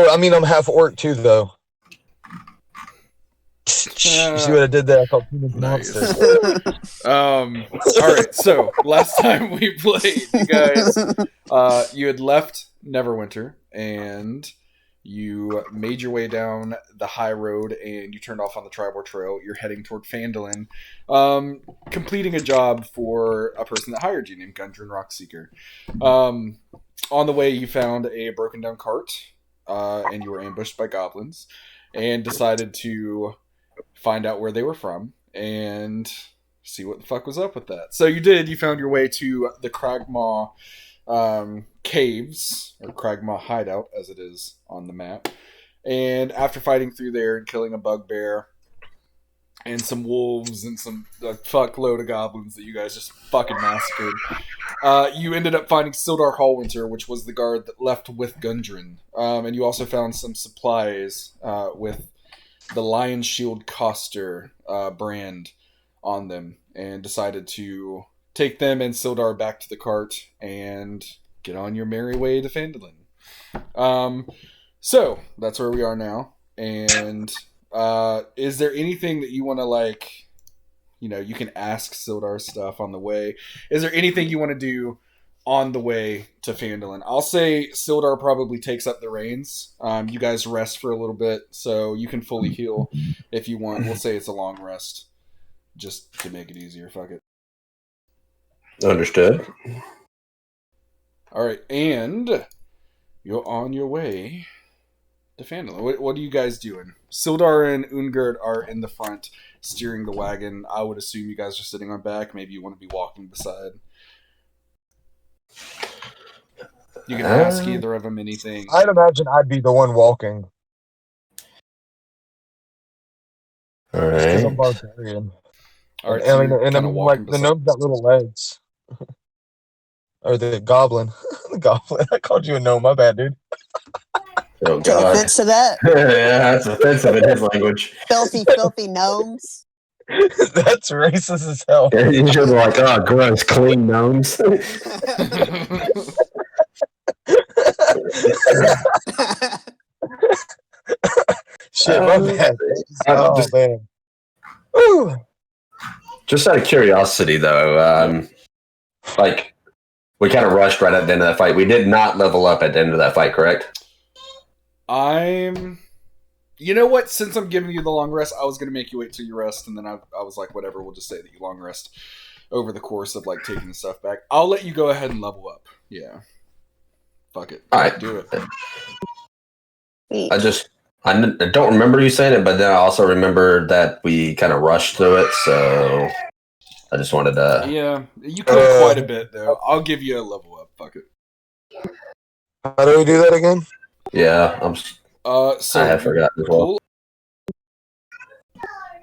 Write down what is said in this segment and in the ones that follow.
I mean, I'm half orc too, though. You see what I did there? I called humans monsters. All right. So last time we played, you guys, you had left Neverwinter and you made your way down the high road and you turned off on the tribal trail. You're heading toward Phandalin, completing a job for a person that hired you named Gundren Rockseeker. On the way, you found a broken down cart, and you were ambushed by goblins, and decided to find out where they were from and see what the fuck was up with that. So you did. You found your way to the Cragmaw caves, or Cragmaw hideout, as it is on the map. And after fighting through there and killing a bugbear and some wolves and some fuckload of goblins that you guys just fucking massacred, you ended up finding Sildar Hallwinter, which was the guard that left with Gundren. And you also found some supplies with the Lion Shield Coster brand on them, and decided to take them and Sildar back to the cart and get on your merry way to Phandalin. So that's where we are now. And is there anything that you want to, like, you can ask Sildar stuff on the way. Is there anything you want to do on the way to Phandalin? I'll say Sildar probably takes up the reins. You guys rest for a little bit, so you can fully heal if you want. We'll say it's a long rest, just to make it easier. Fuck it. Understood. All right, and you're on your way to Phandalin. What are you guys doing? Sildar and Ungert are in the front, steering the wagon. I would assume you guys are sitting on back. Maybe you want to be walking beside. You can ask either of them anything. I'd imagine I'd be the one walking. All right. Because I'm barbarian. All right, and I'm like, the gnome's got little legs. Or the goblin. The goblin. I called you a gnome. My bad, dude. Oh, Take God. offense to that. Yeah, that's offensive in his language. Filthy gnomes. That's racist as hell. Yeah, you should be like, oh, gross, clean gnomes. Shit, my bad. Oh, man. Ooh. Just out of curiosity, though, like, we kind of rushed right at the end of that fight. We did not level up at the end of that fight, correct? You know what? Since I'm giving you the long rest, I was going to make you wait till you rest, and then I was like, whatever, we'll just say that you long rest over the course of, like, taking the stuff back. I'll let you go ahead and level up. Yeah. Fuck it. All right. Do it. I don't remember you saying it, but then I also remember that we kind of rushed through it, so I just wanted to... Yeah, you could quite a bit, though. I'll give you a level up. Fuck it. How do we do that again? Yeah, so I have forgotten as well.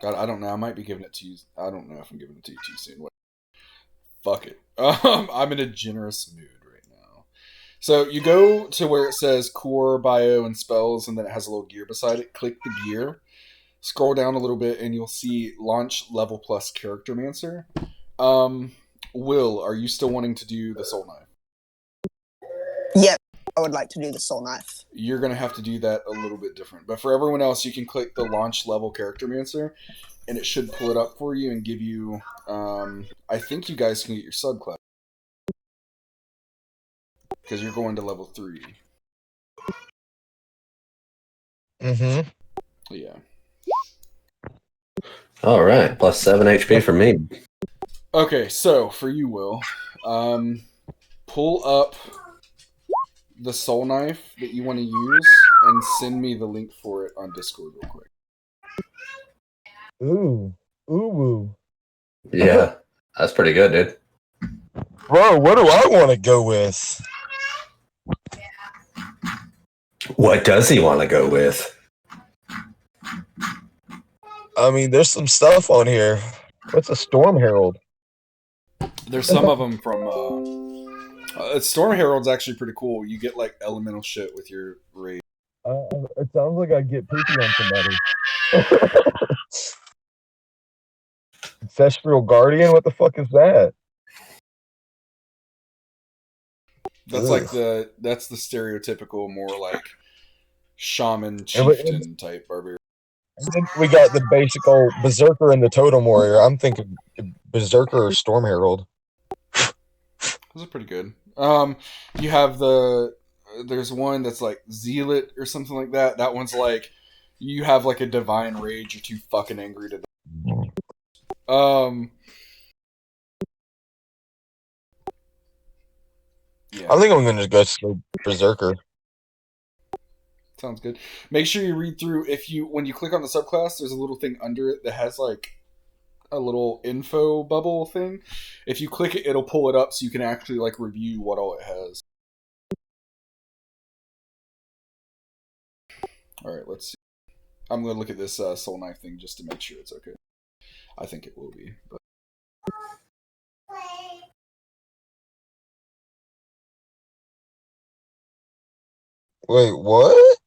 God, I don't know. I might be giving it to you. I don't know if I'm giving it to you too soon. Fuck it. I'm in a generous mood right now. So you go to where it says core, bio, and spells, and then it has a little gear beside it. Click the gear. Scroll down a little bit, and you'll see launch level plus character mancer. Will, are you still wanting to do the soul knife? Yep. I would like to do the soul knife. You're going to have to do that a little bit different. But for everyone else, you can click the launch level character mancer, and it should pull it up for you and give you, I think you guys can get your subclass. Because you're going to level 3. Mm-hmm. Yeah. All right, plus 7 HP for me. Okay, so for you, Will, pull up the soul knife that you want to use and send me the link for it on Discord real quick. Ooh. Ooh. Yeah, that's pretty good, dude. Bro, what do I want to go with? What does he want to go with? I mean, there's some stuff on here. What's a Storm Herald? There's some of them from... Storm Herald's actually pretty cool. You get, like, elemental shit with your raid. It sounds like I get poopy on somebody. Ancestral Guardian? What the fuck is that? That's like that's the stereotypical, more like shaman And chieftain type barbarian. then we got the basic old berserker and the totem warrior. I'm thinking berserker or storm herald. Those are pretty good. You have there's one that's like zealot or something like that. That one's like you have like a divine rage. You're too fucking angry to. Yeah. I think I'm gonna just go berserker. Sounds good. Make sure you read through when you click on the subclass, there's a little thing under it that has like a little info bubble thing. If you click it, it'll pull it up so you can actually like review what all it has. Alright, let's see. I'm gonna look at this soul knife thing just to make sure it's okay. I think it will be, but Wait, what?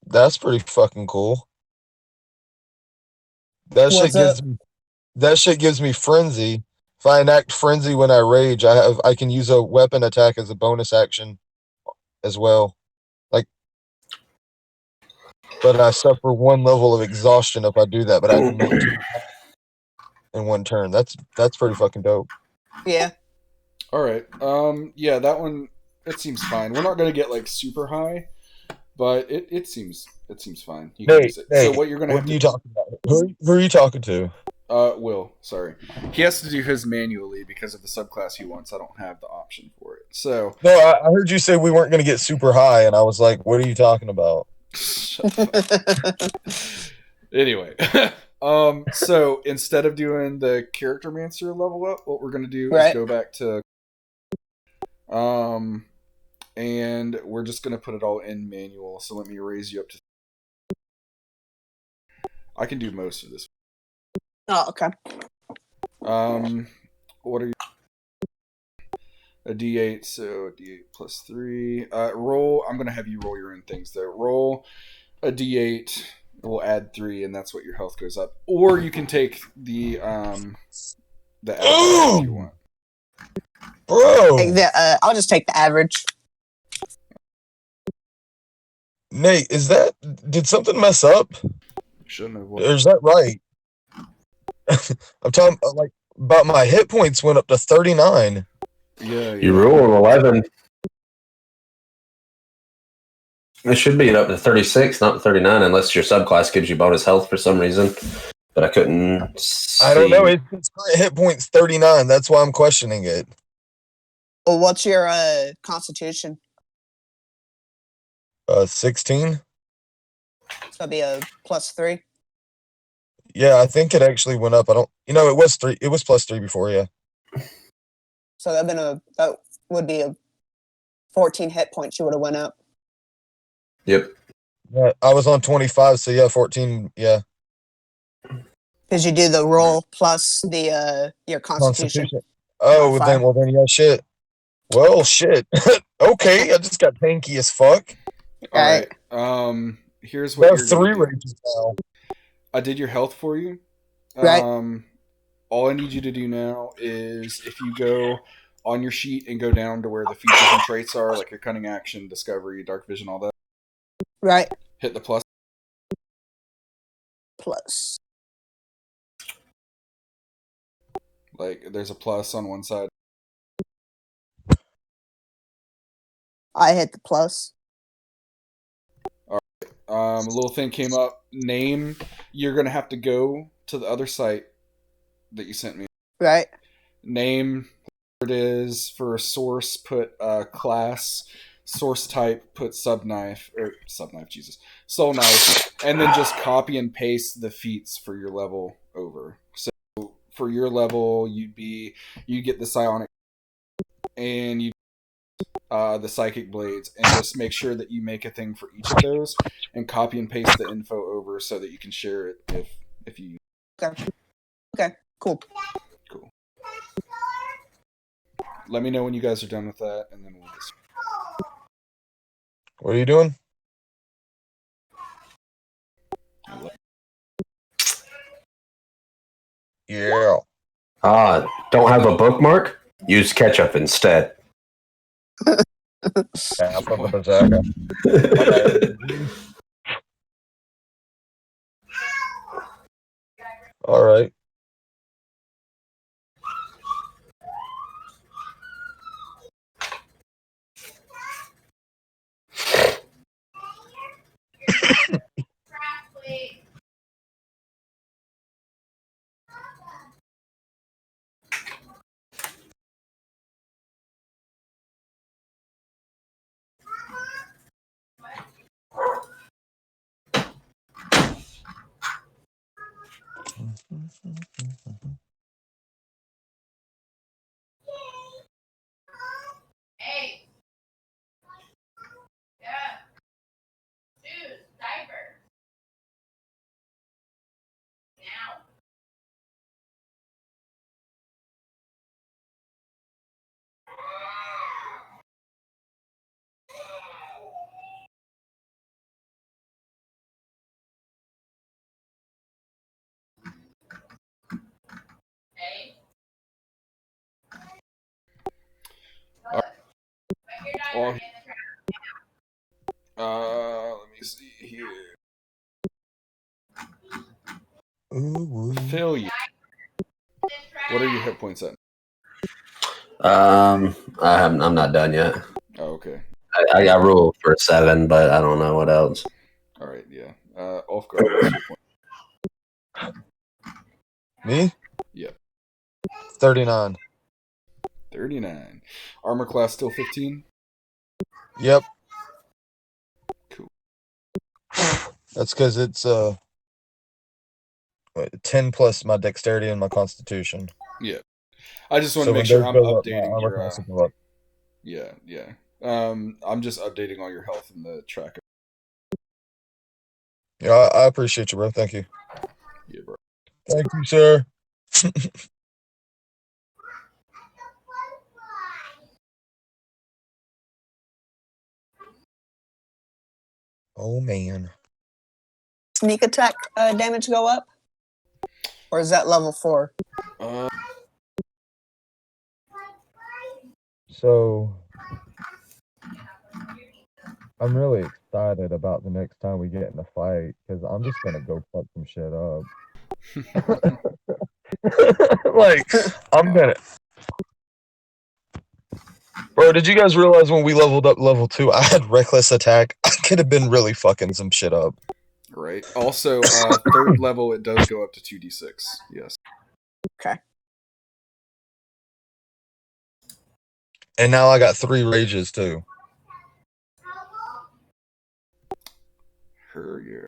That's pretty fucking cool. That shit gives me frenzy. If I enact frenzy when I rage, I can use a weapon attack as a bonus action as well. Like, but I suffer 1 level of exhaustion if I do that. But I can make 2 in 1 turn. That's pretty fucking dope. Yeah. alright. Yeah, that one it seems fine. We're not gonna get like super high, but it seems fine. You can use it. So what you're gonna have to talking about? Who are you talking to? Will, sorry. He has to do his manually because of the subclass he wants. I don't have the option for it. So No, I heard you say we weren't going to get super high, and I was like, what are you talking about? Anyway. So instead of doing the character mancer level up, what we're gonna do is go back to and we're just gonna put it all in manual. So let me raise you up to I can do most of this. Oh, okay. What are you? A D8, so a D8 plus 3. Roll. I'm gonna have you roll your own things though. Roll a D8. We'll add 3, and that's what your health goes up. Or you can take the average if you want. Bro, I'll just take the average. Nate, did something mess up? Shouldn't have. Or is that right? I'm talking like about my hit points went up to 39. Yeah. You rule 11. It should be up to 36, not 39, unless your subclass gives you bonus health for some reason. But I couldn't see. I don't know. Its current hit point's 39. That's why I'm questioning it. Well, what's your constitution? 16. So that'd be a +3. Yeah, I think it actually went up. it was 3. It was +3 before, yeah. So that would be a 14 hit points you would have went up. Yep. Yeah, I was on 25, so yeah, 14, yeah. Because you do the roll plus the your constitution. Oh, well then, yeah, shit. Well, shit. Okay, I just got tanky as fuck. All right. Here's what you're 3 rages now. I did your health for you. Right. All I need you to do now is if you go on your sheet and go down to where the features and traits are, like your cunning action, discovery, dark vision, all that. Right. Hit the plus. Plus. Like there's a plus on one side. I hit the plus. All right. A little thing came up. Name. You're gonna have to go to the other site that you sent me. Right. Name. It is for a source. Put class. Source type. Put soul knife, and then just copy and paste the feats for your level over. So for your level, you get the psionic, and you the psychic blades, and just make sure that you make a thing for each of those and copy and paste the info over so that you can share it if you. Okay. Cool. Let me know when you guys are done with that, and then we'll just. What are you doing? Yeah. Don't have a bookmark? Use ketchup instead. Yeah, I'll put the berserker. All right. Hey. Yeah. Shoes. Diaper. Now. Hey. Put your diaper Oh, in the trash. let me see here. Ooh, Failure. What are your hit points at? I'm not done yet. Oh, okay. I got ruled for 7, but I don't know what else. All right, yeah. Off guard. What's your point? me? Yeah. 39. 39. Armor class still 15? Yep. Cool. That's because it's 10 plus my dexterity and my constitution. Yeah. I just want So to make when sure those I'm go up, my updating armor your. class will go up. Yeah, yeah. I'm just updating all your health in the tracker. Yeah, I appreciate you, bro. Thank you. Yeah, bro. Thank you, sir. Oh man. Sneak attack damage go up? Or is that level 4? Uh, So I'm really excited about the next time we get in a fight because I'm just gonna go fuck some shit up. Like I'm gonna. Bro, did you guys realize when we leveled up level 2, I had reckless attack? I could have been really fucking some shit up. right. Also, third level, it does go up to 2d6. Yes. Okay. And now I got 3 rages too. Yeah.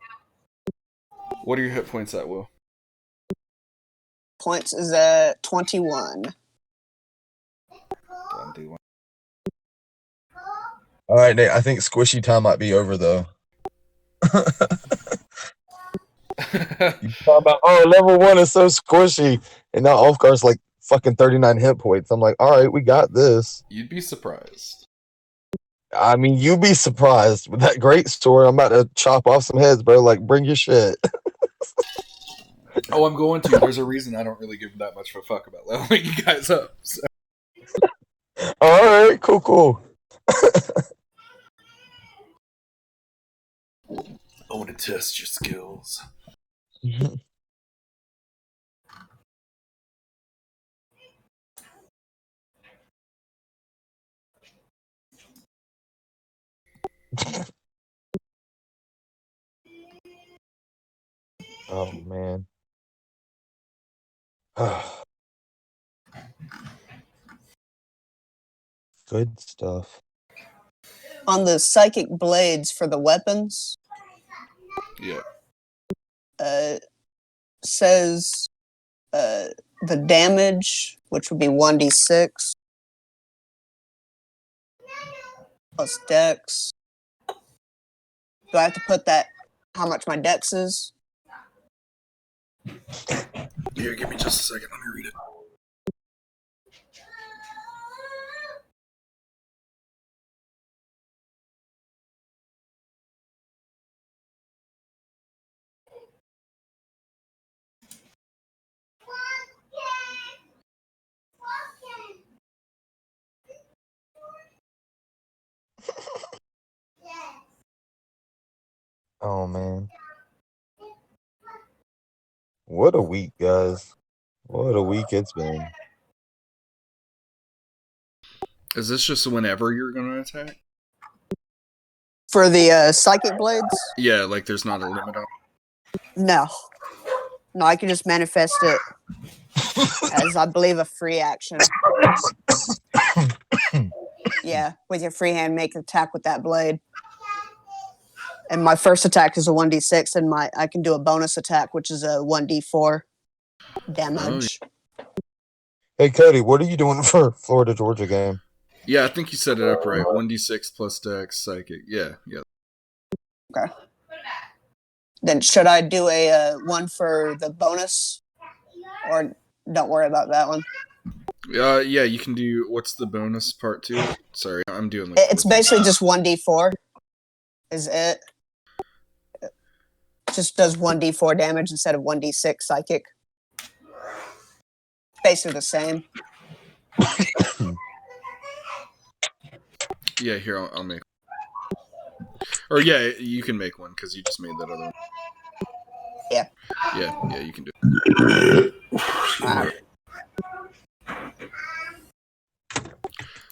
What are your hit points at, Will? Points is at 21. Done, D1. All right, Nate. I think squishy time might be over though. You talk about level 1 is so squishy, and now Ulfgar's like fucking 39 hit points. I'm like, all right, we got this. You'd be surprised. I mean, you be surprised with that great sword. I'm about to chop off some heads, bro. Like, bring your shit. Oh, I'm going to. There's a reason I don't really give that much of a fuck about leveling you guys up. So. All right, cool. I want to test your skills. Oh man. Good stuff. On the psychic blades for the weapons, Yeah. says the damage, which would be 1d6 plus dex. Do I have to put that how much my dex is? Here, give me just a second. Let me read it. Oh man. What a week, guys. What a week it's been. Is this just whenever you're gonna attack? For the psychic blades, Yeah, like there's not a limit on. no. No, I can just manifest it as, I believe, a free action. Yeah, with your free hand, make an attack with that blade. And my first attack is a 1d6, and I can do a bonus attack, which is a 1d4 damage. Hey Cody, what are you doing for Florida Georgia game? Yeah, I think you set it up right. 1d6 plus dex, psychic. Yeah. Okay. Then should I do a one for the bonus, or don't worry about that one? Yeah, you can do. What's the bonus part to it? Sorry, I'm doing. It's basically just 1d4. Is it? It just does 1d4 damage instead of 1d6 psychic. Basically the same. Yeah, here I'll make. Or yeah, you can make one because you just made that other one. Yeah. Yeah, you can do it.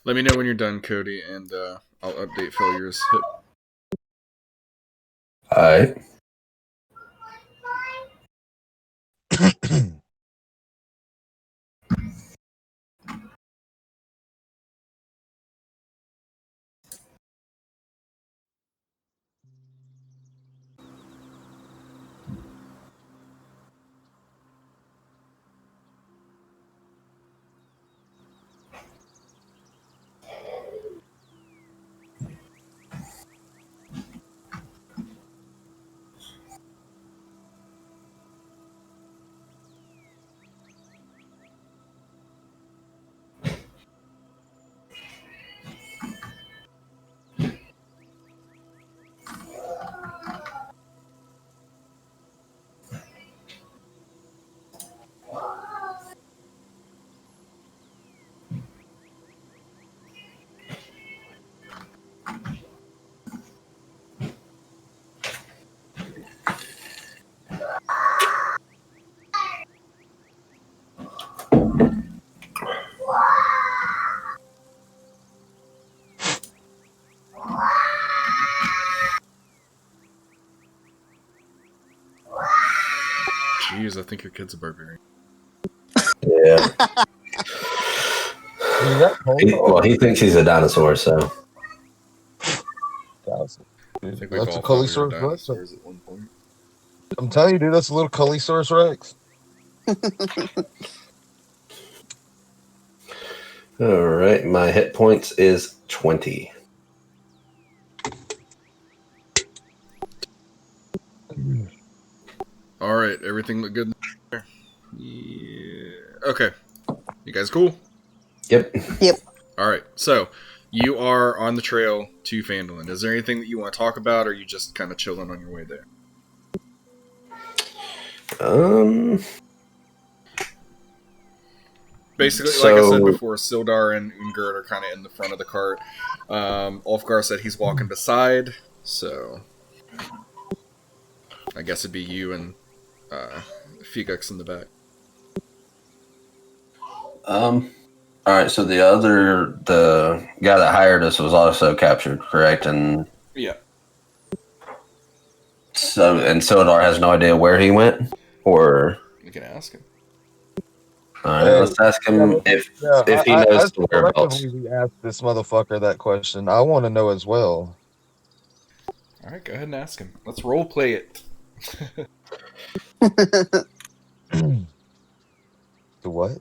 Let me know when you're done, Cody, and I'll update Failure's hit. Alright. Jeez, I think your kid's a barbarian. Yeah. He thinks he's a dinosaur, so. I think we've That's a all thought we were Cullisaurus Rex. dinosaurs at one point. I'm telling you, dude, that's a little Cullisaurus Rex. Alright, my hit points is 20. Alright, everything look good there? Yeah. Okay. You guys cool? Yep. Alright, so you are on the trail to Phandalin. Is there anything that you want to talk about, or are you just kind of chilling on your way there? Basically, like I said before, Sildar and Ungert are kind of in the front of the cart. Ulfgar said he's walking beside, so I guess it'd be you and Figux in the back. Alright, so the guy that hired us was also captured, correct? And yeah. So Sildar has no idea where he went? Or You can ask him. Alright, let's ask him if he knows the whereabouts. We asked this motherfucker that question. I want to know as well. Alright, go ahead and ask him. Let's role play it. The what?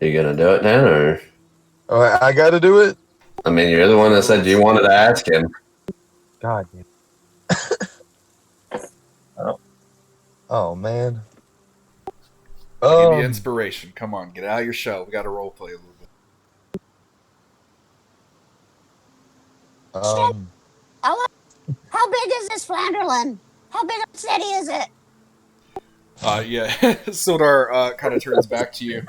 You gonna do it now, or? Oh, I got to do it? I mean, you're the one that said you wanted to ask him. God damn. Oh, man. I'll give you inspiration. Come on, get out of your shell. We got to role play a little bit. How big is this Phandalin? How big of a city is it? Yeah, Sildar kind of turns back to you,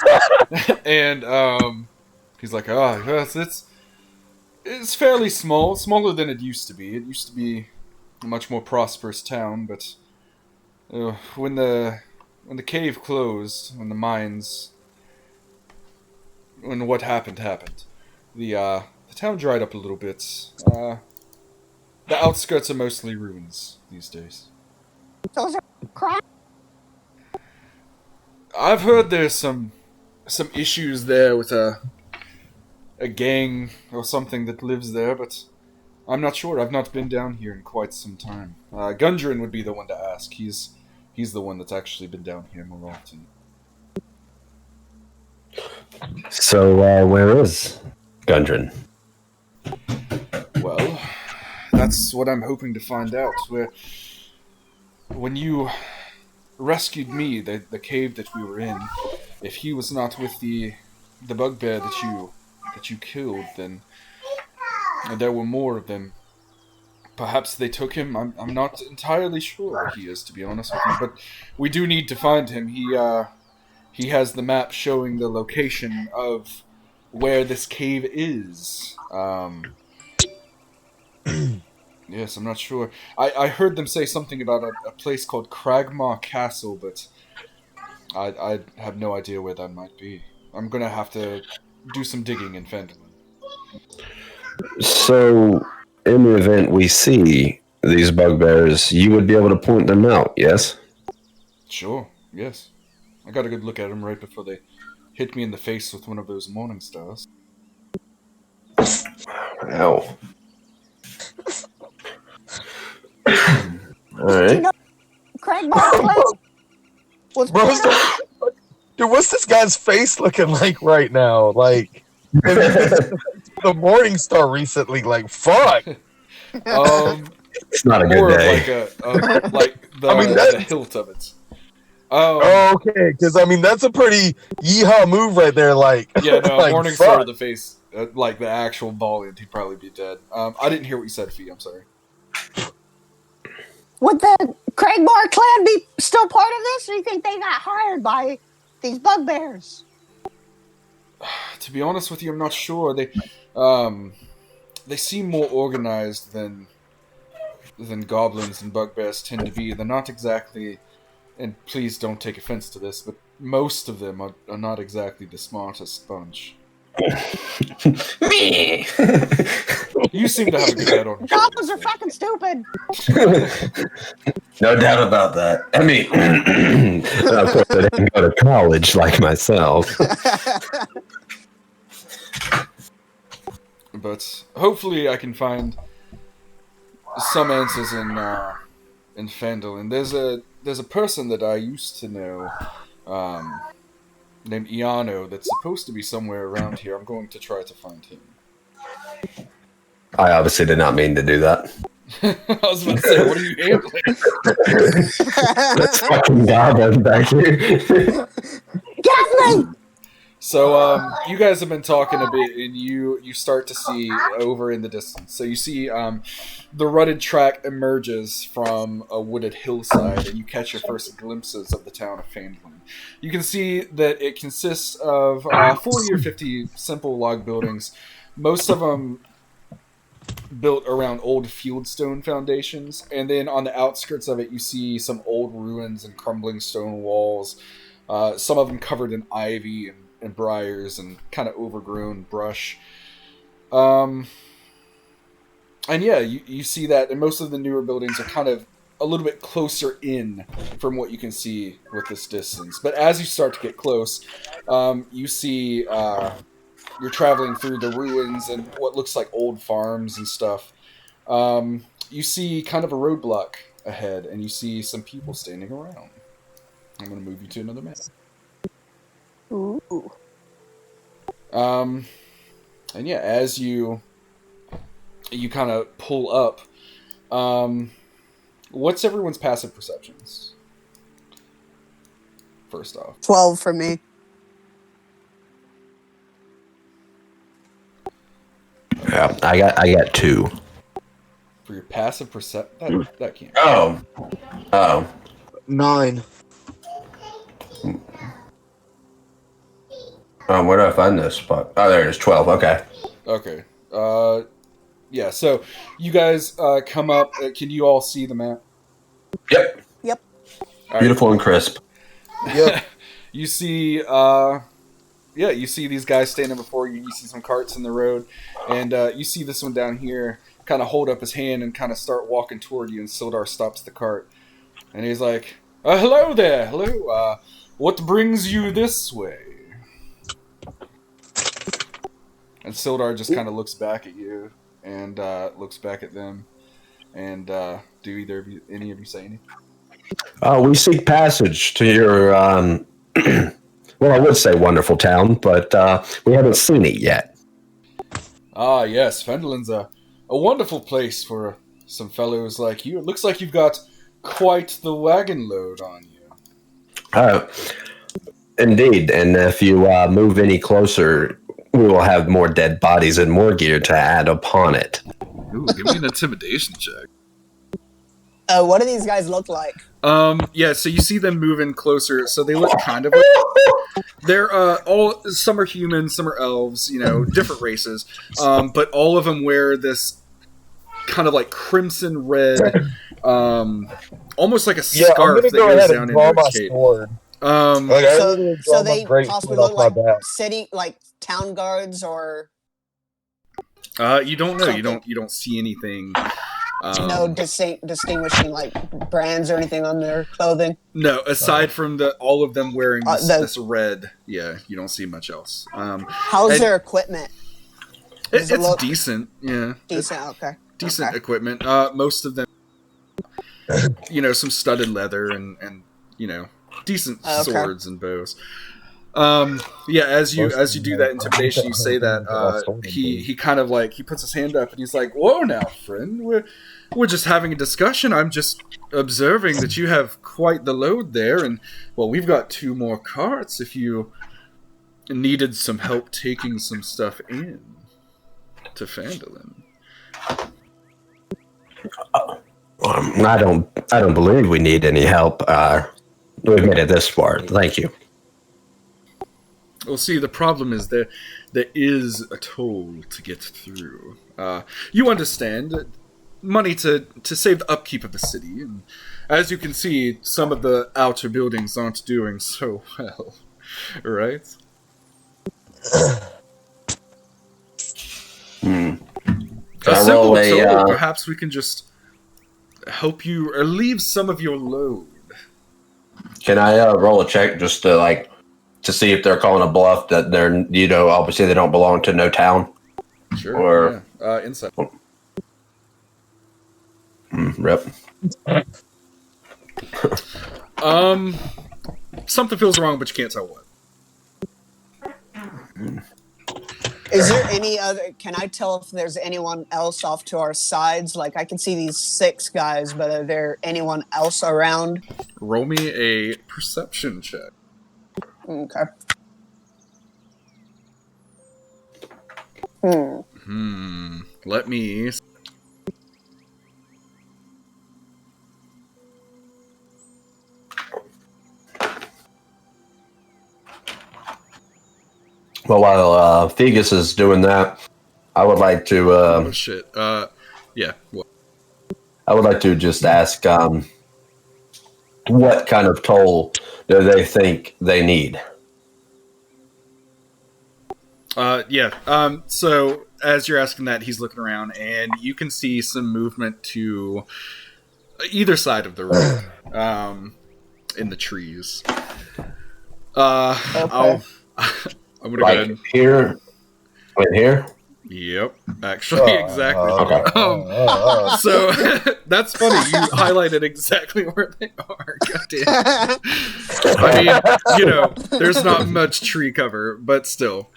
and he's like, "Oh, yes, It's fairly small, smaller than it used to be. It used to be a much more prosperous town, but when the cave closed, when the mines, when what happened, the town dried up a little bit. The outskirts are mostly ruins these days. Those are crap. I've heard there's some issues there with a gang or something that lives there, but I'm not sure. I've not been down here in quite some time. Gundren would be the one to ask. He's the one that's actually been down here more often. So, where is Gundren? Well, that's what I'm hoping to find out. When you rescued me, the cave that we were in, if he was not with the bugbear that you killed, then there were more of them. Perhaps they took him. I'm not entirely sure where he is, to be honest with you. But we do need to find him. He has the map showing the location of where this cave is. Yes, I'm not sure. I heard them say something about a place called Cragmaw Castle, but I have no idea where that might be. I'm gonna have to do some digging in Phandalin. So, in the event we see these bugbears, you would be able to point them out, yes? Sure, yes. I got a good look at them right before they hit me in the face with one of those morning stars. Ow. Alright. Craig Barclay was Bro, dude, what's this guy's face looking like right now? Like, the Morning Star recently. Like, fuck. It's not a More good of day. like the, I mean, the hilt of it. Oh, okay, because I mean that's a pretty yeehaw move right there. Like, Yeah, no, like, morning fuck. star to the face, like the actual volunt, he'd probably be dead. I didn't hear what you said, Fee. I'm sorry. Would the Craigmore clan be still part of this, or do you think they got hired by these bugbears? To be honest with you, I'm not sure. They seem more organized than goblins and bugbears tend to be. They're not exactly, and please don't take offense to this, but most of them are not exactly the smartest bunch. Me. You seem to have a good head on your Goblins are shoulders, fucking stupid. No doubt about that. I mean, of course, I didn't go to college like myself. but hopefully I can find some answers in Phandalin. There's a person that I used to know, named Iano, that's supposed to be somewhere around here. I'm going to try to find him. I obviously did not mean to do that. I was about to say, what are you handling? That's fucking goblin back here. Gatlin! So, you guys have been talking a bit, and you start to see over in the distance. So you see the rutted track emerges from a wooded hillside, and you catch your first glimpses of the town of Phandalin. You can see that it consists of 40 or 50 simple log buildings, most of them built around old fieldstone foundations, and then on the outskirts of it you see some old ruins and crumbling stone walls, some of them covered in ivy and briars and kind of overgrown brush. And yeah, you see that, and most of the newer buildings are kind of a little bit closer in from what you can see with this distance. But as you start to get close, you see you're traveling through the ruins and what looks like old farms and stuff. You see kind of a roadblock ahead, and you see some people standing around. I'm going to move you to another map. Ooh. And yeah, as you kind of pull up, what's everyone's passive perceptions? First off. 12 for me. Yeah, I got 2. For your passive perception, that can't. Oh. 9. Where do I find this spot? Oh, there it is. 12. Okay. Okay. Yeah, so you guys come up. Can you all see the map? Yep. Yep. All right. Beautiful and crisp. Yep. You see, you see these guys standing before you. You see some carts in the road, and you see this one down here kind of hold up his hand and kind of start walking toward you. And Sildar stops the cart, and he's like, "Hello there, hello. What brings you this way?" And Sildar just kind of looks back at you and looks back at them. And do any of you say anything? We seek passage to your, well, I would say wonderful town, but we haven't seen it yet. Ah, yes, Phandalin's a wonderful place for some fellows like you. It looks like you've got quite the wagon load on you. Indeed, and if you move any closer, we will have more dead bodies and more gear to add upon it. Ooh, give me an intimidation check. What do these guys look like? Yeah, so you see them moving closer. So they look kind of like they're all some are humans, some are elves, different races. But all of them wear this kind of like crimson red, almost like a scarf that goes down into a cape. Sword. So they possibly look like back. city, like town guards, or you don't know. something. You don't see anything. No distinguishing like brands or anything on their clothing. No, aside from all of them wearing this red, you don't see much else. How's their equipment? It's decent, yeah. Decent, okay. Decent equipment. Most of them, some studded leather and decent swords and bows. As you do that intimidation, you say that he kind of like he puts his hand up and he's like, "Whoa, now, friend, we're just having a discussion. I'm just observing that you have quite the load there, and well, we've got 2 more carts if you needed some help taking some stuff in to Phandalin." I don't believe we need any help. We've made it this far. Thank you. Well, see, the problem is there is a toll to get through. You understand, money to save the upkeep of the city, and as you can see, some of the outer buildings aren't doing so well, right? A simple toll, perhaps we can just help you relieve some of your load. Can I roll a check just to see if they're calling a bluff that they're, obviously they don't belong to no town? Sure. Or insight. Rip. Something feels wrong, but you can't tell what. Is there any other? Can I tell if there's anyone else off to our sides? Like I can see these 6 guys, but are there anyone else around? Roll me a perception check. Okay. Let me. Well, while Fegus is doing that, I would like to. Oh shit. Yeah. Well. I would like to just ask, what kind of toll do they think they need? So as you're asking that, he's looking around, and you can see some movement to either side of the road, in the trees. Okay. I'm gonna go ahead and... here, right here. Yep, actually, exactly. Okay. So that's funny. You highlighted exactly where they are. Goddamn. I mean, there's not much tree cover, but still.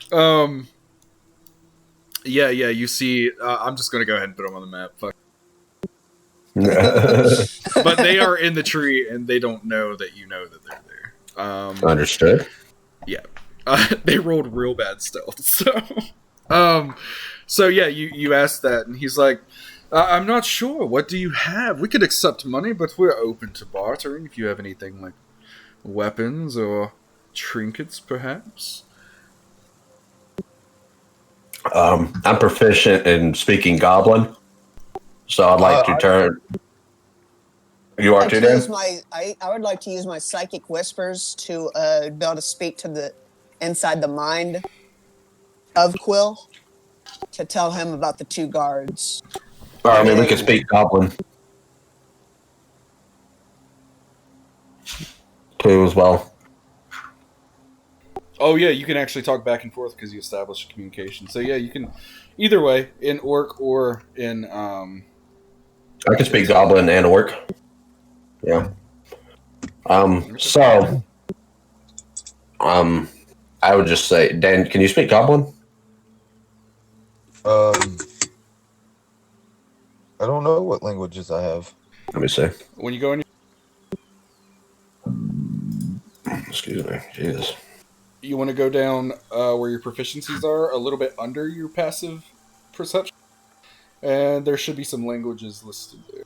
Yeah. You see, I'm just gonna go ahead and put them on the map. Fuck. But they are in the tree, and they don't know that you know that they're there. Understood. Yeah. They rolled real bad stealth, so yeah, you asked that, and he's like, I'm not sure. What do you have? We could accept money, but we're open to bartering if you have anything like weapons or trinkets, perhaps. I'm proficient in speaking Goblin, so I'd like to turn. You are too, Dan? I would like to use my psychic whispers to be able to speak to the inside the mind of Quill to tell him about the two guards. Or, I mean, we could speak Goblin too as well. Oh yeah, you can actually talk back and forth because you established communication. So yeah, you can either way in Orc or in. I can speak Goblin and Orc. Yeah. So, I would just say, Dan, can you speak Goblin? I don't know what languages I have. Let me see. When you go in, Excuse me. Jesus. you want to go down where your proficiencies are, a little bit under your passive perception, and there should be some languages listed there.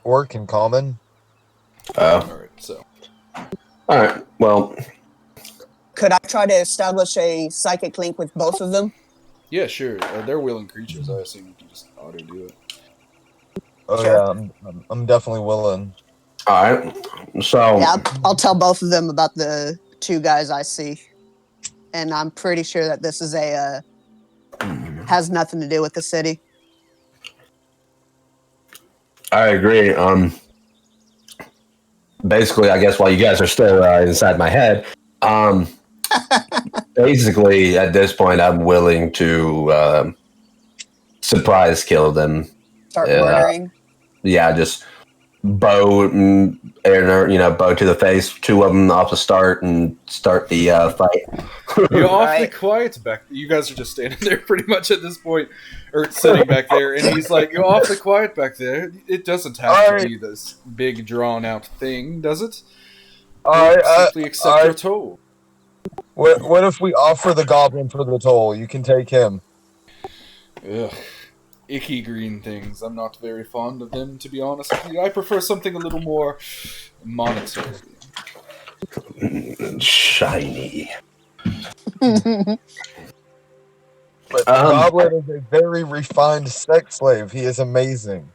Orc and common. All right, so. All right. Well, Could I try to establish a psychic link with both of them? Yeah, sure. They're willing creatures. I assume you can just auto do it. Oh Sure. yeah, I'm definitely willing. all right. So, Yeah, I'll tell both of them about the two guys I see, and I'm pretty sure that this is has nothing to do with the city. I agree. Basically, I guess while you guys are still inside my head, basically at this point, I'm willing to surprise kill them. Start murdering. Yeah, just bow, bow to the face, two of them off the start, and start the fight. You're awfully Right. quiet back. You guys are just standing there pretty much at this point, or sitting back there, and he's like, "You're awfully quiet back there. It doesn't have to be this big, drawn-out thing, does it? Simply accept your toll." What if we offer the goblin for the toll? You can take him. Ugh. Icky green things. I'm not very fond of them, to be honest with you. I prefer something a little more monetary. Shiny. But the goblin is a very refined sex slave. He is amazing.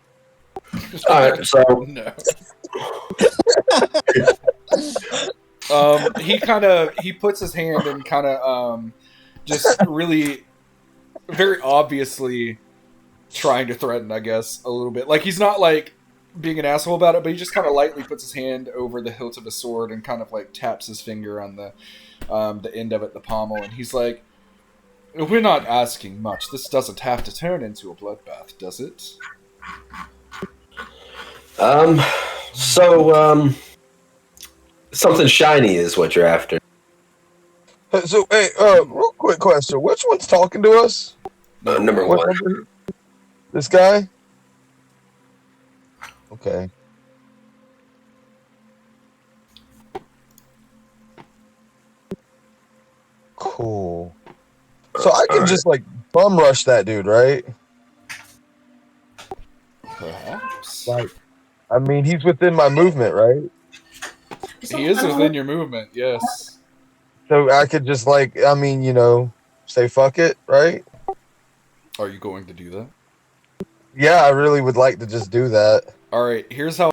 All right, so No. He puts his hand and kind of just really very obviously trying to threaten, I guess, a little bit. Like, he's not like being an asshole about it, but he just kind of lightly puts his hand over the hilt of his sword and kind of like taps his finger on the end of it, the pommel, and he's like, "We're not asking much. This doesn't have to turn into a bloodbath, does it?" Something shiny is what you're after. So, hey, real quick question: which one's talking to us? Number What one. number? This guy? Okay. Cool. So I can just like bum rush that dude, right? Perhaps. Like, I mean, he's within my movement, right? He is within your movement, yes. So I could just like, I mean, say fuck it, right? Are you going to do that? Yeah, I really would like to just do that. Alright, here's how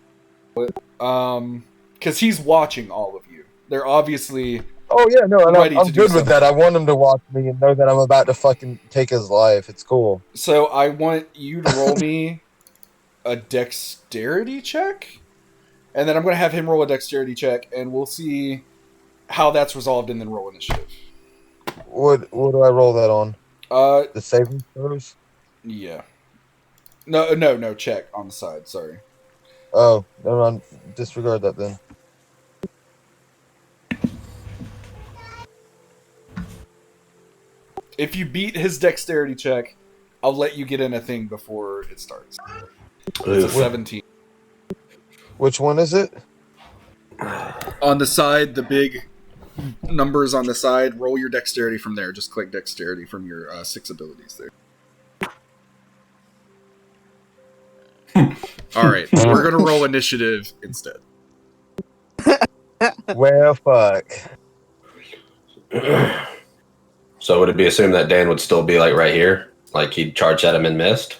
because he's watching all of you. They're obviously Oh yeah, no, and ready I'm to do good with something. that. I want him to watch me and know that I'm about to fucking take his life. It's cool. So I want you to roll me a dexterity check, and then I'm going to have him roll a dexterity check, and we'll see how that's resolved, and then roll initiative. What do I roll that on? The saving throws? Yeah. No, check on the side, sorry. Oh, never mind. Disregard that then. If you beat his dexterity check, I'll let you get in a thing before it starts. It's a 17. Which one is it? On the side, the big numbers on the side, roll your dexterity from there. Just click dexterity from your 6 abilities there. Alright, we're going to roll initiative instead. Well, fuck. So would it be assumed that Dan would still be like right here? Like he'd charge at him and missed?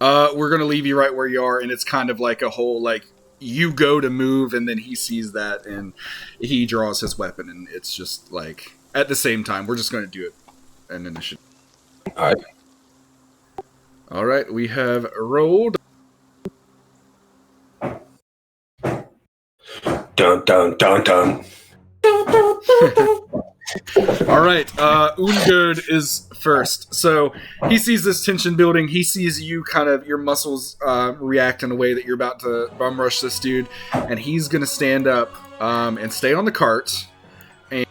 We're gonna leave you right where you are, and it's kind of like a whole like you go to move, and then he sees that, and he draws his weapon, and it's just like at the same time. We're just gonna do it an initiative. Alright. All right, we have rolled. Dun dun dun dun. All right, Ungerd is first. So he sees this tension building. He sees you kind of, your muscles react in a way that you're about to bum rush this dude. And he's going to stand up and stay on the cart. And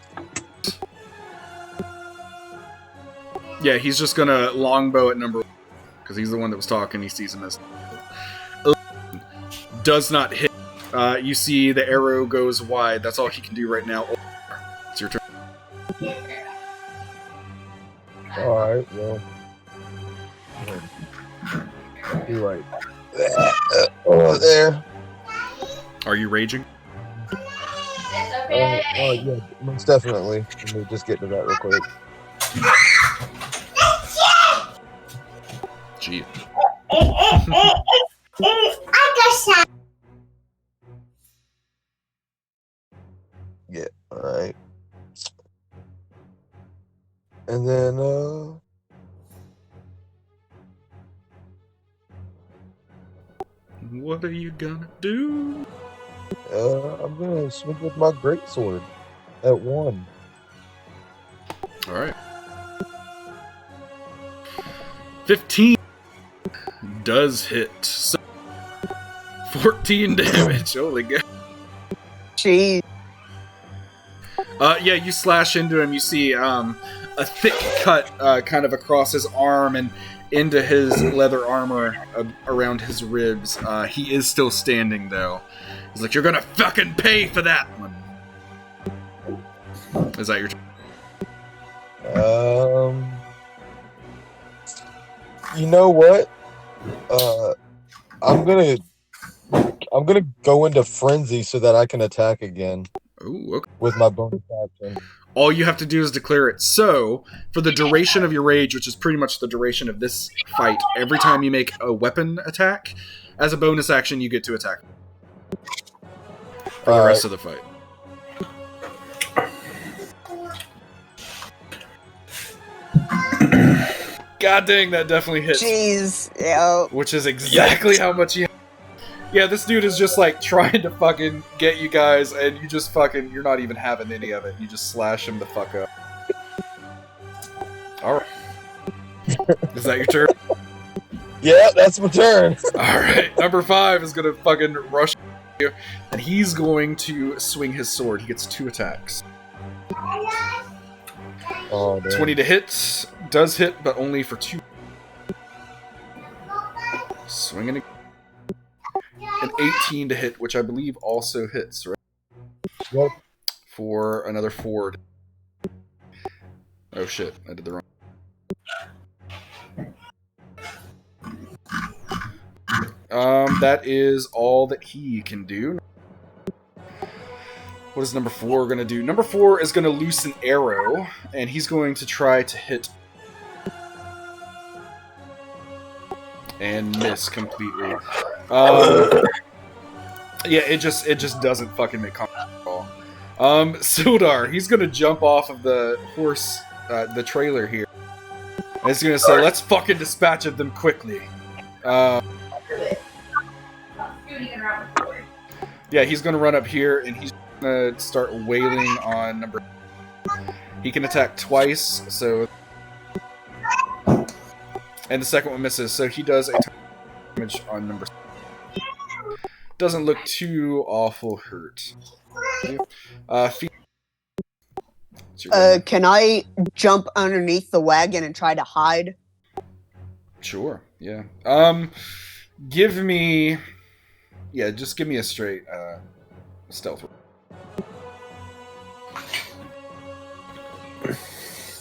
yeah, he's just going to longbow at number 1. Because he's the one that was talking. He sees him as... Does not hit. You see the arrow goes wide. That's all he can do right now. It's your turn. Alright, well. You're right. There. Are you raging? It's okay. Yeah, most definitely. Let me just get to that real quick. Gee. Yeah, alright. And then, What are you gonna do? I'm gonna swing with my greatsword at 1. Alright. 15 does hit. So 14 damage. Holy god. Jeez. Yeah, you slash into him. You see a thick cut kind of across his arm and into his leather armor around his ribs. He is still standing, though. He's like, you're gonna fucking pay for that one. Is that your turn? You know what? I'm gonna go into frenzy so that I can attack again Ooh, okay. with my bonus action. All you have to do is declare it. So, for the duration of your rage, which is pretty much the duration of this fight, every time you make a weapon attack, as a bonus action, you get to attack for the rest of the fight. God dang, that definitely hits. Jeez. Yo. Which is exactly how much you... Yeah, this dude is just like trying to fucking get you guys, and you just fucking, you're not even having any of it. You just slash him the fuck up. Alright. Is that your turn? Yeah, that's my turn. Alright, number 5 is gonna fucking rush you, and he's going to swing his sword. He gets 2 attacks. Oh, man. 20 to hit, does hit, but only for 2. Swinging again. An 18 to hit, which I believe also hits, right? Yep. For another 4. Oh shit, I did the wrong. That is all that he can do. What is number 4 going to do? Number 4 is going to loose an arrow, and he's going to try to hit and miss completely. Yeah, it just doesn't fucking make contact at all. Sildar, he's going to jump off of the horse, the trailer here. And he's going to say, let's fucking dispatch of them quickly. Yeah, he's going to run up here, and he's going to start wailing on number... He can attack twice, so... And the second one misses, so he does a damage on number... Doesn't look too awful hurt. Can I jump underneath the wagon and try to hide? Sure, yeah. Give me... Yeah, just give me a straight stealth roll.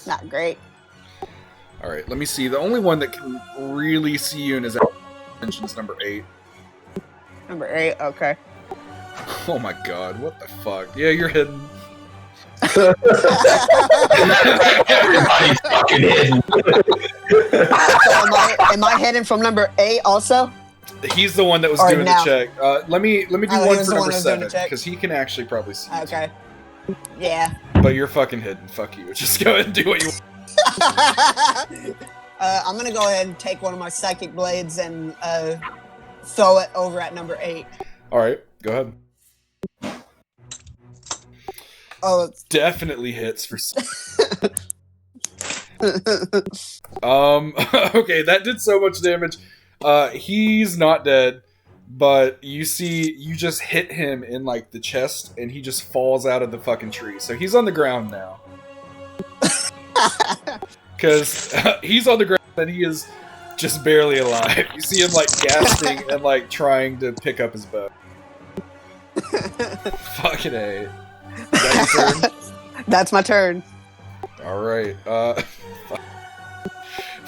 Not great. Alright, let me see. The only one that can really see you in his attention is number 8. Number 8, okay. Oh my god, what the fuck? Yeah, you're hidden. Everybody's fucking hidden. So am I hidden from number 8 also? He's the one that was Or doing now. the check. Let me do Oh, he one was for the one number that was doing 7 the check? because he can actually probably see. you. Okay. Yeah. But you're fucking hidden. Fuck you. Just go ahead and do what you want. I'm gonna go ahead and take one of my psychic blades and throw it over at number 8. All right, go ahead. Oh, Definitely hits for. Okay, that did so much damage. He's not dead, but you just hit him in like the chest, and he just falls out of the fucking tree. So he's on the ground now. Because he's on the ground and he is just barely alive. You see him like gasping and like trying to pick up his bow. Fucking A. Is that your turn? that's my turn. Alright,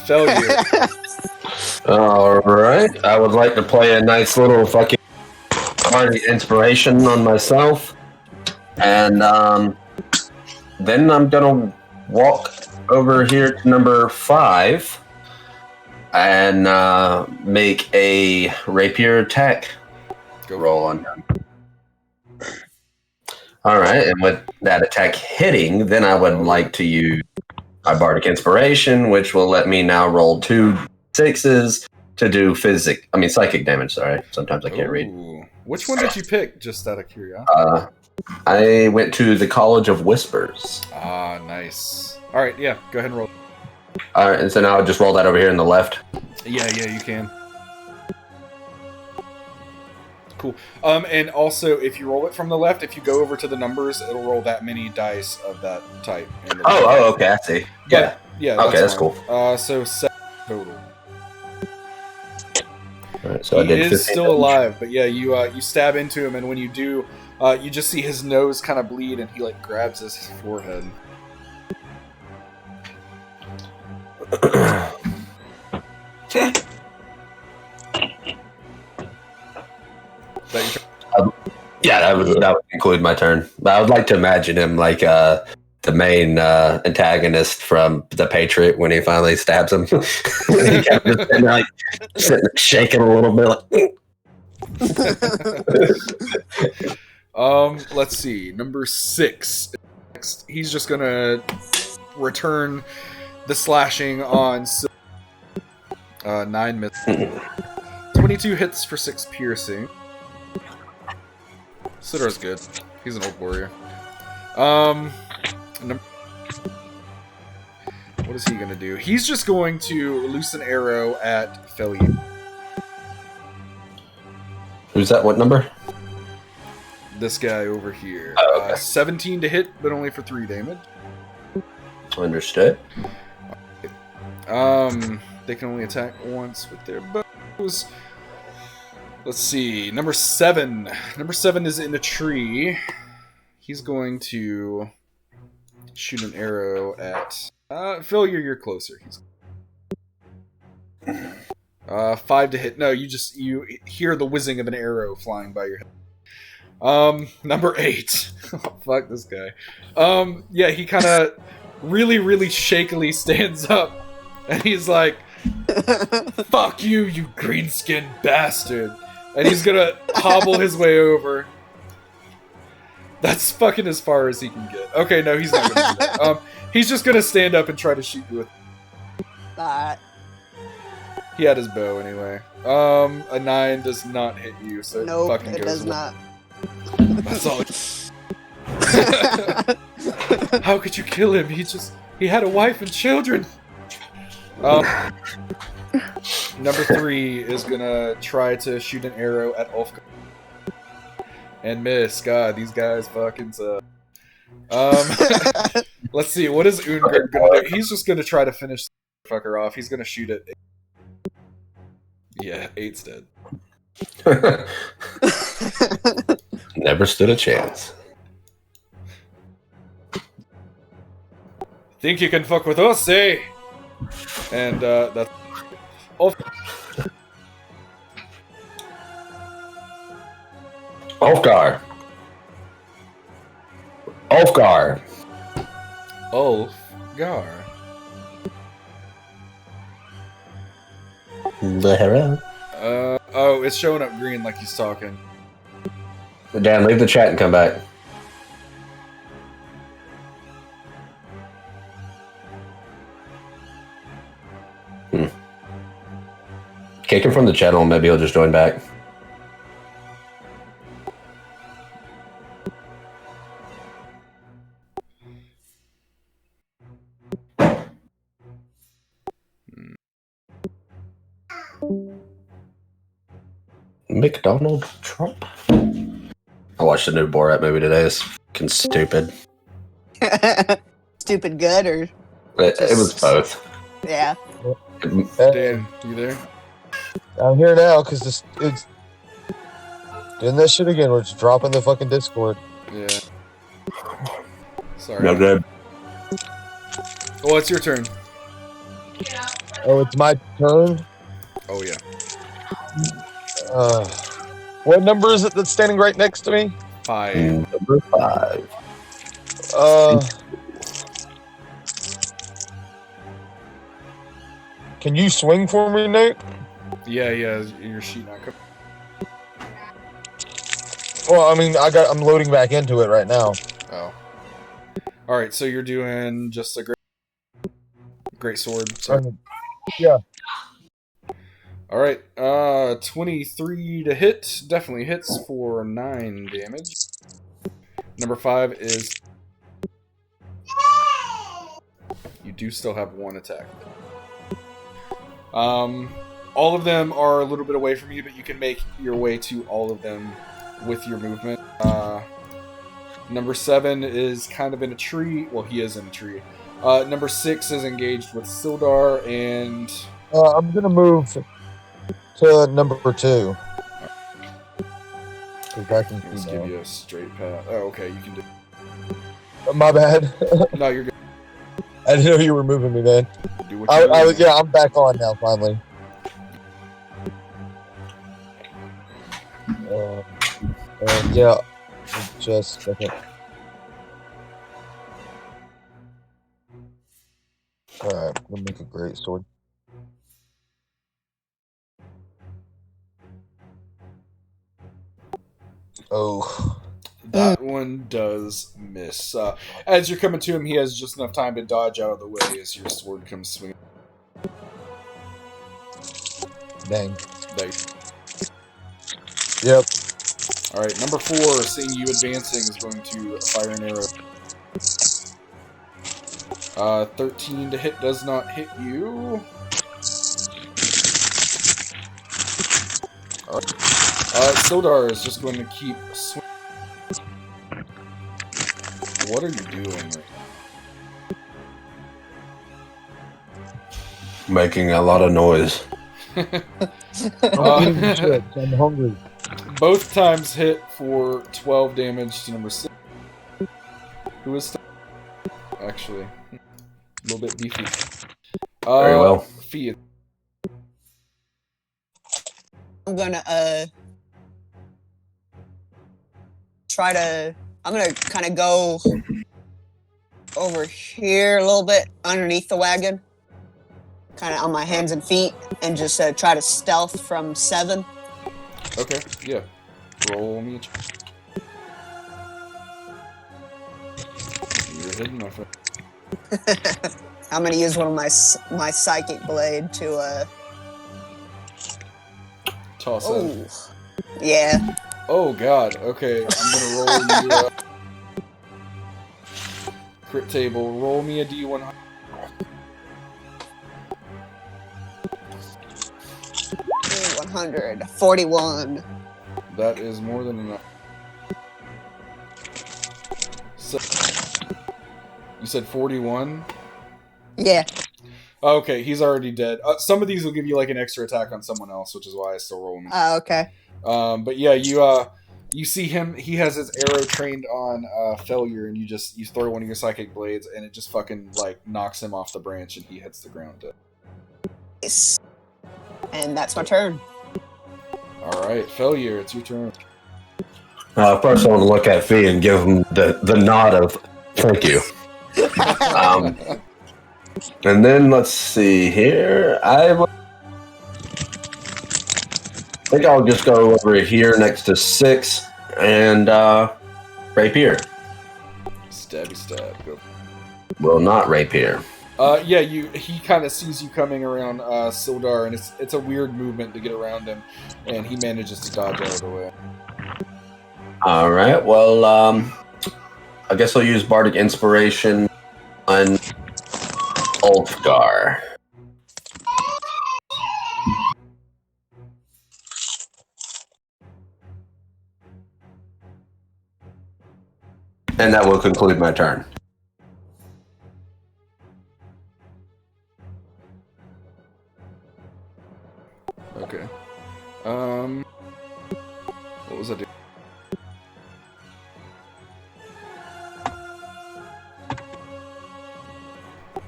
failure. Alright, I would like to play a nice little fucking party inspiration on myself. And then I'm gonna walk over here to number 5 and make a rapier attack. Go Roll on him. Alright, and with that attack hitting, then I would like to use my bardic inspiration, which will let me now roll 2 6s to do psychic damage, sorry. Sometimes I can't read. Ooh. Which one did you pick, just out of curiosity? I went to the College of Whispers. Ah, nice. Alright, yeah, go ahead and roll. Alright, and so now I'll just roll that over here in the left. Yeah, you can. Cool. And also, if you roll it from the left, if you go over to the numbers, it'll roll that many dice of that type. Okay, I see. Yeah. Yeah. Okay, that's fine. cool. So 7 total. Alright, so I He did is 15 still damage. alive, but yeah, you stab into him, and when you do, you just see his nose kind of bleed, and he like grabs his forehead. Yeah, that would conclude my turn. But I would like to imagine him like the main antagonist from The Patriot when he finally stabs him. He kept just been, like shaking a little bit. Like, Let's see. Number 6. Next, he's just gonna return the slashing on 9 misses. 22 hits for 6 piercing. Sidar's good. He's an old warrior. What is he gonna do? He's just going to loose an arrow at Failure. who's that? What number? This guy over here. Oh, okay. 17 to hit, but only for 3 damage. Understood. They can only attack once with their bows. Let's see. Number 7. Number 7 is in a tree. He's going to shoot an arrow at Failure. You're closer. He's 5 to hit. No, you hear the whizzing of an arrow flying by your head. Number 8. Oh, fuck this guy. Yeah, he kind of really, really shakily stands up, and he's like, "Fuck you, you green-skinned bastard!" And he's gonna hobble his way over. That's fucking as far as he can get. Okay, no, he's not gonna do that. He's just gonna stand up and try to shoot you with. Alright. He had his bow anyway. A 9 does not hit you, so Nope, it fucking it goes does away. not. That's all. How could you kill him? He had a wife and children. Number 3 is gonna try to shoot an arrow at Ulfgar. And miss. God, these guys fucking suck. Let's see, what is Ungern gonna do? He's just gonna try to finish the fucker off. He's gonna shoot at 8. Yeah, 8's dead. Never stood a chance. Think you can fuck with us, eh? And that's Ulfgar. Ulfgar. The hero. Oh, it's showing up green like he's talking. Dan, leave the chat and come back. Kick him from the channel, maybe he'll just join back. McDonald Trump? I watched the new Borat movie today. It's fucking stupid. Stupid good or It was both. yeah. Dan, you there? I'm here now because it's doing this shit again. We're just dropping the fucking Discord. Yeah. Sorry. No good. Well, it's your turn. Oh, it's my turn. Oh, yeah. What number is it that's standing right next to me? 5. Number 5. Can you swing for me, Nate? Yeah, your sheet not coming. Well, I mean, I'm loading back into it right now. Oh. Alright, so you're doing just a great sword. Sorry. Yeah. Alright, 23 to hit. Definitely hits for 9 damage. Number 5 is... You do still have 1 attack. All of them are a little bit away from you, but you can make your way to all of them with your movement. Number 7 is kind of in a tree. Well, he is in a tree. Number 6 is engaged with Sildar, and... I'm gonna move to number 2. Let's give you a straight path. Oh, okay, you can do... My bad. No, you're good. I didn't know you were moving me, man. Do what you want. Yeah, I'm back on now, finally. Yeah, just a second. Alright, I'm gonna make a great sword. Oh. That one does miss. As you're coming to him, he has just enough time to dodge out of the way as your sword comes swinging. Dang. There. Yep. Alright, number 4, seeing you advancing, is going to fire an arrow. 13 to hit does not hit you. Alright. Sildar is just going to keep swinging. What are you doing right now? Making a lot of noise. I'm hungry. Both times hit for 12 damage to number 6. Who is actually a little bit beefy. Very well. Fee. I'm gonna I'm gonna kind of go over here a little bit underneath the wagon, kind of on my hands and feet, and just try to stealth from 7. Okay, yeah. Roll me a You're hidden, my friend. I'm gonna use one of my psychic blade to Toss oh in. yeah. Oh god, okay. I'm gonna roll you crit table. Roll me a D100. D100. 41. That is more than enough. So, you said 41? Yeah. Okay, he's already dead. Some of these will give you like an extra attack on someone else, which is why I still roll him. Okay. But yeah, you see him. He has his arrow trained on failure, and you throw one of your psychic blades, and it just fucking like knocks him off the branch, and he hits the ground dead. Nice. And that's my turn. All right, failure. It's your turn. First, I want to look at Fee and give him the nod of Thank you. And then let's see here. think I'll just go over here next to 6 and rapier. Stabby stab. Go. Will not rapier. Yeah, he kind of sees you coming around Sildar, and it's a weird movement to get around him, and he manages to dodge out of the way. All right. Well, I guess I'll use Bardic Inspiration on Ulfgar. And that will conclude my turn. Okay. What was I doing?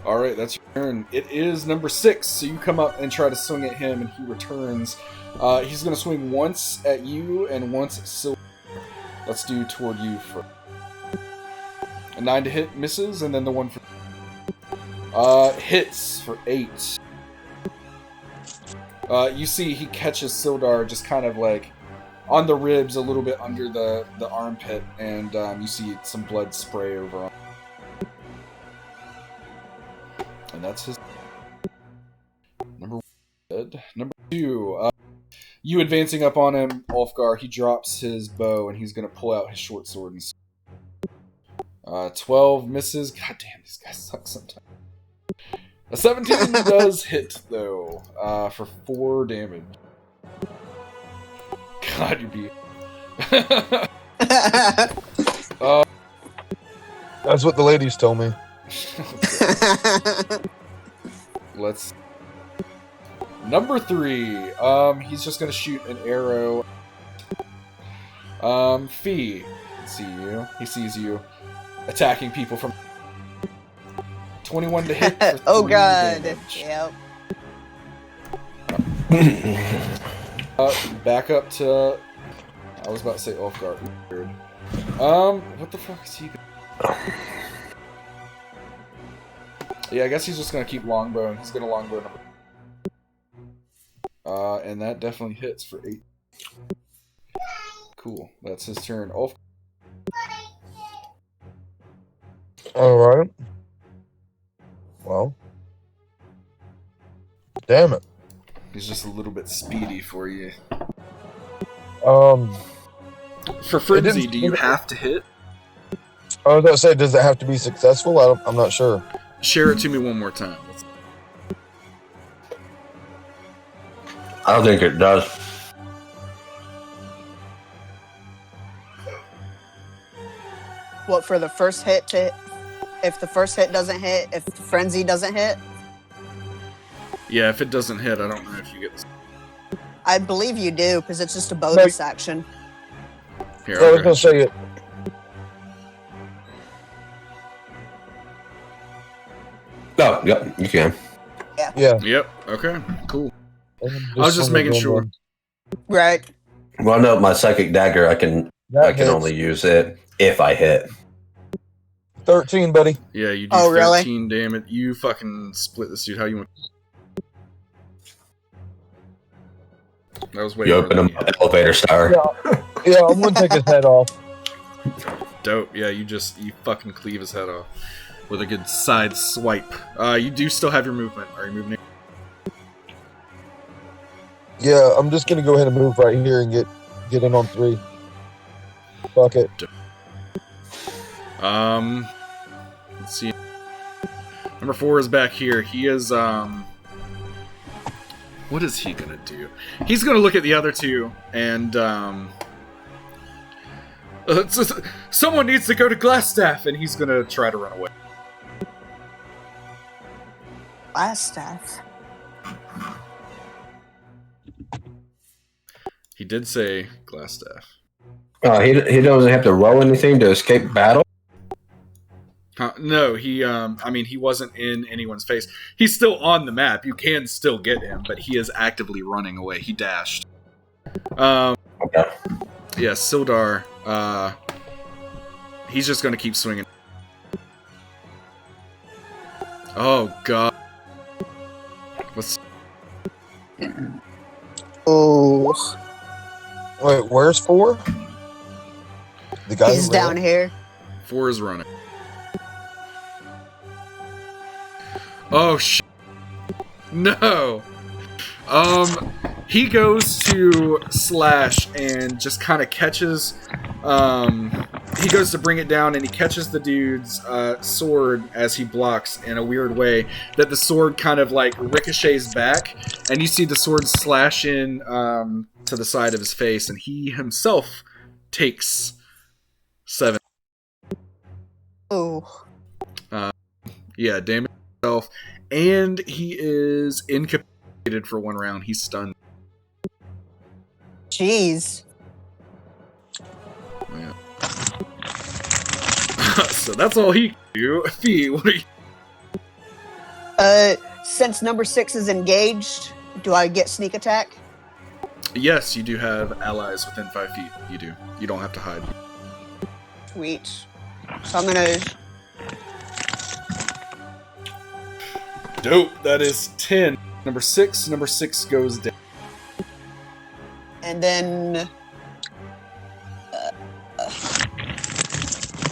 Alright, that's your turn. It is number 6, so you come up and try to swing at him, and he returns. He's going to swing once at you and once at Silver. Let's do toward you first. A 9 to hit misses, and then the one for... hits for 8. You see he catches Sildar just kind of like on the ribs, a little bit under the armpit, and you see some blood spray over him. And that's his number 1 dead. Number 2, you advancing up on him, Ulfgar, he drops his bow and he's going to pull out his short sword and 12 misses. God damn, these guys suck sometimes. A 17 does hit, though, for 4 damage. God, you're beat. That's what the ladies told me. Let's... Number 3. He's just gonna shoot an arrow. Fee. See you. He sees you attacking people from 21 to hit for 3 oh god. damage. Yep. Back up to... I was about to say Ulfgar. Weird. What the fuck is he gonna... Yeah, I guess he's just gonna keep longbowing. He's gonna longbow number... and that definitely hits for 8. Cool. That's his turn. Ulf... Alright. Well. Damn it. He's just a little bit speedy for you. For It Frenzy, didn't- do you have to hit? I was going to say, does it have to be successful? I'm not sure. Share it to me one more time. I don't think it does. What, for the first hit to... If the first hit doesn't hit, if the frenzy doesn't hit? Yeah, if it doesn't hit, I don't know if you get this. I believe you do, because it's just a bonus action. Here, I was I'll going go to say it. Oh, yep, you can. Yeah. Yep, okay, cool. I was just making sure. Right. Well, no, my psychic dagger, I can only use it if I hit. 13, buddy. Yeah, you do Oh, really? 13 damage. You fucking split this dude. How you want... That was way You more open than him up elevator star. Yeah, I'm going to take his head off. Dope. Yeah, you fucking cleave his head off with a good side swipe. You do still have your movement. Are you moving? Yeah, I'm just going to go ahead and move right here and get in on 3. Fuck it. Let's see. Number 4 is back here. He is, what is he gonna do? He's gonna look at the other two, and, someone needs to go to Glassstaff, and he's gonna try to run away. Glassstaff. He did say Glassstaff. He doesn't have to roll anything to escape battle? No, he wasn't in anyone's face. He's still on the map. You can still get him, but he is actively running away. He dashed. Okay. Yeah, Sildar, he's just gonna keep swinging. Oh god. Let's. Oh, Wait, where's 4? The guy he's who down ran? here. 4 is running. Oh shit. No. He goes to slash and just kind of catches. He goes to bring it down and he catches the dude's sword as he blocks in a weird way. That the sword kind of like ricochets back, and you see the sword slash in to the side of his face, and he himself takes 7. Oh, Yeah, damage himself, and he is incapacitated for 1 round. He's stunned. jeez. Yeah. So that's all he can do. Fee, what are you? Since number 6 is engaged, do I get sneak attack? Yes, you do have allies within 5 feet. You do. You don't have to hide. Sweet. So I'm gonna. Dope. That is 10. Number 6. Number 6 goes down. And then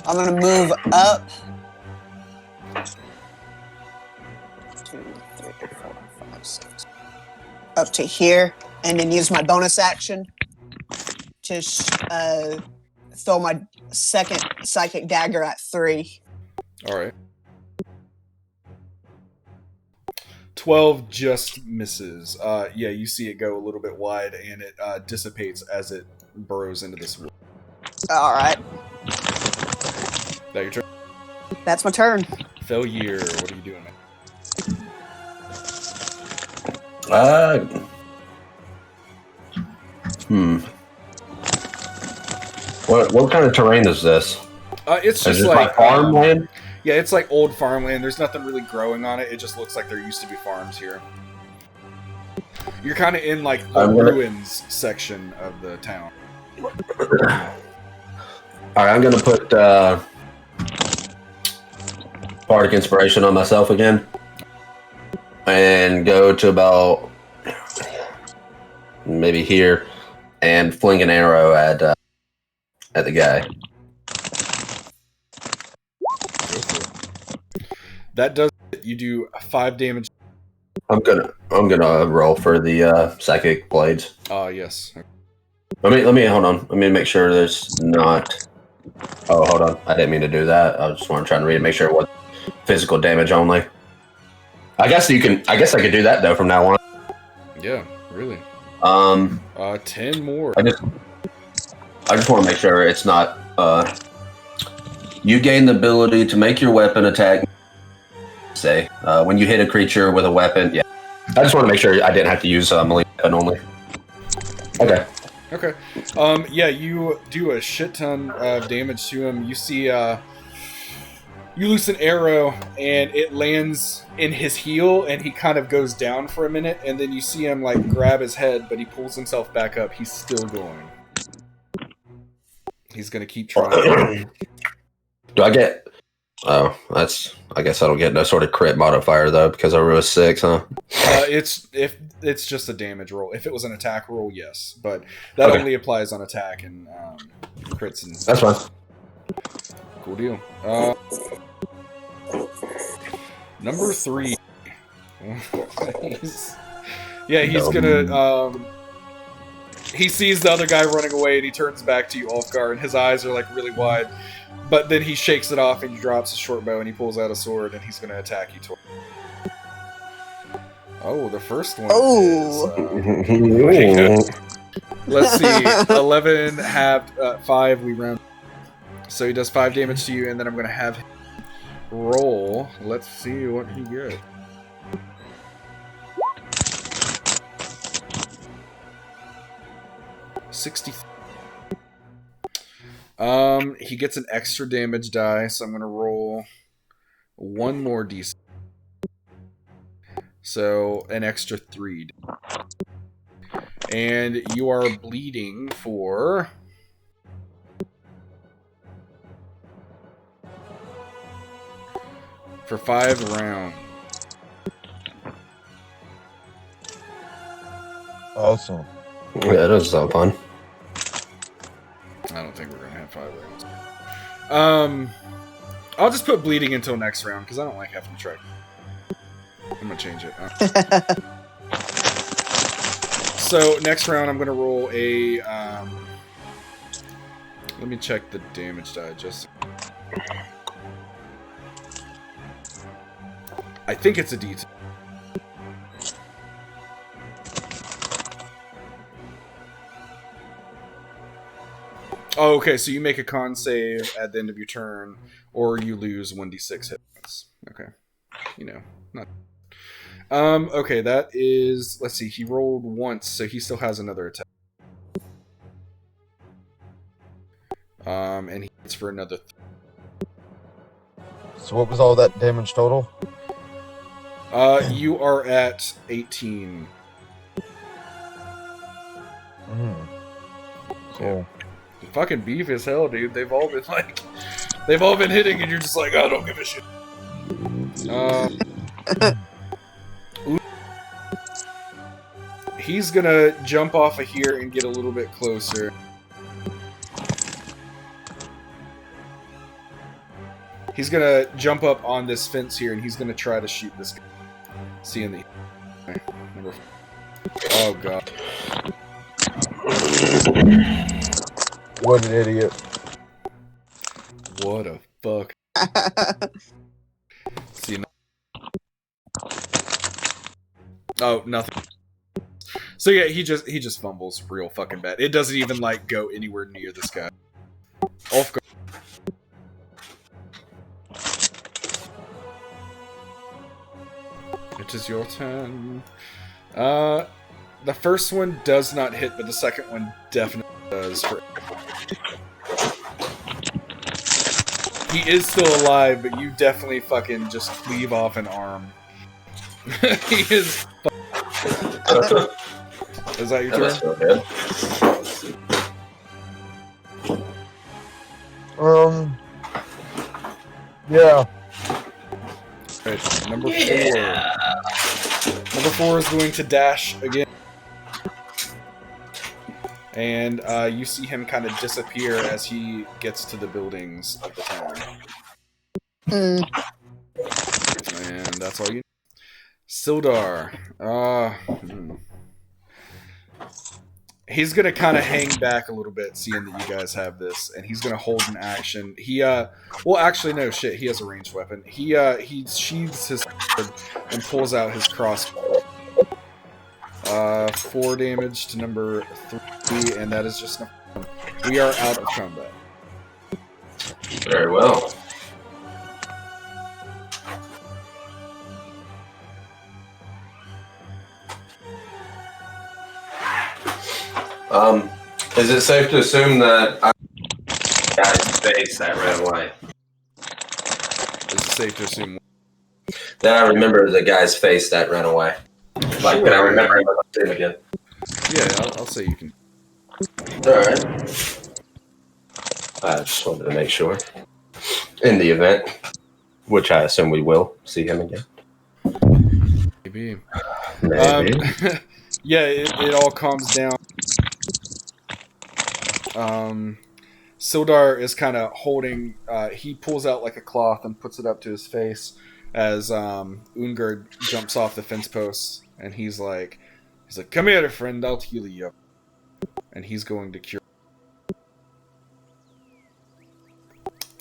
I'm gonna move up 2, 3, 4, 5, 6 up to here, and then use my bonus action to throw my second psychic dagger at 3. All right. 12 just misses. Yeah, you see it go a little bit wide, and it dissipates as it burrows into this wall. All right, That your turn? that's my turn. Failure. What are you doing, man? What kind of terrain is this? It's Is just this like farmland? Yeah, it's like old farmland. There's nothing really growing on it. It just looks like there used to be farms here. You're kind of in like the ruins section of the town. All right, I'm gonna put Bardic Inspiration on myself again, and go to about maybe here, and fling an arrow at the guy. That does it. You do 5 damage. I'm gonna roll for the psychic blades. Yes. Let me hold on. Let me make sure there's not. Oh, hold on. I didn't mean to do that. I was just trying to read and make sure it was physical damage only. I guess I could do that though from now on. Yeah, really. 10 more. I just want to make sure it's not. You gain the ability to make your weapon attack. Say when you hit a creature with a weapon. Yeah, I just want to make sure I didn't have to use melee weapon only. Okay. Okay. Yeah, you do a shit ton of damage to him. You see, you loose an arrow, and it lands in his heel, and he kind of goes down for a minute, and then you see him, like, grab his head, but he pulls himself back up. He's still going. He's gonna keep trying. Do I get... Oh, I guess I don't get no sort of crit modifier, though, because I rolled a 6, huh? It's just a damage roll. If it was an attack roll, yes. But that only applies on attack and crits and... That's fine. Cool deal. Number 3. He's gonna... he sees the other guy running away, and he turns back to you off guard, and his eyes are, like, really wide. But then he shakes it off, and he drops his short bow, and he pulls out a sword, and he's gonna attack you twice. Oh, the first one is... let's see. 11 halved, 5, we round. So he does 5 damage to you, and then I'm going to have him roll. Let's see what he gets. He gets an extra damage die, so I'm going to roll 1 more d6. So, an extra 3. And you are bleeding for... for 5 rounds. Awesome. Yeah, that was so fun. I don't think we're gonna have 5 rounds. I'll just put bleeding until next round because I don't like having to track. I'm gonna change it. So next round, I'm gonna roll a. Let me check the damage die. Just. I think it's a D2. Oh, okay. So you make a con save at the end of your turn, or you lose 1d6 hit points. Okay, you know, not. Okay, that is. Let's see. He rolled once, so he still has another attack. And he hits for another. So what was all that damage total? You are at 18. Cool. Fucking beef as hell, dude. They've all been hitting, and you're just like, I don't give a shit. He's gonna jump off of here and get a little bit closer. He's gonna jump up on this fence here, and he's gonna try to shoot this guy. Seeing the number. Oh god. What an idiot. What a fuck. See. Oh, nothing. So yeah, he just fumbles real fucking bad. It doesn't even like go anywhere near this guy. Off guard. It is your turn. The first one does not hit, but the second one definitely does. He is still alive, but you definitely fucking just cleave off an arm. He is. Is that your turn? So good. Yeah. Right, number 4. Number 4 is going to dash again. And you see him kind of disappear as he gets to the buildings of the town. And that's all you need. Sildar. He's gonna kind of hang back a little bit, seeing that you guys have this, and he's gonna hold an action. He well, actually, no shit. He has a ranged weapon. He sheathes his sword and pulls out his crossbow. 4 damage to number 3, and that is just number 1. We are out of combat. Very well. Is it safe to assume that I guy's face that ran away? Is it safe to assume? That I remember the guy's face that ran away. Like, Sure. can I remember him again? Yeah, I'll say you can. Alright. I just wanted to make sure. In the event, which I assume we will see him again. Maybe. Maybe. Yeah, it all calms down. Sildar is kind of holding. He pulls out like a cloth and puts it up to his face as Ungerd jumps off the fence post, and he's like, "Come here, friend. I'll heal you up." And he's going to cure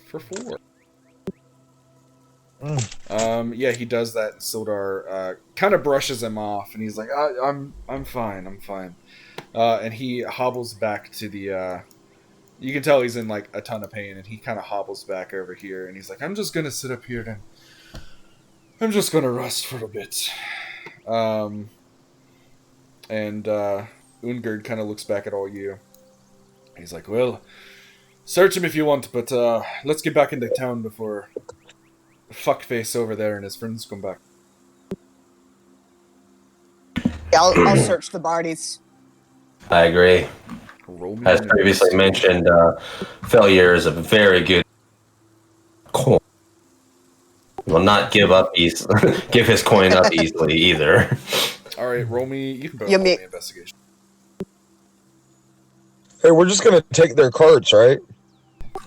for 4. Yeah, he does that. And Sildar kind of brushes him off, and he's like, "I'm fine. I'm fine." And he hobbles back to the. You can tell he's in like a ton of pain, and he kind of hobbles back over here, and he's like, "I'm just gonna sit up here and I'm just gonna rest for a bit." And Ungerd kind of looks back at all you. He's like, "Well, search him if you want, but let's get back into town before fuckface over there and his friends come back." Yeah, I'll search the bodies. I agree. Roll me As an previously investigation. mentioned, failure is a very good coin. Will not give his coin up easily either. All right, roll me. You can both You roll may- me investigation. Hey, we're just gonna take their carts, right?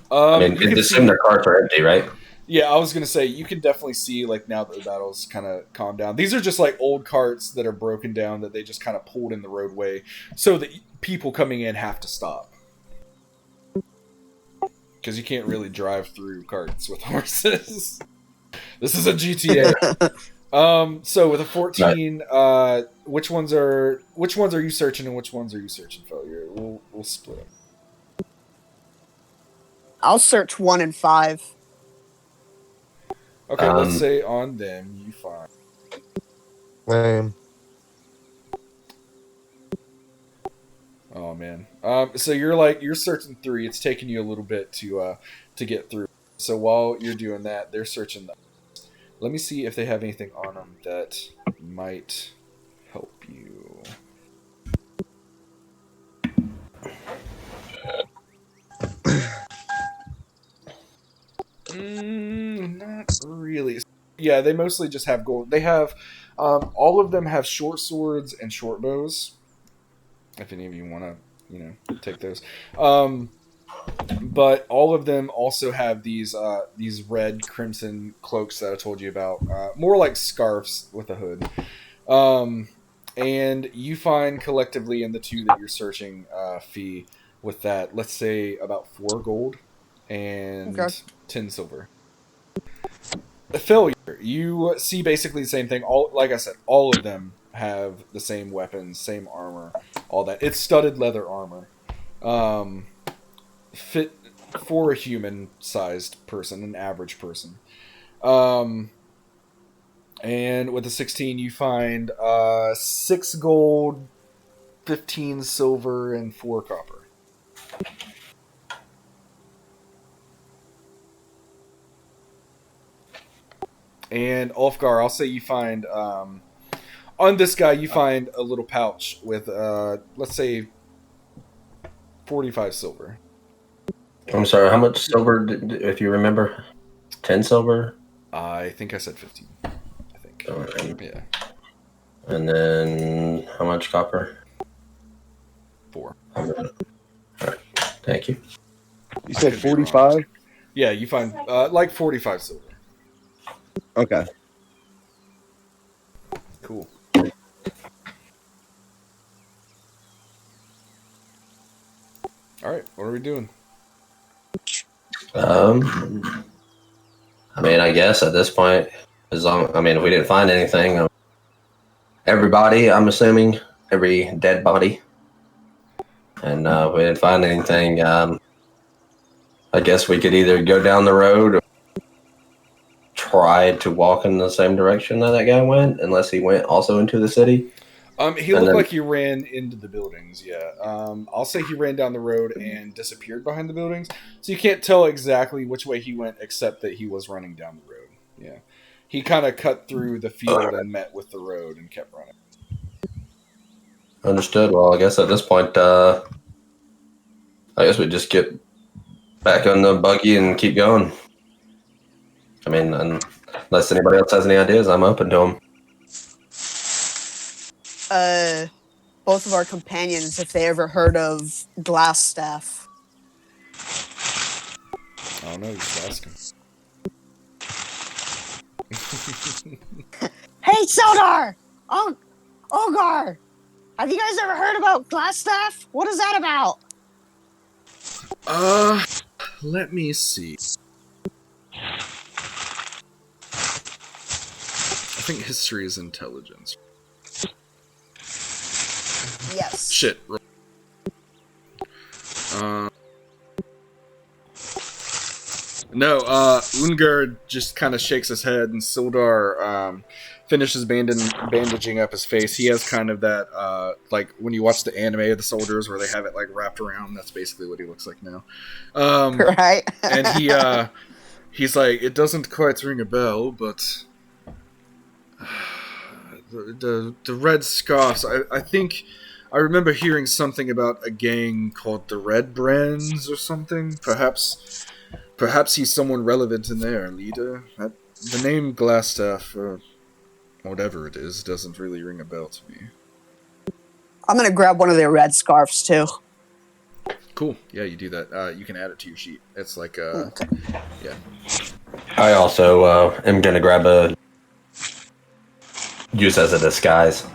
I mean, You can assume see, their carts are empty, right? yeah, I was gonna say you can definitely see like now that the battle's kind of calmed down. These are just like old carts that are broken down that they just kind of pulled in the roadway, so that people coming in have to stop because you can't really drive through carts with horses. This is a GTA. So with a 14, which ones are you searching and which ones are you searching, Failure? We'll split them. I'll search 1 and 5. Okay, let's say on them you find. Lame. Oh man. So you're searching 3. It's taking you a little bit to get through. So while you're doing that, they're searching. Let me see if they have anything on them that might help you. Not really. Yeah, they mostly just have gold. They have all of them have short swords and short bows. If any of you want to, take those. But all of them also have these red crimson cloaks that I told you about. More like scarves with a hood. And you find collectively in the 2 that you're searching, Fee, with that, let's say about 4 gold and Okay. 10 silver. A failure. You see basically the same thing. Like I said, all of them have the same weapons, same armor, all that. It's studded leather armor. Fit for a human-sized person, an average person. And with the 16, you find 6 gold, 15 silver, and 4 copper. And Ulfgar, I'll say you find on this guy you find a little pouch with let's say 45 silver. I'm sorry, how much silver, if you remember? 10 silver? I think I said 15. I think. Right. Yeah. And then how much copper? 4. All right. Thank you. You said 45? Yeah, you find like 45 silver. Okay. Cool. All right, what are we doing? I mean, I guess at this point, if we didn't find anything, everybody, I'm assuming, every dead body, and we didn't find anything, I guess we could either go down the road or try to walk in the same direction that guy went, unless he went also into the city. He looked like he ran into the buildings, yeah. I'll say he ran down the road and disappeared behind the buildings. So you can't tell exactly which way he went, except that he was running down the road. Yeah. He kind of cut through the field and met with the road and kept running. Understood. Well, I guess at this point, I guess we just get back on the buggy and keep going. I mean, unless anybody else has any ideas, I'm open to them. Both of our companions, if they ever heard of glass staff. I don't know, just ask him. Hey, Sildar! Oh, Ogar! Have you guys ever heard about glass staff? What is that about? Let me see. I think history is intelligence. Yes. Shit. No, Ungard just kind of shakes his head, and Sildar finishes bandaging up his face. He has kind of that, like when you watch the anime of the soldiers where they have it like wrapped around. That's basically what he looks like now. Right. And he's like, it doesn't quite ring a bell, but the red scarfs. I think I remember hearing something about a gang called the Red Brands or something. Perhaps he's someone relevant in there, leader. The name Glassstaff, or whatever it is, doesn't really ring a bell to me. I'm gonna grab one of their red scarves too. Cool. Yeah, you do that. You can add it to your sheet. It's like Okay. yeah. I also am gonna grab a use as a disguise.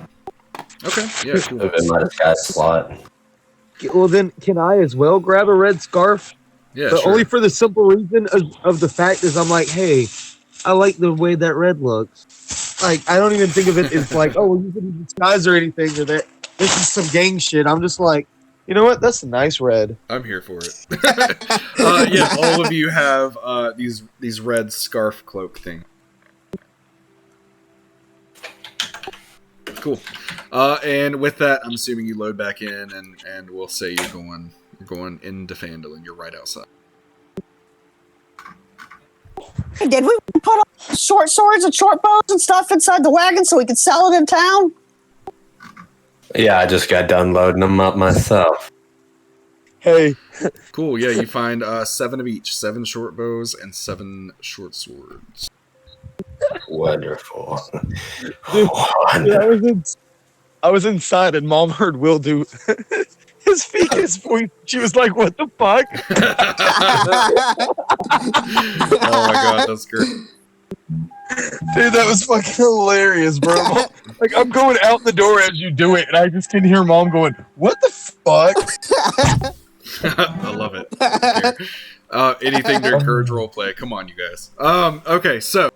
Okay. Yeah. Cool. Move in my disguise slot. Well, then, can I as well grab a red scarf? Yeah. But Sure. only for the simple reason of the fact is I'm like, hey, I like the way that red looks. Like, I don't even think of it as like, oh, we're using a disguise or anything, or that this is some gang shit. I'm just like, you know what? That's a nice red. I'm here for it. Yeah, all of you have these red scarf cloak thing. Cool. And with that, I'm assuming you load back in, and we'll say you're going into Phandalin. You're right outside. Hey, did we put all short swords and short bows and stuff inside the wagon so we could sell it in town? Yeah, I just got done loading them up myself. Hey, Cool. Yeah, you find 7 of each: 7 short bows and 7 short swords. Wonderful. dude, Wonderful. I was inside and Mom heard Will do his his voice. She was like, "What the fuck?" Oh my god, that's great. Dude, that was fucking hilarious, bro. Like, I'm going out the door as you do it, and I just can hear Mom going, "What the fuck?" I love it. Anything to encourage roleplay. Come on, you guys. Okay, so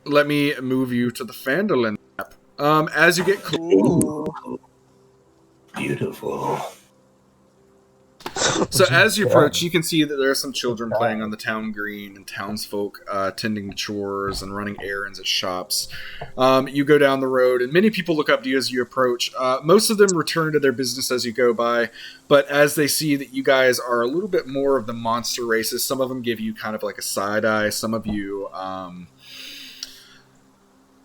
let me move you to the Phandalin map. As you get Beautiful. So as you approach, you can see that there are some children playing on the town green and townsfolk tending to chores and running errands at shops. You go down the road, and many people look up to you as you approach. Most of them return to their business as you go by, but as they see that you guys are a little bit more of the monster races, some of them give you kind of like a side eye. Some of you,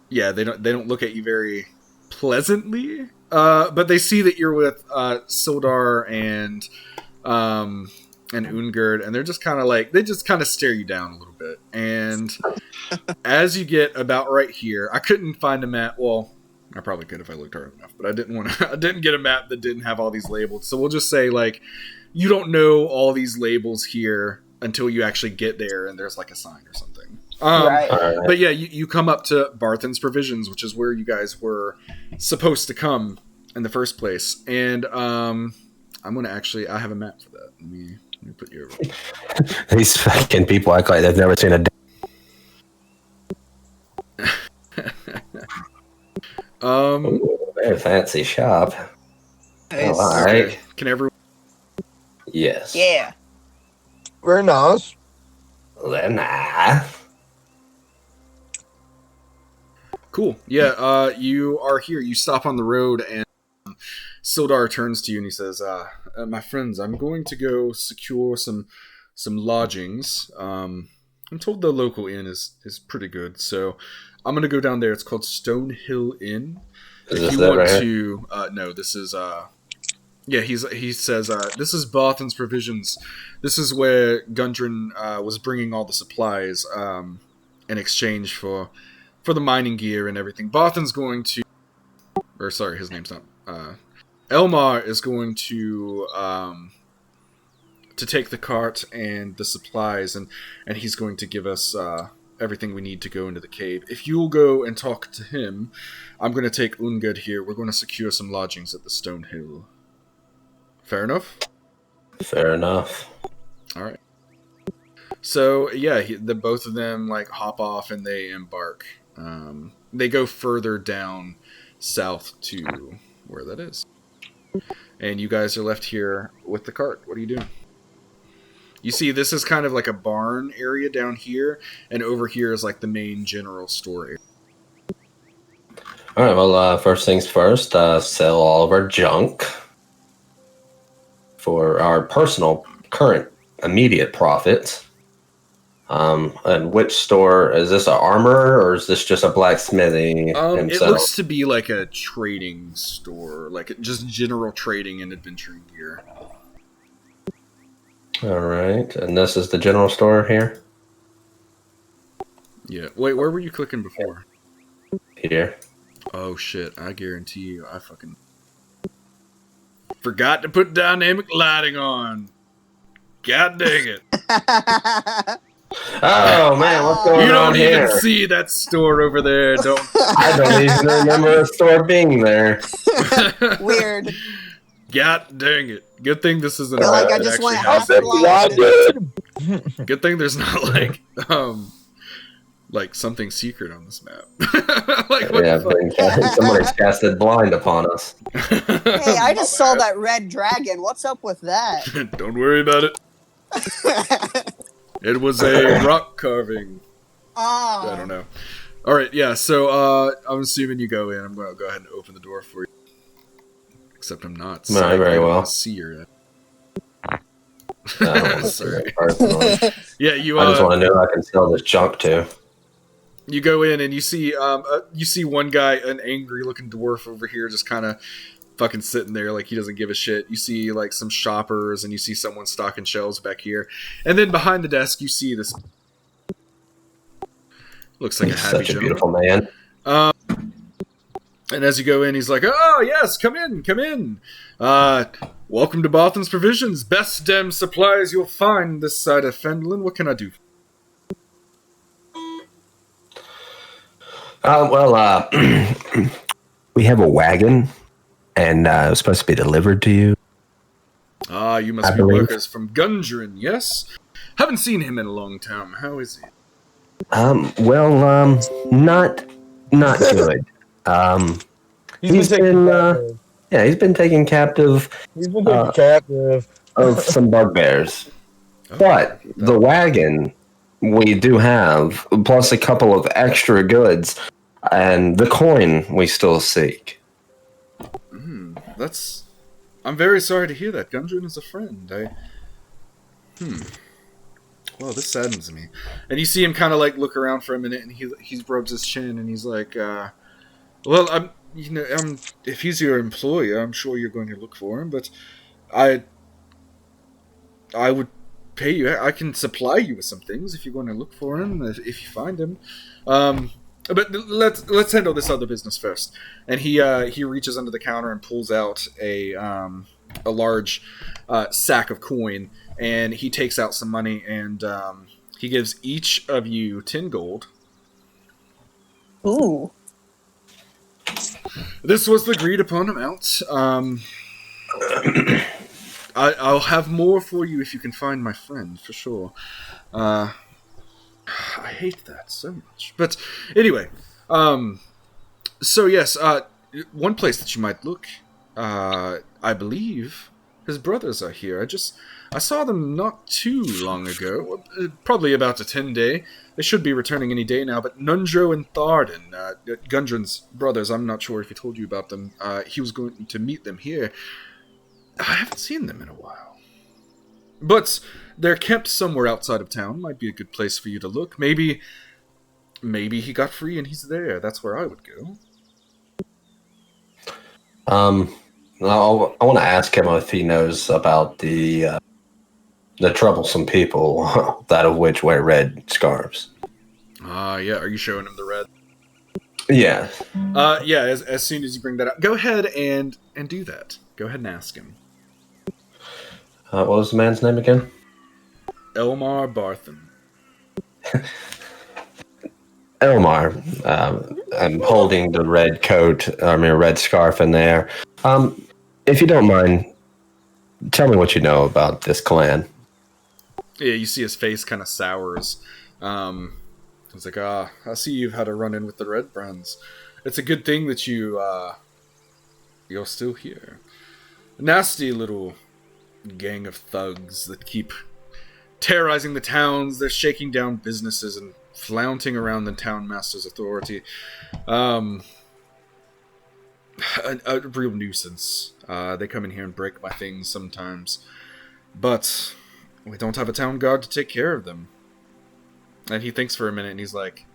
yeah, they don't look at you very pleasantly. But they see that you're with Sildar and Ungerd, and they're just kind of like, they just kind of stare you down a little bit. And as you get about right here, I couldn't find a map. Well, I probably could if I looked hard enough, but I didn't want to. I didn't get a map that didn't have all these labels. So we'll just say, like, you don't know all these labels here until you actually get there, and there's like a sign or something. Right. But yeah, you come up to Barthen's Provisions, which is where you guys were supposed to come in the first place. And I'm gonna actually, I have a map for that. Let me put you over. These fucking people act like they've never seen a Ooh, very fancy shop. Nice. All right. Okay. Can everyone? Yes. Yeah. Very nice. Then I. Cool. Yeah. You are here. You stop on the road, and Sildar turns to you and he says, "My friends, I'm going to go secure some lodgings. I'm told the local inn is pretty good, so I'm gonna go down there. It's called Stonehill Inn. Is If this you that want right here? to, no, this is yeah. He says, this is Barthen's Provisions. This is where Gundren was bringing all the supplies in exchange for the mining gear and everything. Barthen's going to, or sorry, his name's not. Elmar is going to take the cart and the supplies, and he's going to give us everything we need to go into the cave. If you'll go and talk to him, I'm going to take Ungerd here. We're going to secure some lodgings at the Stonehill. Fair enough? Fair enough. All right. So yeah, the both of them like hop off and they embark. They go further down south to where that is. And you guys are left here with the cart. What are you doing? You see, this is kind of like a barn area down here, and over here is like the main general store area. All right. Well, first things first. Sell all of our junk for our personal, current, immediate profits. And which store is this? An armor, or is this just a blacksmithing? It looks to be like a trading store, like just general trading and adventuring gear. All right, and this is the general store here. Yeah. Wait, where were you clicking before? Here. Oh shit! I guarantee you, I fucking Forgot to put dynamic lighting on. God dang it. Oh man, what's going You on don't even here? see that store over there. Don't. I don't even remember a store being there. Weird. God dang it. Good thing this isn't Feel a like map I that just actually went has half blind. Good thing there's not like something secret on this map. Like what Yeah, the fuck? somebody's casted blind upon us. Hey, I just saw that red dragon. What's up with that? Don't worry about it. It was a rock carving. I don't know. All right, yeah. So I'm assuming you go in. I'm going to go ahead and open the door for you. Except I'm not. No, So very I don't well. want to see her yet. I don't want to see that personally. Yeah, you. I just want to know who I can sell this junk to. You go in and you see one guy, an angry looking dwarf over here, just kind of fucking sitting there like he doesn't give a shit. You see like some shoppers and you see someone stocking shelves back here, and then behind the desk you see this. Looks like He's a happy such a gentleman. beautiful man. And as you go in, he's like, "Oh yes, come in, come in. Welcome to Botham's Provisions. Best damn supplies you'll find this side of Phandalin. What can I do?" We have a wagon, and it was supposed to be delivered to you. You must be workers from Gundren, yes? Haven't seen him in a long time. How is he? Not good. He's been taken captive. He's been taken captive of some bugbears. But the wagon we do have, plus a couple of extra goods, and the coin we still seek. I'm very sorry to hear that. Gundren is a friend. Well, this saddens me. And you see him kind of like look around for a minute, and he rubs his chin, and he's like, "Well, if he's your employer, I'm sure you're going to look for him. But I would pay you. I can supply you with some things if you're going to look for him. If you find him, but let's handle this other business first." And he reaches under the counter and pulls out a large sack of coin. And he takes out some money, and he gives each of you 10 gold. Ooh. This was the agreed upon amount. I'll have more for you if you can find my friend, for sure. I hate that so much. But anyway, so yes, one place that you might look, I believe his brothers are here. I saw them not too long ago, probably about a 10-day. They should be returning any day now, but Nundro and Tharden, Gundren's brothers, I'm not sure if he told you about them. He was going to meet them here. I haven't seen them in a while. But they're kept somewhere outside of town. Might be a good place for you to look. Maybe he got free and he's there. That's where I would go. I want to ask him if he knows about the troublesome people, that of which wear red scarves. Yeah. Are you showing him the red? Yeah. Yeah. As soon as you bring that up, go ahead and do that. Go ahead and ask him. What was the man's name again? Elmar Bartham. Elmar, I'm holding the red red scarf in there. If you don't mind, tell me what you know about this clan. Yeah, you see his face kind of sours. He's like, I see you've had a run-in with the Red Brands. It's a good thing that you're still here. Nasty little gang of thugs that keep terrorizing the towns. They're shaking down businesses and flaunting around the town master's authority. A real nuisance. They come in here and break my things sometimes. But we don't have a town guard to take care of them. And he thinks for a minute and he's like,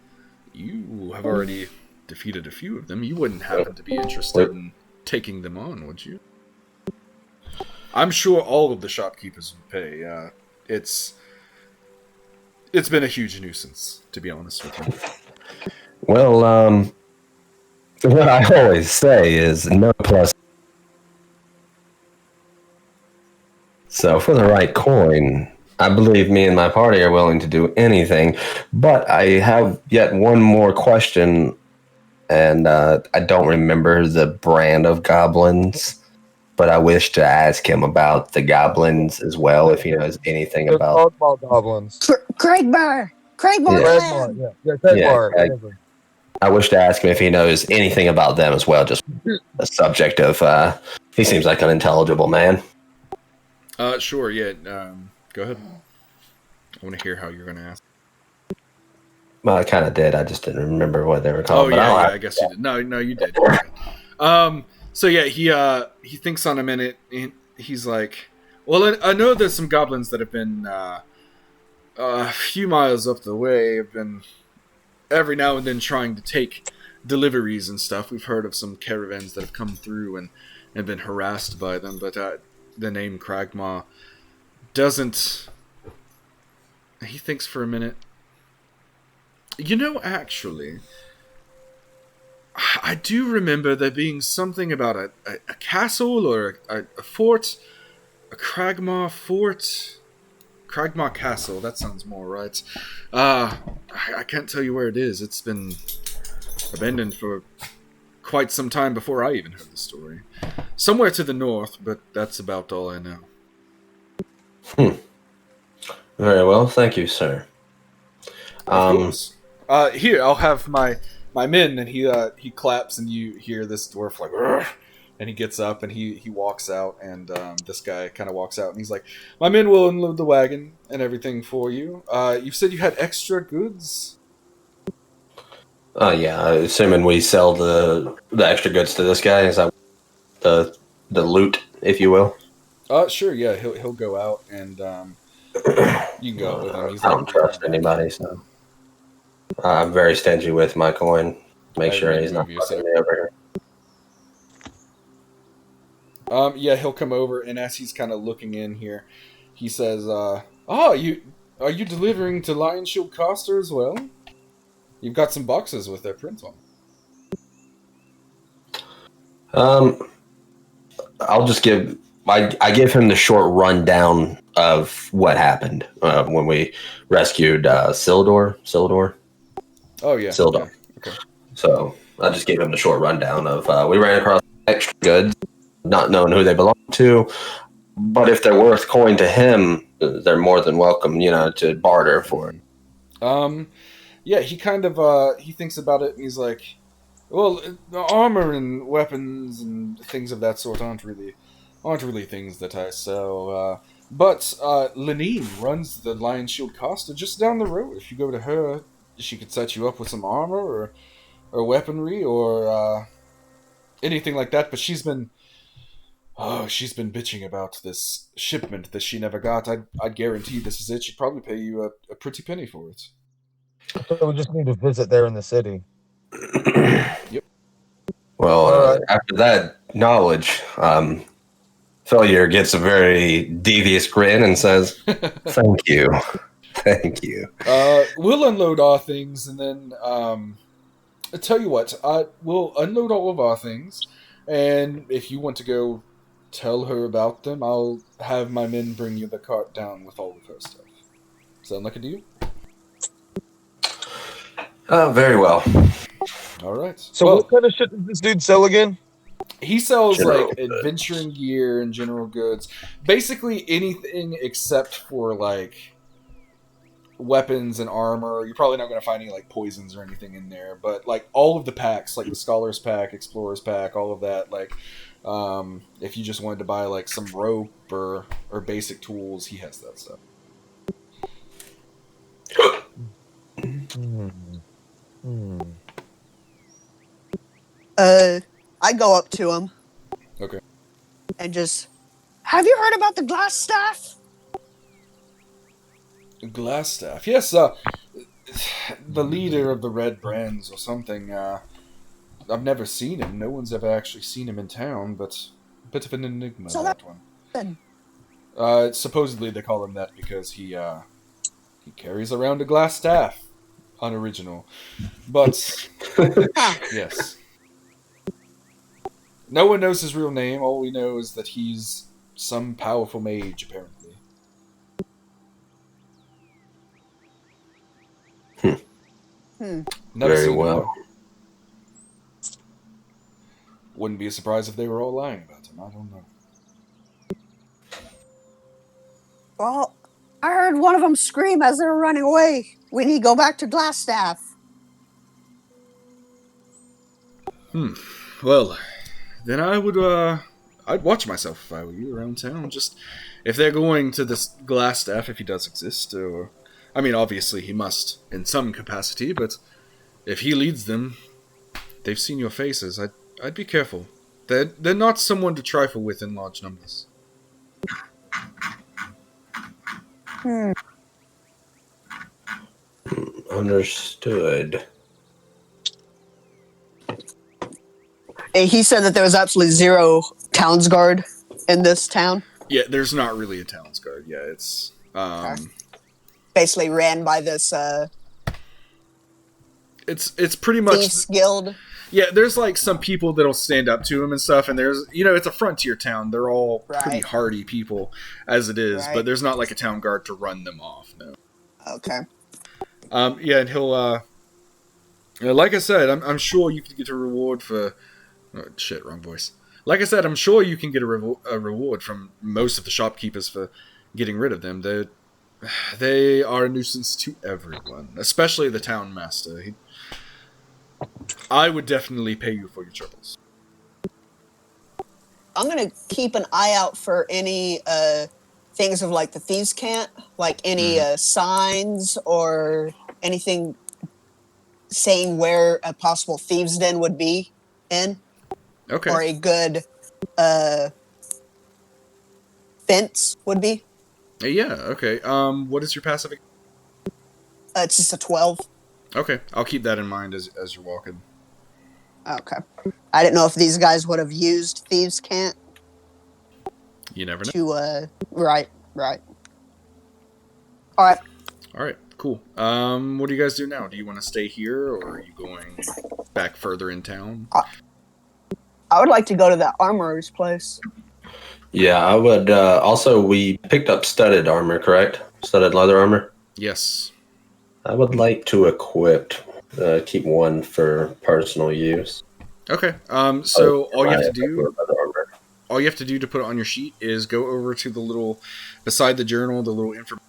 you have already defeated a few of them. You wouldn't happen to be interested in taking them on, would you? I'm sure all of the shopkeepers would pay. It's been a huge nuisance, to be honest with you. Well, what I always say is no plus. So for the right coin, I believe me and my party are willing to do anything. But I have yet one more question, and I don't remember the brand of goblins. But I wish to ask him about the goblins as well, if he knows anything They're about. called ball goblins. Craigbar! Craigbar's Yeah. Cragmar, land! yeah, Cragmar, Yeah, whatever. I wish to ask him if he knows anything about them as well. Just the subject of. He seems like an intelligible man. Sure, yeah. Go ahead. I want to hear how you're going to ask. Well, I kind of did. I just didn't remember what they were Oh called. But yeah, I'll I guess you did. No, you did. So yeah, he thinks on a minute. And he's like, "Well, I know there's some goblins that have been a few miles up the way. Have been every now and then trying to take deliveries and stuff. We've heard of some caravans that have come through and been harassed by them. But the name Kragma doesn't." He thinks for a minute. You know, actually, I do remember there being something about a castle or a fort, a Kragma fort, Kragma Castle. That sounds more right. I can't tell you where it is. It's been abandoned for quite some time before I even heard the story. Somewhere to the north, but that's about all I know. Very well, thank you, sir. Of course. Here, I'll have my men, and he claps, and you hear this dwarf like, "Urgh," and he gets up and he walks out, and this guy kind of walks out, and he's like, "My men will unload the wagon and everything for you. You said you had extra goods." Yeah, assuming we sell the extra goods to this guy, is that the loot, if you will? Sure, yeah, he'll go out, and you can go out with him. He's I don't trust anybody, so I'm very stingy with my coin. Make sure he's not fucking me over here. Yeah, he'll come over, and as he's kind of looking in here, he says, are you delivering to Lion Shield Coster as well? You've got some boxes with their print on. I'll just give I give him the short rundown of what happened when we rescued Sildor. Oh yeah, Sildar. Okay. So I just gave him the short rundown of we ran across extra goods, not knowing who they belong to, but if they're worth coin to him, they're more than welcome, to barter for it. Yeah, he kind of he thinks about it, and he's like, well, the armor and weapons and things of that sort aren't really things that I sell. But Lenine runs the Lion Shield Costa just down the road. If you go to her, she could set you up with some armor or weaponry or anything like that. But she's been bitching about this shipment that she never got. I'd guarantee this is it. She'd probably pay you a pretty penny for it. So we just need to visit there in the city. Yep. Well, after that knowledge, Failure gets a very devious grin and says, "Thank you, thank you." We'll unload our things, and then I'll tell you what. We'll unload all of our things, and if you want to go tell her about them, I'll have my men bring you the cart down with all of her stuff. Sound like a deal? Very well. All right. So what kind of shit does this dude sell again? He sells General like goods. adventuring gear and general goods. Basically anything except for like weapons and armor. You're probably not going to find any like poisons or anything in there, but like all of the packs, like the Scholar's Pack, Explorer's Pack, all of that, like if you just wanted to buy like some rope or basic tools, he has that stuff. I go up to him. Okay. And just, have you heard about the glass staff? Glass staff. Yes, the leader of the Red Brands or something. I've never seen him. No one's ever actually seen him in town, but a bit of an enigma, So that one. Supposedly they call him that because he carries around a glass staff. Unoriginal. But, yes. No one knows his real name. All we know is that he's some powerful mage, apparently. Never Very seen him, well. though. Wouldn't be surprised if they were all lying about him. I don't know. Well, I heard one of them scream as they were running away. We need to go back to Glassstaff. Well, then I would, I'd watch myself if I were you around town. Just, if they're going to this Glassstaff, if he does exist, or... I mean, obviously he must, in some capacity, but if he leads them, they've seen your faces. I'd be careful. They're not someone to trifle with in large numbers. Understood. And he said that there was absolutely zero towns guard in this town. Yeah, there's not really a towns guard. Yeah, it's Basically ran by this it's pretty much thieves guild. yeah. There's like some people that'll stand up to him and stuff, and there's it's a frontier town. They're all pretty Right. hardy people as it is, Right. but there's not like a town guard to run them off. No. Okay. Yeah, and he'll like I said, I'm sure you can get a reward for. Oh, shit, wrong voice. Like I said, I'm sure you can get a reward from most of the shopkeepers for getting rid of them. They are a nuisance to everyone, especially the town master. I would definitely pay you for your troubles. I'm gonna keep an eye out for any things of like the thieves' cant, like any signs or anything saying where a possible thieves' den would be in, Okay. or a good fence would be. Yeah. Okay. What is your passive? It's just a 12. Okay, I'll keep that in mind as you're walking. Okay. I didn't know if these guys would have used thieves' cant You never know. to right. All right. All right. Cool. What do you guys do now? Do you want to stay here, or are you going back further in town? I would like to go to that armorer's place. Yeah, I would. Also, we picked up studded armor, correct? Studded leather armor. Yes. I would like to keep one for personal use. Okay. So all you have to I do, leather armor. all you have to do to put it on your sheet is go over to the little, beside the journal, the little information.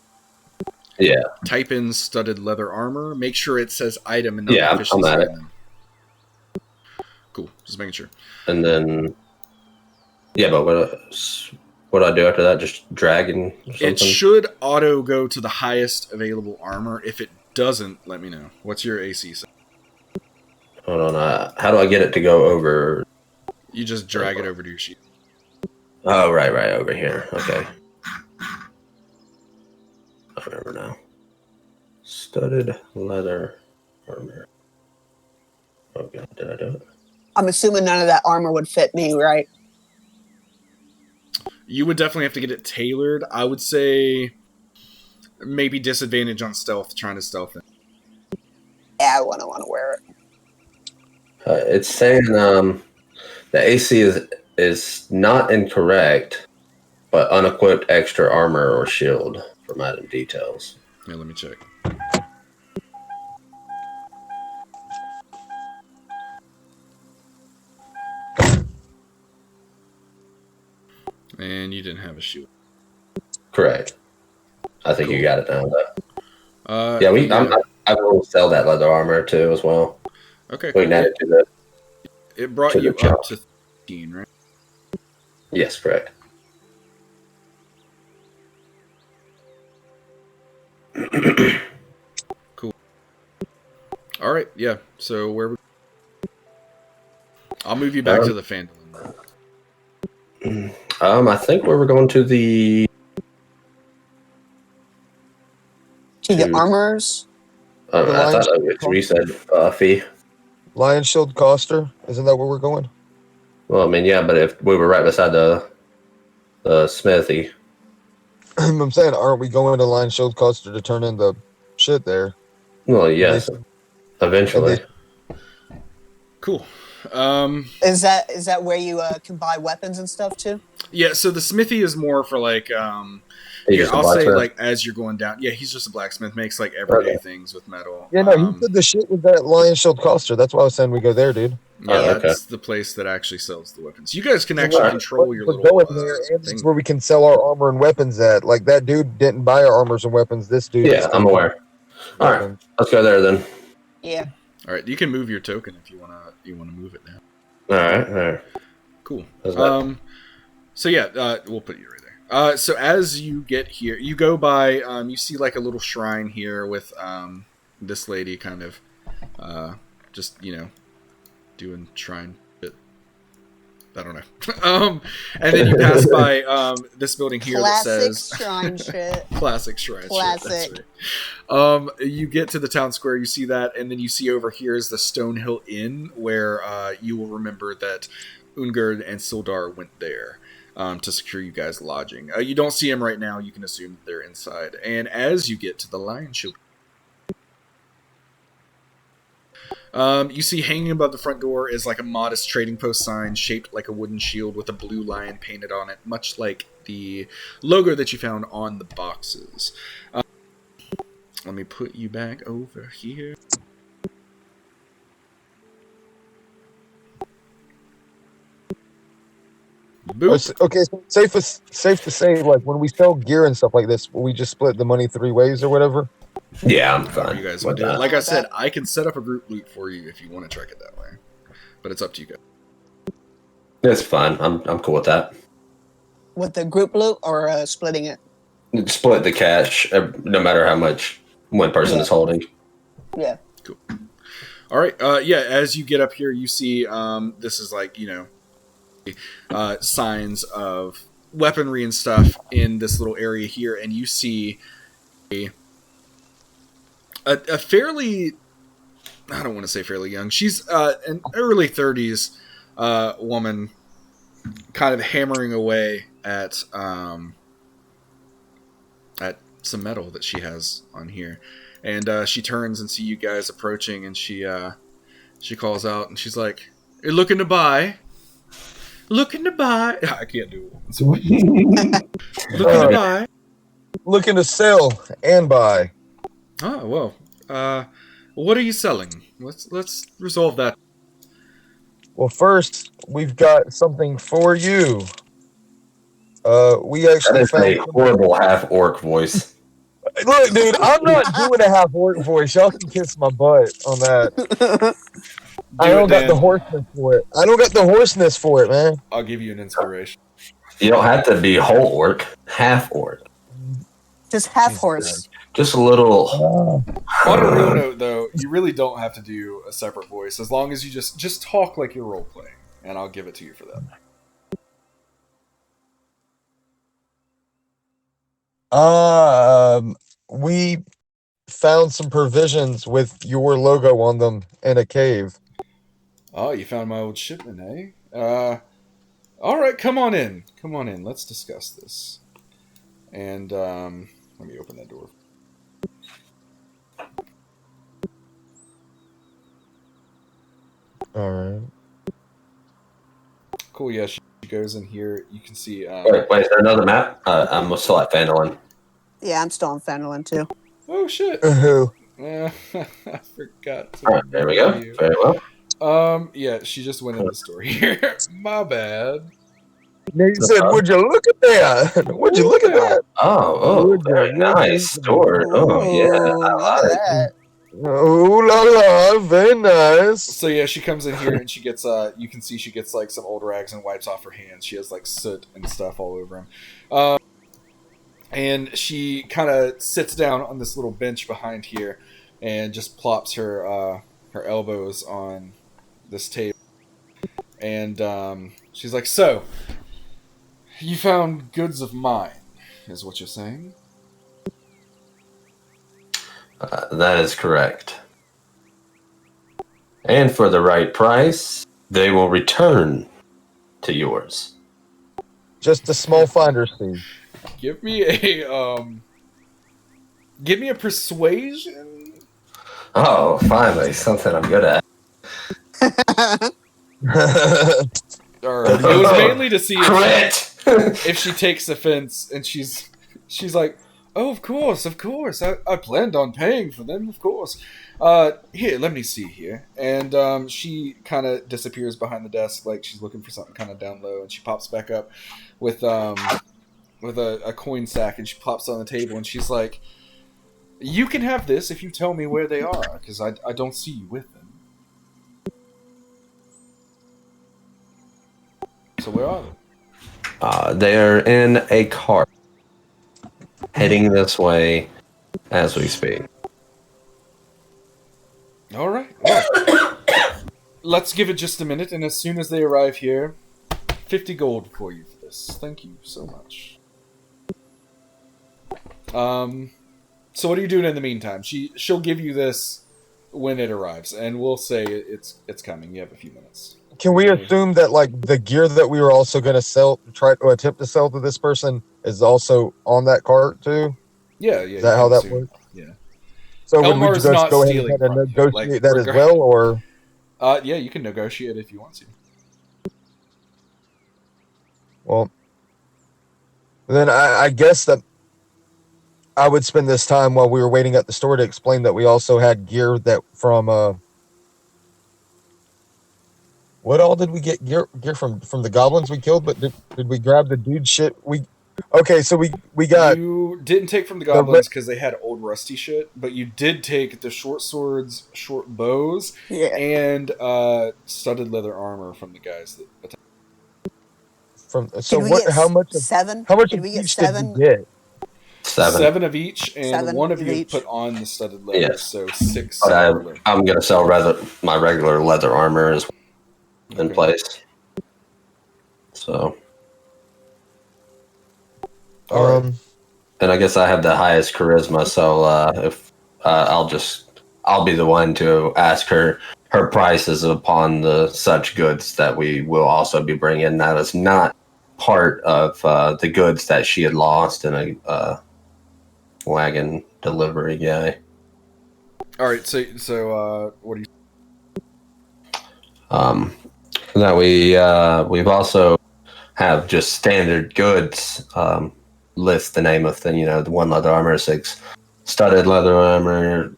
Yeah. Type in studded leather armor. Make sure it says item and not Yeah, I'm proficiency. at it. Cool. Just making sure. And then, yeah, but what do I do after that? Just dragging or something? It should auto go to the highest available armor. If it doesn't, let me know. What's your AC? Hold on. How do I get it to go over? You just drag it over to your sheet. Oh, right, over here. Okay. I remember now. Studded leather armor. Oh god, did I do it? I'm assuming none of that armor would fit me, right? You would definitely have to get it tailored. I would say maybe disadvantage on stealth, trying to stealth it. Yeah, I want to wear it. It's saying the AC is not incorrect, but unequipped extra armor or shield from item details. Yeah, let me check. And you didn't have a shield. Correct. I think Cool. you got it now, though. Yeah, I will sell that leather armor too as well. okay. We can add it to the. It brought to the you up job. to 13, right? Yes, correct. Cool. All right. Yeah. So where? I'll move you back to the Phandalin. I think we were going to the. To the Dude. armorers? I thought we said fee. Lion Shield Coster, isn't that where we're going? Well, I mean, yeah, but if we were right beside the smithy. I'm saying, aren't we going to Lion Shield Coster to turn in the shit there? Well, yes, eventually. Cool. Is that where you can buy weapons and stuff too? Yeah, so the smithy is more for like He's here, just a I'll say blacksmith. like as you're going down. Yeah, he's just a blacksmith, makes like everyday things with metal. Yeah, no, he said the shit with that lion shield coster. That's why I was saying we go there, dude. Yeah, Oh, okay. that's the place that actually sells the weapons. You guys can actually Alright. control your We're little going there, and thing. it's where we can sell our armor and weapons at. Like that dude didn't buy our armors and weapons. This dude. Yeah, is I'm aware. All right, weapons. let's go there then. Yeah. All right, you can move your token if you wanna move it now. All right. Cool. That's right. So yeah, we'll put you right there. So as you get here, you go by. You see like a little shrine here with this lady kind of just doing shrine bit. I don't know. And then you pass by this building here Classic that says shrine shit. Classic shrine. Classic. Shit, that's right. You get to the town square, you see that, and then you see over here is the Stonehill Inn, where you will remember that Ungerd and Sildar went there to secure you guys lodging. You don't see them right now. You can assume they're inside. And as you get to the Lion Shield, you see hanging above the front door is like a modest trading post sign shaped like a wooden shield with a blue lion painted on it, much like the logo that you found on the boxes. Let me put you back over here. Boop. Okay, so safe to say, like when we sell gear and stuff like this, will we just split the money 3 ways or whatever? Yeah, I'm fine. You guys with want to do it. that. Like I said, I can set up a group loot for you if you want to track it that way, but it's up to you guys. It's fine. I'm cool with that. With the group loot or splitting it? Split the cash, no matter how much one person is holding. Yeah. Cool. All right. Yeah. As you get up here, you see this is like signs of weaponry and stuff in this little area here, and you see a fairly, I don't want to say fairly young. She's an early 30s woman, kind of hammering away at some metal that she has on here, and she turns and see you guys approaching, and she calls out, and she's like, "You're looking to buy? Looking to buy?" I can't do it. Looking to buy? Looking to sell and buy. Oh well. What are you selling? Let's resolve that. Well, first we've got something for you. We That actually is found. a horrible half-orc voice. Look, dude, I'm not doing a half orc voice. Y'all can kiss my butt on that. I don't got the hoarseness for it. I don't got the hoarseness for it, man. I'll give you an inspiration. You don't have to be whole orc, half-orc. Just half horse. Just a little. On a real note, though, you really don't have to do a separate voice as long as you just talk like you're role playing, and I'll give it to you for that. We found some provisions with your logo on them in a cave. Oh, you found my old shipment, eh? All right, come on in. Come on in. Let's discuss this. And let me open that door. All right. Cool. Yeah, she goes in here. You can see. Wait, is there another map? I'm still at Phandalin. Yeah, I'm still on Phandalin too. Oh shit. Who? I forgot. To All right, there we go. you. Very well. Yeah, she just went in the store here. My bad. They said, "Would you look at that? Would you look at that? Oh, very nice store. Oh, yeah. I like it. that. Oh la la, very nice." So yeah, she comes in here and she gets you can see she gets like some old rags and wipes off her hands. She has like soot and stuff all over them. And she kind of sits down on this little bench behind here and just plops her her elbows on this table. And she's like, "So, you found goods of mine, is what you're saying?" That is correct. And for the right price, they will return to yours. Just a small finder's fee. Give me a persuasion. Oh, finally, something I'm good at. Or it was mainly to see Crit! if she takes offense, and she's like, "Oh, of course. I planned on paying for them, of course. Here, let me see here." And she kind of disappears behind the desk, like she's looking for something kind of down low, and she pops back up with a coin sack, and she pops it on the table, and she's like, "You can have this if you tell me where they are, because I don't see you with them." So where are they? They're in a cart, heading this way as we speak. All right. Well, let's give it just a minute, and as soon as they arrive here, 50 gold for you for this. Thank you so much. So what are you doing in the meantime? She'll give you this when it arrives, and we'll say it's coming. You have a few minutes. Can we assume that like the gear that we were also going to attempt to sell to this person is also on that cart too? Yeah. Is that how that works? Yeah. So would we Elmar's just not go ahead stealing and kind of from you, negotiate like, that as well, or? Yeah, you can negotiate if you want to. Well, then I guess that I would spend this time while we were waiting at the store to explain that we also had gear that from what all did we get gear from the goblins we killed? But did we grab the dude shit? So we got. You didn't take from the goblins because they had old rusty shit, but you did take the short swords, short bows, Yeah. and studded leather armor from the guys that attacked. Did we get How much? seven? How much Did of we get each seven? did we get? 7. Of each, and Seven one of of you each. put on the studded leather, Yes. so 6. But leather. I'm going to sell my regular leather armor as in Okay. place. So, Alright. and I guess I have the highest charisma, so if I'll be the one to ask her prices upon the such goods that we will also be bringing. That is not part of the goods that she had lost in a wagon delivery guy. Alright, so what do you... That we've also have just standard goods. List the name of the one leather armor, 6 studded leather armor,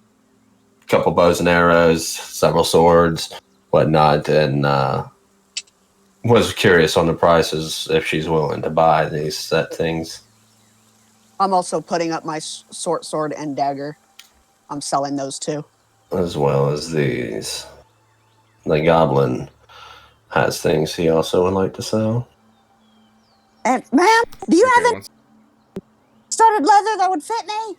couple bows and arrows, several swords, whatnot, and was curious on the prices if she's willing to buy these set things. I'm also putting up my short sword and dagger. I'm selling those too. As well as these. The goblin has things he also would like to sell. And ma'am, do you have Okay, any studded leather that would fit me?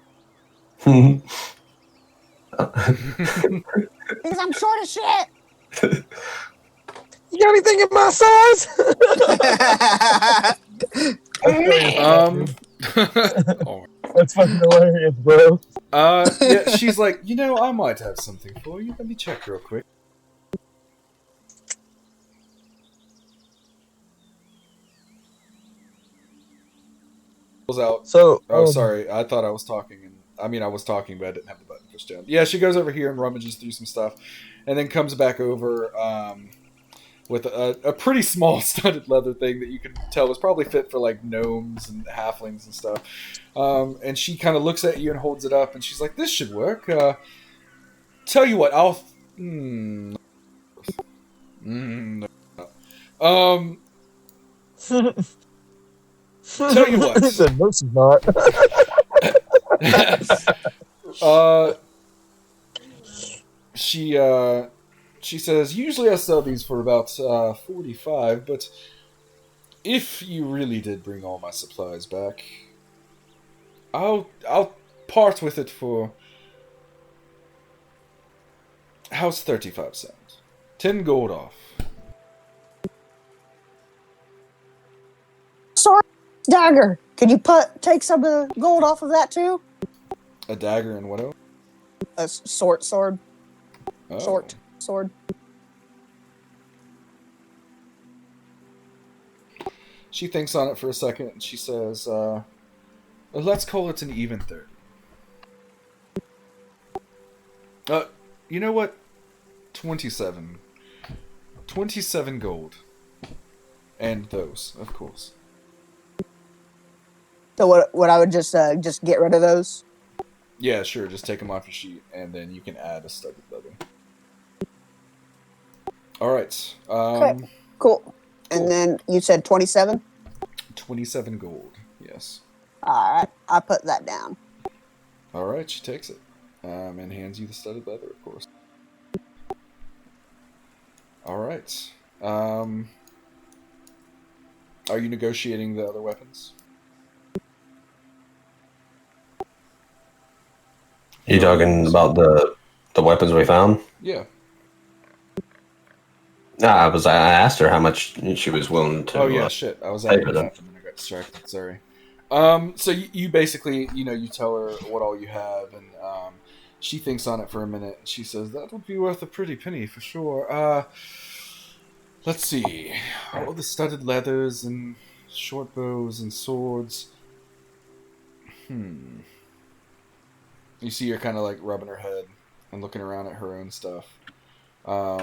Because I'm short as shit. You got anything in my size? Oh. That's fucking hilarious, bro. Yeah, she's like, I might have something for you. Let me check real quick. Out. So, Sorry. I thought I was talking, I was talking, but I didn't have the button pushed down. Yeah, she goes over here and rummages through some stuff, and then comes back over with a pretty small studded leather thing that you can tell was probably fit for like gnomes and halflings and stuff. And she kind of looks at you and holds it up, and she's like, "This should work. Tell you what, I'll." Tell you what. He said, "No, she's not." She says, usually I sell these for about 45, but if you really did bring all my supplies back, I'll part with it for how's 35 cents? 10 gold off. Sword, dagger. Can you take some of the gold off of that too? A dagger and what else? A sword. Oh. Sword. She thinks on it for a second, and she says, let's call it an even 30. You know what? 27. 27 gold. And those, of course. So what I would just get rid of those. Yeah, sure. Just take them off your sheet, and then you can add a studded leather. All right. Okay. Cool. And then you said 27? 27 gold. Yes. All right. I put that down. All right. She takes it and hands you the studded leather, of course. All right. Are you negotiating the other weapons? You talking about the weapons we found? Yeah. I asked her how much she was willing to. Oh yeah, shit. I was asking that and then I got distracted. Sorry. So you basically, you tell her what all you have, and she thinks on it for a minute. And she says that would be worth a pretty penny for sure. Let's see, all the studded leathers and short bows and swords. You see her kind of like rubbing her head and looking around at her own stuff. How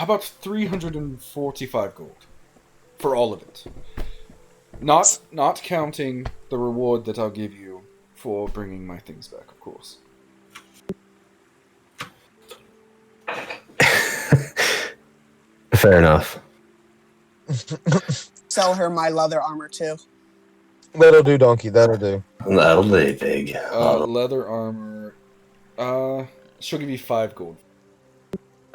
about 345 gold for all of it? Not counting the reward that I'll give you for bringing my things back, of course. Fair enough. Sell her my leather armor too. That'll do, donkey. That'll do. That'll be big. Leather armor. She'll give you 5 gold.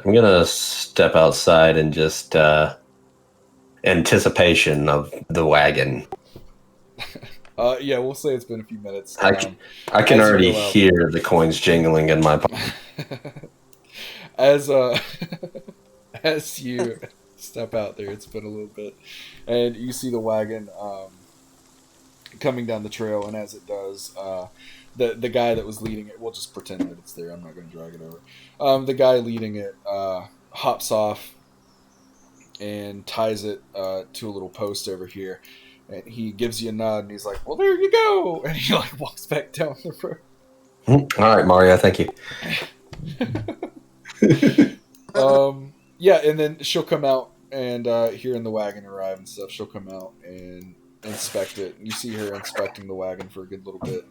I'm gonna step outside and just anticipation of the wagon. Yeah, we'll say it's been a few minutes. I can already hear the coins jingling in my pocket. As you step out there, it's been a little bit, and you see the wagon coming down the trail, and as it does, the guy that was leading it, we'll just pretend that it's there. I'm not going to drag it over. The guy leading it hops off and ties it to a little post over here, and he gives you a nod, and he's like, "Well, there you go," and he like walks back down the road. All right, Mario, thank you. Yeah, and then she'll come out, and hearing the wagon arrive and stuff, she'll come out and inspect it. You see her inspecting the wagon for a good little bit,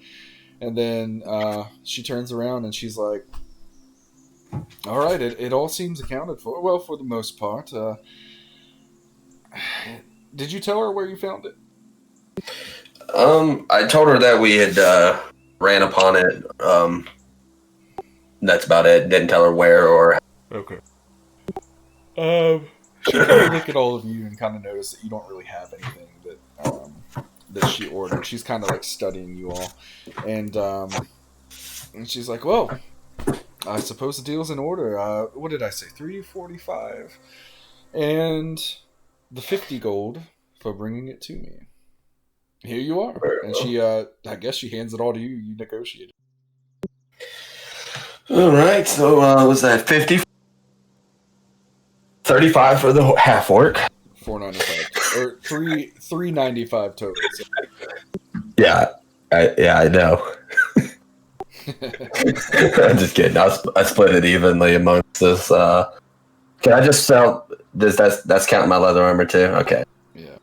and then she turns around and she's like, "All right, it all seems accounted for. Well, for the most part. Did you tell her where you found it?" I told her that we had ran upon it. That's about it. Didn't tell her where or. Okay. She kind of look at all of you and kind of notice that you don't really have anything that she ordered. She's kind of like studying you all, and she's like, "Well, I suppose the deal's in order. What did I say? 345, and the 50 gold for bringing it to me. Here you are." And she, I guess she hands it all to you. You negotiate. All right. So was that 50? 35 for the half orc. 495 or 395 total. So. Yeah, I know. I'm just kidding. I split it evenly amongst this. Can I just sell this? That's counting my leather armor too. Okay. Yeah.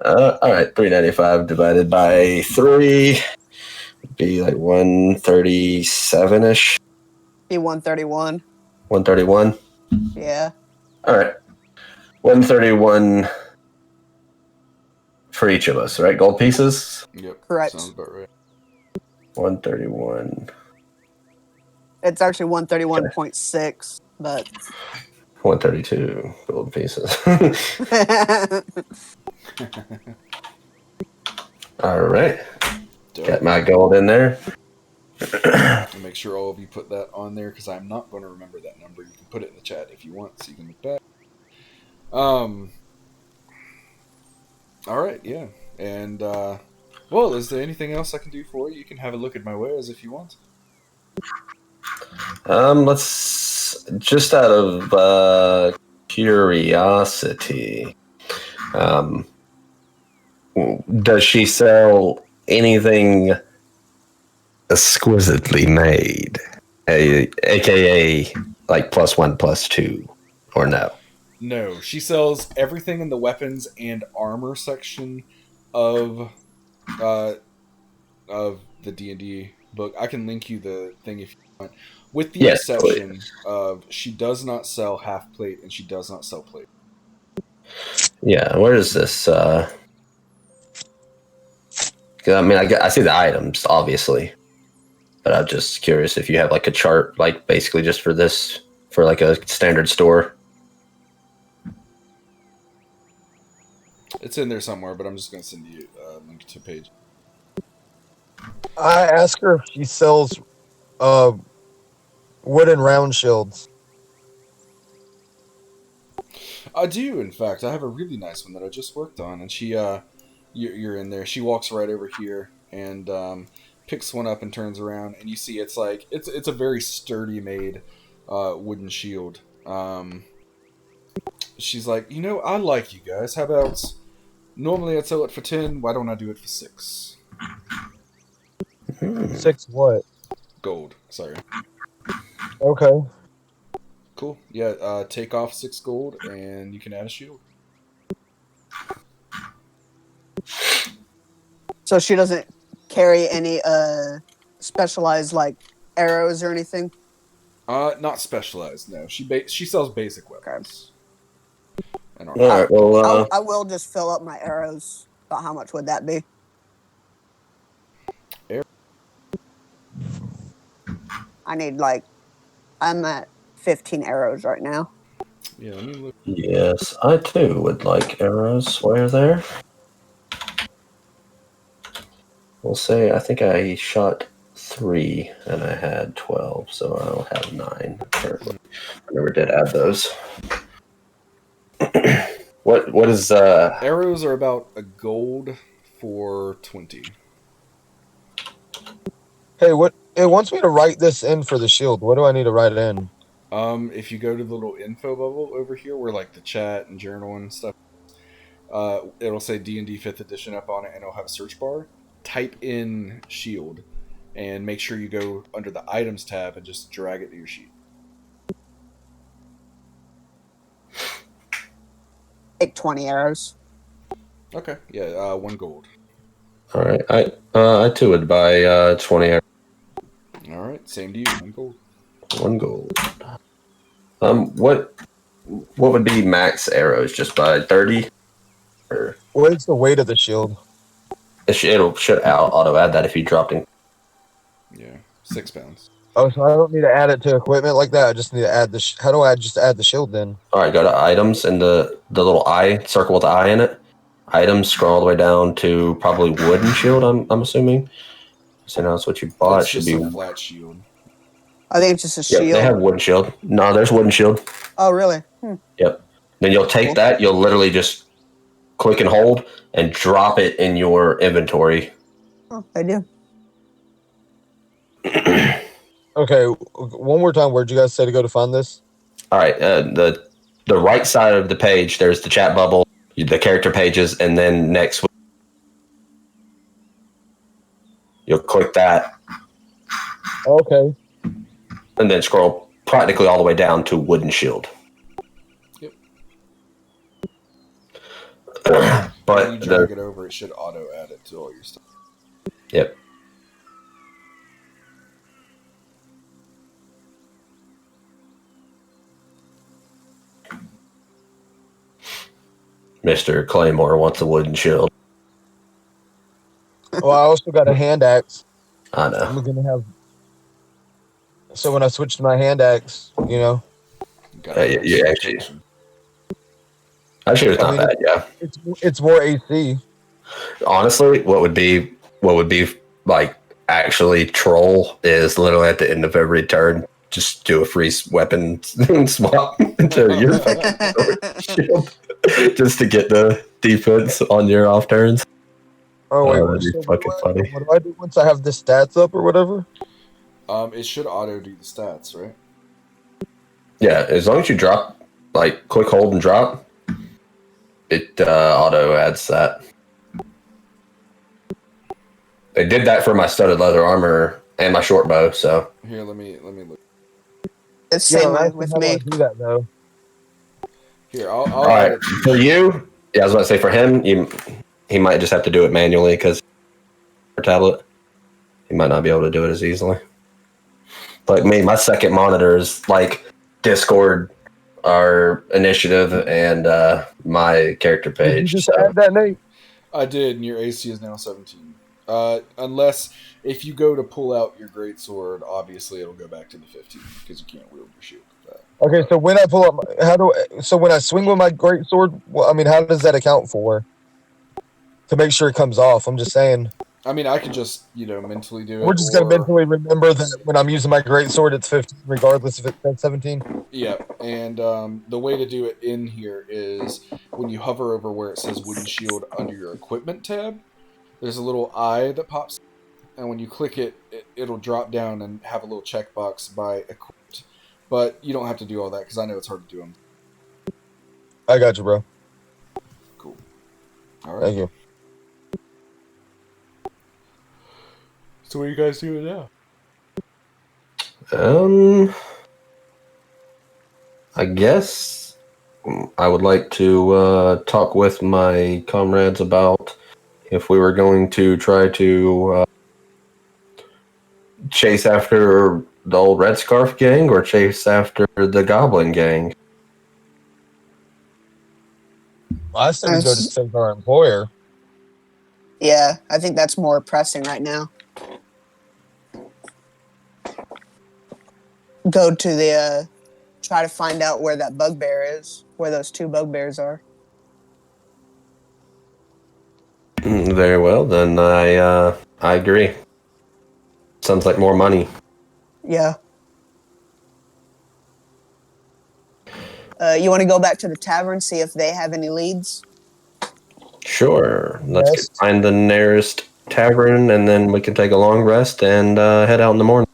All right. 395 divided by 3 would be like 137 ish. Be 131. 131. Yeah. All right. 131 for each of us, right? Gold pieces? Yep. Correct. Sounds about right. 131. It's actually 131.6, but 132 gold pieces. All right. Got my gold in there. Make sure all of you put that on there because I'm not going to remember that number. You can put it in the chat if you want, so you can look back. All right, yeah, and well, is there anything else I can do for you? You can have a look at my wares if you want. Let's just out of curiosity. Does she sell anything exquisitely made, aka like +1, +2, or no? No, she sells everything in the weapons and armor section of uh of the D&D book. I can link you the thing if you want. With the Yes, exception of she does not sell half plate and she does not sell plate. Yeah, where is this? 'Cause, I mean, I see the items, obviously. But I'm just curious if you have like a chart, like basically just for this, for like a standard store. It's in there somewhere, but I'm just going to send you a link to page. I asked her if she sells wooden round shields. I do, in fact. I have a really nice one that I just worked on, and she, you're in there. She walks right over here and picks one up and turns around, and you see it's like it's a very sturdy made wooden shield. She's like, I like you guys. How about normally I'd sell it for 10. Why don't I do it for 6 6 what? gold? Sorry. Okay. Cool. Yeah. Take off 6 gold, and you can add a shield. So she doesn't carry any specialized like arrows or anything. Not specialized. No, she sells basic weapons. And All right, well, I will just fill up my arrows. About how much would that be? I need I'm at 15 arrows right now. Yeah, let me look. yes, I too would like arrows. Where there? We'll say I think I shot 3 and I had 12, so I'll have 9 currently. I never did add those. What is Arrows are about a gold for 20. Hey, what? It wants me to write this in for the shield. What do I need to write it in? If you go to the little info bubble over here, where like the chat and journal and stuff, it'll say D&D 5th edition up on it, and it'll have a search bar. Type in shield, and make sure you go under the items tab and just drag it to your sheet. Take 20 arrows. Okay. Yeah. 1 gold. all right? I too would buy 20 arrows. All right. Same to you. 1 gold. 1 gold. What would be max arrows? Just by 30? Or What is the weight of the shield? it'll should auto add that if you dropped in. Yeah. 6 pounds. Oh, so I don't need to add it to equipment like that. I just need to add the. How do I just add the shield then? All right, go to items and the little eye circle with the eye in it. Items, scroll all the way down to probably wooden shield. I'm assuming. So now that's what you bought. It's It should just be. a flat shield. I think it's just a shield. Yep, they have wooden shield. No, there's wooden shield. Oh, really? Yep. Then you'll take Cool. that. You'll literally just click and hold and drop it in your inventory. Oh, they do. Okay, one more time. Where'd you guys say to go to find this? All right. The right side of the page, there's the chat bubble, the character pages, and then next you'll click that, Okay. and then scroll practically all the way down to wooden shield. Yep. But When you drag it over, it should auto add it to all your stuff. Yep. Mr. Claymore wants a wooden shield. Well, I also got a hand axe. I know. I'm gonna have. So when I switch to my hand axe, Yeah, you actually. Actually, it's I not mean, bad. Yeah. it's more AC. Honestly, what would be like actually troll is literally at the end of every turn, just do a free weapon swap to your fucking shield, just to get the defense on your off turns. Oh wait, that'd be fucking funny. What do I do once I have the stats up or whatever? It should auto do the stats, right? Yeah, as long as you drop, like click, hold, and drop, it auto adds that. They did that for my studded leather armor and my short bow. So Here, let me look. The same I'm way asking with how do I me. do that though? Here, I'll All add right, it to for you. you, yeah, I was about to say for him, he might just have to do it manually because tablet, he might not be able to do it as easily. Like me, my second monitor is like Discord, our initiative, and my character Did you page. just So add that, Nate? I did, and your AC is now 17. Unless if you go to pull out your greatsword, obviously it'll go back to the 15 because you can't wield your shield with that. Okay, so when I pull up, so when I swing with my great sword, well, I mean, how does that account for to make sure it comes off? I'm just saying. I mean, I could just mentally do We're it, just gonna or mentally remember that when I'm using my great sword, it's 15, regardless if it's 17. yeah. And the way to do it in here is when you hover over where it says wooden shield under your equipment tab. There's a little eye that pops, and when you click it, it'll drop down and have a little checkbox by equipped. But you don't have to do all that because I know it's hard to do them. I got you, bro. Cool. All right. Thank you. So what are you guys doing now? I guess I would like to talk with my comrades about if we were going to try to chase after the old Red Scarf gang or chase after the Goblin gang. Well, I said we go to That's- save our employer. Yeah, I think that's more pressing right now. Go to the try to find out where that bugbear is, where those two bugbears are. Very well, then I agree. Sounds like more money. Yeah. You want to go back to the tavern, see if they have any leads? Sure. Let's Yes. find the nearest tavern, and then we can take a long rest and head out in the morning.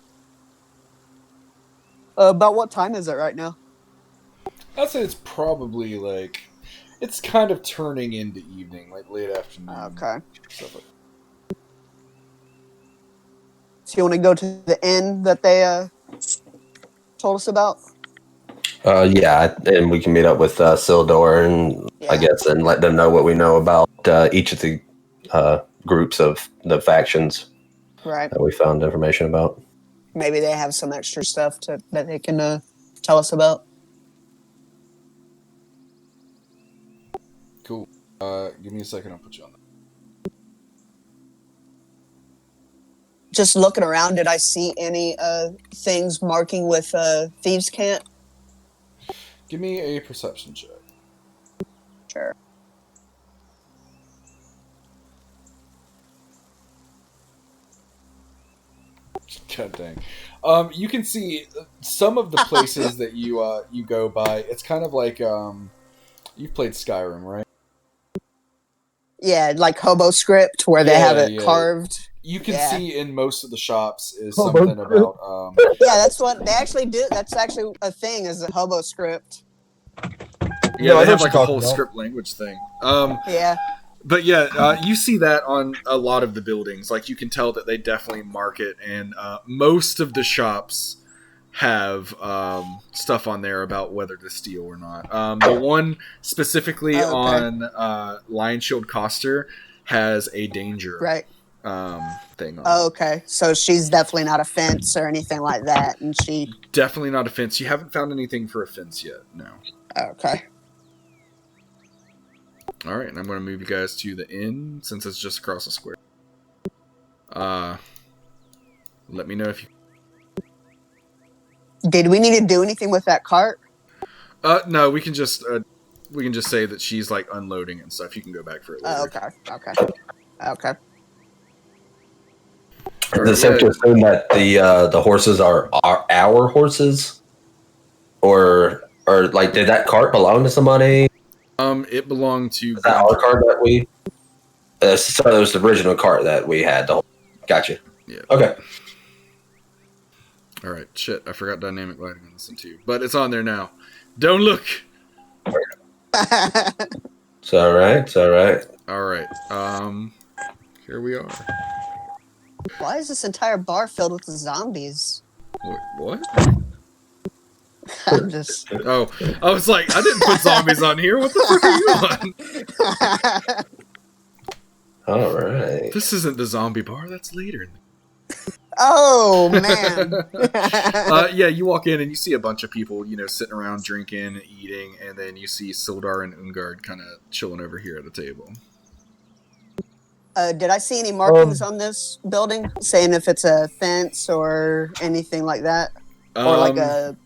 About what time is it right now? I'd say it's probably it's kind of turning into evening, like late afternoon. Okay. Stuff like So you want to go to the inn that they told us about? Yeah, and we can meet up with Sildor and Yeah. I guess and let them know what we know about each of the groups of the factions Right. that we found information about. Maybe they have some extra stuff that they can tell us about. Cool. Give me a second. I'll put you on that. Just looking around, did I see any things marking with thieves' cant? Give me a perception check. Sure. God dang. You can see some of the places that you go by. It's kind of like you've played Skyrim, right? Yeah, like hobo script where they have it Yeah. carved. You can Yeah. see in most of the shops is Hobo something script. about Yeah, that's what they actually do. That's actually a thing, is a hobo script. yeah, No, I they know have what like you're a whole talking about. script language thing. Yeah. But yeah, you see that on a lot of the buildings. Like you can tell that they definitely market, and most of the shops have stuff on there about whether to steal or not. The one specifically Oh, okay. on Lion Shield Coster has a danger Right. thing on Oh, it. okay. So she's definitely not a fence or anything like that, and she. Definitely not a fence. You haven't found anything for a fence yet. No. Okay. All right, and I'm going to move you guys to the inn since it's just across the square. Let me know if you. Did we need to do anything with that cart? No, we can just say that she's like unloading and stuff. You can go back for it later. Oh, okay. Is it safe to assume that the horses are our horses, or like did that cart belong to somebody? It belonged to. Is that our cart that we? So it was the original cart that we had. Gotcha. Yeah. Okay. All right. Shit, I forgot dynamic lighting on this one too, but it's on there now. Don't look. It's all right. It's all right. All right. Here we are. Why is this entire bar filled with zombies? Wait, what? I'm just. Oh, I was like, I didn't put zombies on here. What the fuck are you on? All right. This isn't the zombie bar. That's later. Oh man. Yeah, you walk in and you see a bunch of people, sitting around drinking and eating, and then you see Sildar and Ungard kind of chilling over here at a table. Did I see any markings on this building saying if it's a fence or anything like that, or like a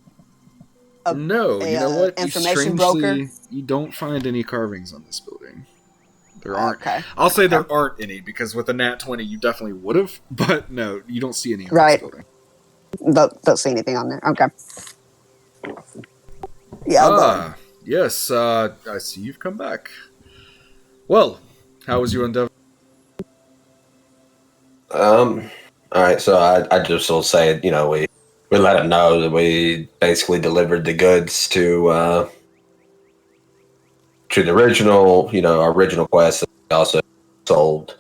no? You know what? Information broker? You don't find any carvings on this building. There aren't. Okay. I'll say there aren't any, because with a nat 20, you definitely would have. But no, you don't see any on Right. this building. Don't see anything on there. Okay. Yeah. I'll go. Yes. I see you've come back. Well, how was your endeavor? All right, so I just will say, we let him know that we basically delivered the goods to the original, our original quest. We also sold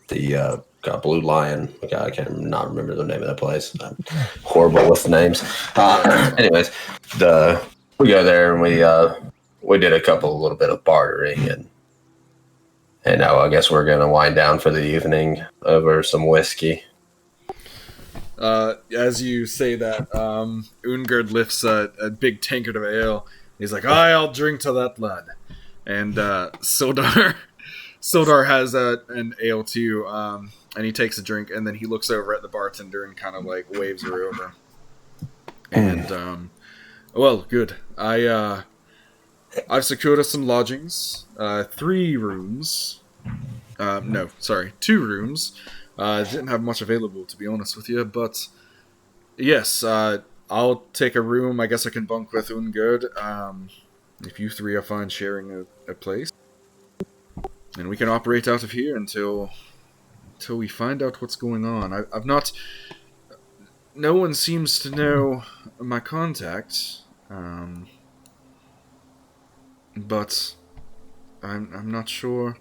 the Blue Lion. I can't not remember the name of that place. I'm horrible with names. Anyways, we go there and we did a little bit of bartering, and now I guess we're gonna wind down for the evening over some whiskey. As you say that, Ungard lifts a big tankard of ale. He's like, I'll drink to that lad. And Sildar has an ale too, and he takes a drink, and then he looks over at the bartender and kind of like waves her over. And well, good. I've secured us some lodgings. 3 rooms. No, sorry, 2 rooms. Didn't have much available, to be honest with you, but yes, I'll take a room. I guess I can bunk with Ungard. If you 3 are fine sharing a place. And we can operate out of here until we find out what's going on. I've not... No one seems to know my contact. But I'm not sure.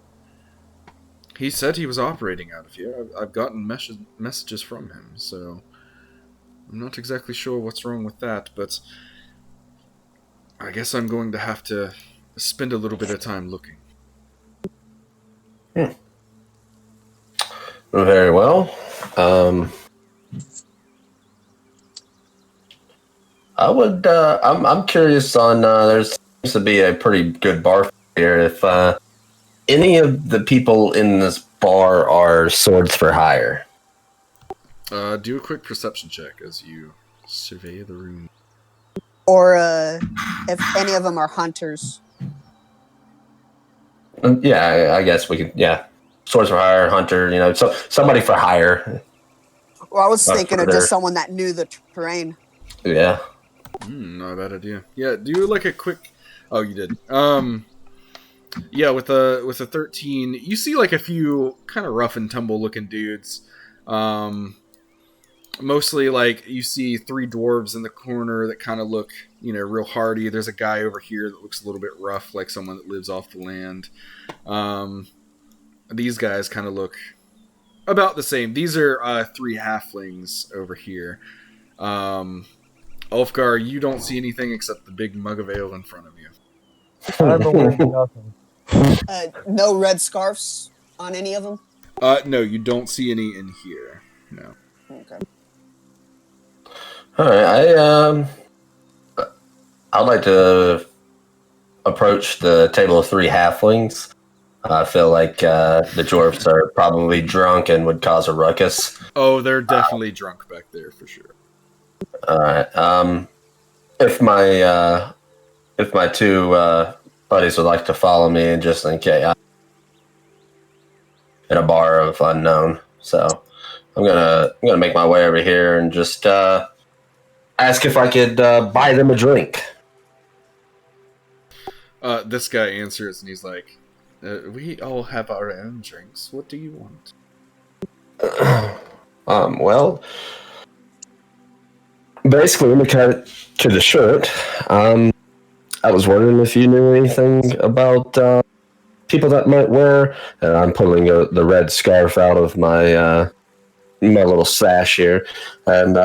He said he was operating out of here. I've gotten messages from him, so I'm not exactly sure what's wrong with that, but I guess I'm going to have to spend a little bit of time looking. Very well. I'm curious on, there seems to be a pretty good bar here. If any of the people in this bar are swords for hire. Do a quick perception check as you survey the room. Or if any of them are hunters. Yeah, I guess we could. Yeah, swords for hire, hunter. So somebody for hire. Well, I was thinking of just someone that knew the terrain. Yeah. Not a bad idea. Yeah, do like a quick. Oh, you did. Yeah, with a 13, you see like a few kind of rough and tumble looking dudes. Mostly like you see 3 dwarves in the corner that kind of look, real hardy. There's a guy over here that looks a little bit rough, like someone that lives off the land. These guys kind of look about the same. These are 3 halflings over here. Ulfgar, you don't see anything except the big mug of ale in front of you. I'm aware of nothing. No red scarves on any of them? No, you don't see any in here. No. Okay. All right, I'd like to approach the table of 3 halflings. I feel like the dwarves are probably drunk and would cause a ruckus. Oh, they're definitely drunk back there for sure. All right. If my 2 buddies would like to follow me, and just in case, in a bar of unknown, so I'm gonna make my way over here and just ask if I could buy them a drink. This guy answers and he's like, "We all have our own drinks. What do you want?" Well, basically, let me cut to the short. I was wondering if you knew anything about people that might wear. And I'm pulling the red scarf out of my my little sash here, and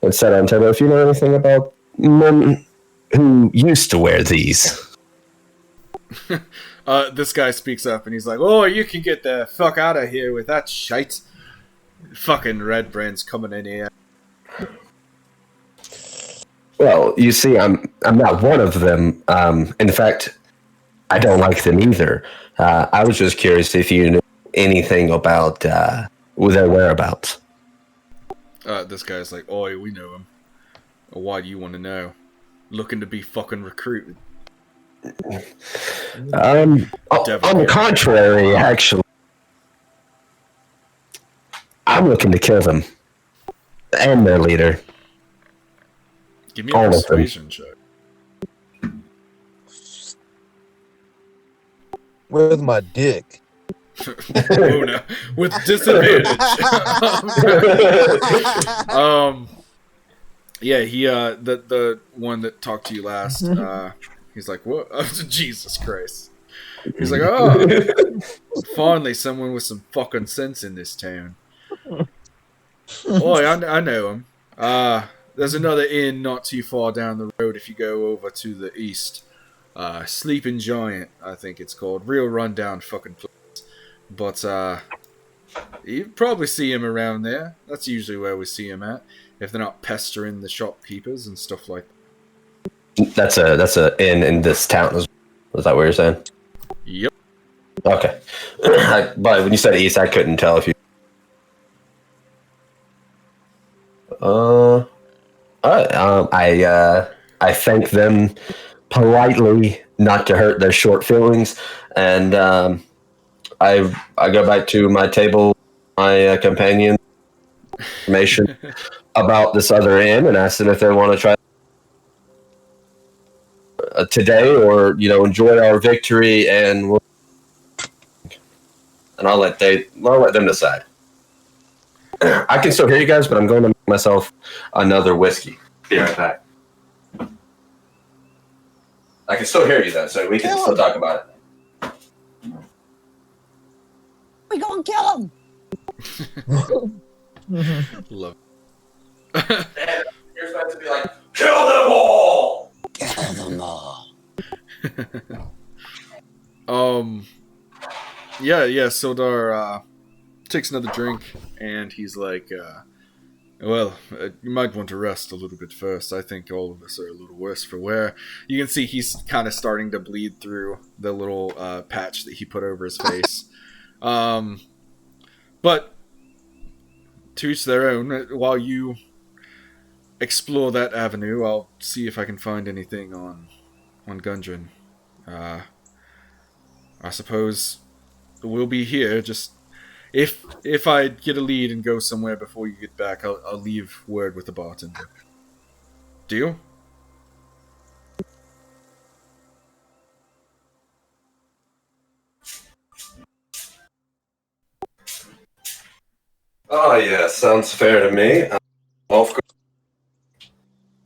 It's set on table. If you know anything about men who used to wear these. This guy speaks up and he's like, "Oh, you can get the fuck out of here with that shite. Fucking red brand's coming in here." Well, you see, I'm not one of them. In fact, I don't like them either. I was just curious if you knew anything about their whereabouts. This guy's like, "Oi, we know him. Why do you want to know? Looking to be fucking recruited." On the contrary, actually, I'm looking to kill them and their leader. Give me a persuasion check. With my dick. Oh no, with disadvantage. Yeah, he the one that talked to you last. He's like, "What? Oh, Jesus Christ!" He's like, "Oh, finally, someone with some fucking sense in this town." Boy, I know him. There's another inn not too far down the road if you go over to the east. Sleeping Giant, I think it's called. Real rundown fucking place. But you probably see him around there. That's usually where we see him at. If they're not pestering the shopkeepers and stuff like that. That's a inn in this town. Is that what you're saying? Yep. Okay. But when you said east, I couldn't tell if you. I thank them politely, not to hurt their short feelings, and I go back to my table, my companion information about this other inn, and ask them if they want to try today or enjoy our victory, and I'll let them decide. I can still hear you guys, but I'm going to make myself another whiskey. Be right back. I can still hear you though, so we can still talk about it. We gonna kill him. Love. And you're supposed to be like, kill them all. Kill them all. Yeah. Sildar takes another drink, and he's like, "Well, you might want to rest a little bit first. I think all of us are a little worse for wear." You can see he's kind of starting to bleed through the little patch that he put over his face. But to each their own. While you explore that avenue, I'll see if I can find anything on Gundren. I suppose we'll be here. Just if I get a lead and go somewhere before you get back, I'll leave word with the bartender. Deal? Oh yeah, sounds fair to me. Of course,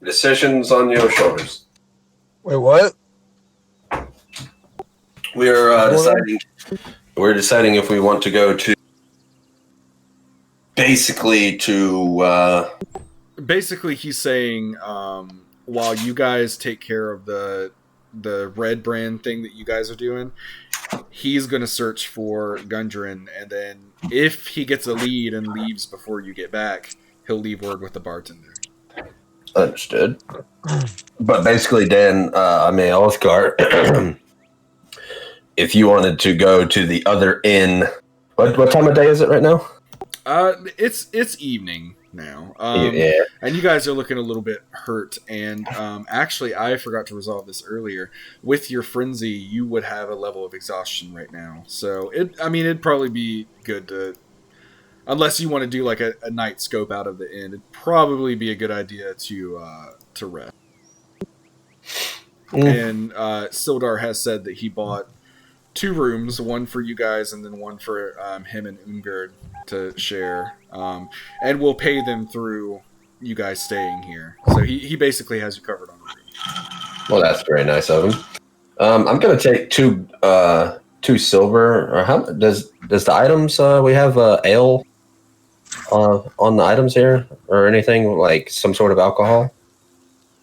decisions on your shoulders. Wait, what? We're deciding. We're deciding if we want to go to. Basically, he's saying, while you guys take care of the red brand thing that you guys are doing, he's going to search for Gundren, and then if he gets a lead and leaves before you get back, he'll leave word with the bartender. Understood. But basically, Dan, Oscar, if you wanted to go to the other inn, what time of day is it right now? It's evening now. Yeah. And you guys are looking a little bit hurt. And actually, I forgot to resolve this earlier. With your frenzy, you would have a level of exhaustion right now. So it'd probably be good to, unless you want to do like a night scope out of the inn, it'd probably be a good idea to rest. And Sildar has said that he bought 2 rooms, one for you guys and then one for him and Ungerd to share, and we'll pay them through you guys staying here. So he basically has you covered on the room. Well, that's very nice of him. I'm gonna take 2 silver. Or how does the items we have ale? on the items here or anything like some sort of alcohol?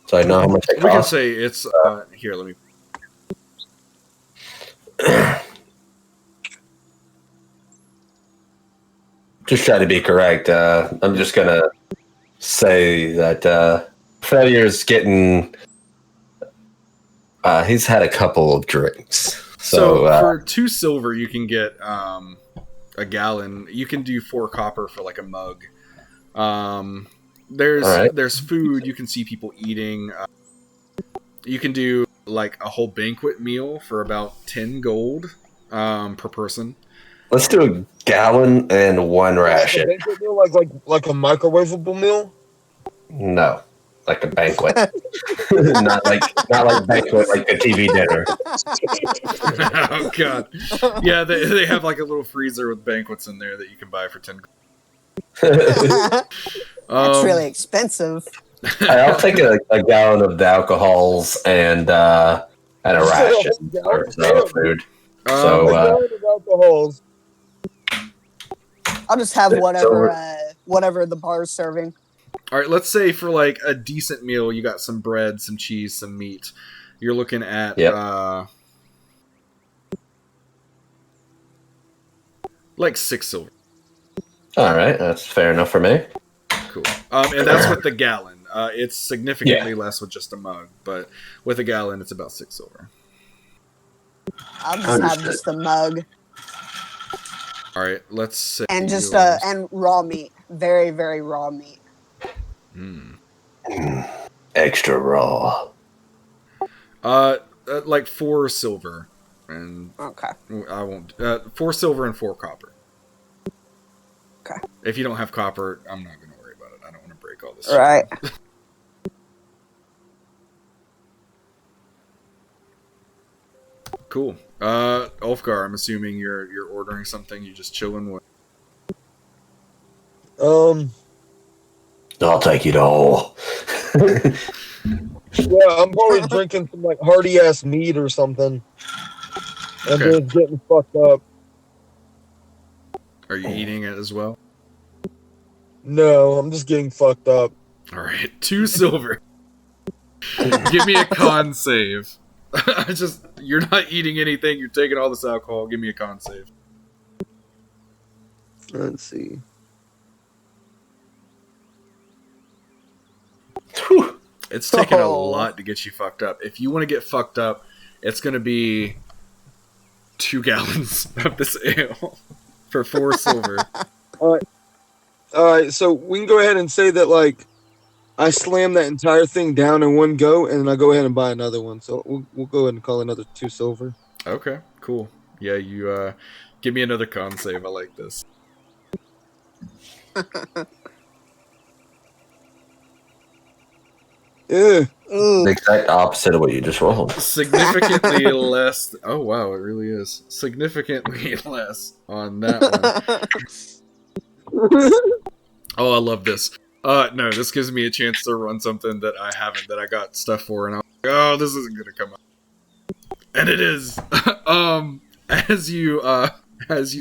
So I know how much it We can costs. say it's here. Let me. Just try to be correct. I'm just gonna say that Failure's getting. He's had a couple of drinks. So So for 2 silver, you can get a gallon. You can do 4 copper for like a mug. There's Alright. there's food. You can see people eating. You can do like a whole banquet meal for about 10 gold per person. let's do a gallon and 1 Like a ration. banquet meal, like a microwavable meal. No, like a banquet. not like banquet like a TV dinner. Oh god, yeah, they have like a little freezer with banquets in there that you can buy for 10 gold. That's really expensive. I'll take a gallon of the alcohols and a ration or so of food. So alcohols. I'll just have So whatever the bar's serving. All right, let's say for like a decent meal, you got some bread, some cheese, some meat. You're looking at like 6 silver. all right, that's fair enough for me. Cool. And that's with the gallon. It's significantly less with just a mug, but with a gallon, it's about 6 silver. I'll just have just the mug All right, let's say and just yours. and raw meat, very very raw meat. Extra raw. Like 4 silver, and Okay. I won't. 4 silver and 4 copper. Okay. If you don't have copper, I'm not going to worry about it. I don't want to break all this. All right. Cool. Ulfgar, I'm assuming you're ordering something. You just chilling with. I'll take it all. Yeah, I'm probably drinking some like hearty ass meat or something, and Okay. just getting fucked up. Are you eating it as well? No, I'm just getting fucked up. All right, 2 silver. Give me a con save. You're not eating anything. You're taking all this alcohol. Give me a con save. Let's see. Whew. It's taking a Oh. lot to get you fucked up. If you want to get fucked up, it's going to be 2 gallons of this ale for 4 silver. All right, so we can go ahead and say that like I slammed that entire thing down in one go, and then I go ahead and buy another one. So we'll go ahead and call another 2 silver. Okay, cool. Yeah, you give me another con save. I like this. Yeah. Ooh. The exact opposite of what you just rolled. Significantly less. Oh wow, it really is significantly less on that one. Oh, I love this. No, this gives me a chance to run something that I haven't, that I got stuff for, and I'm like, oh, this isn't gonna come out. And it is. As you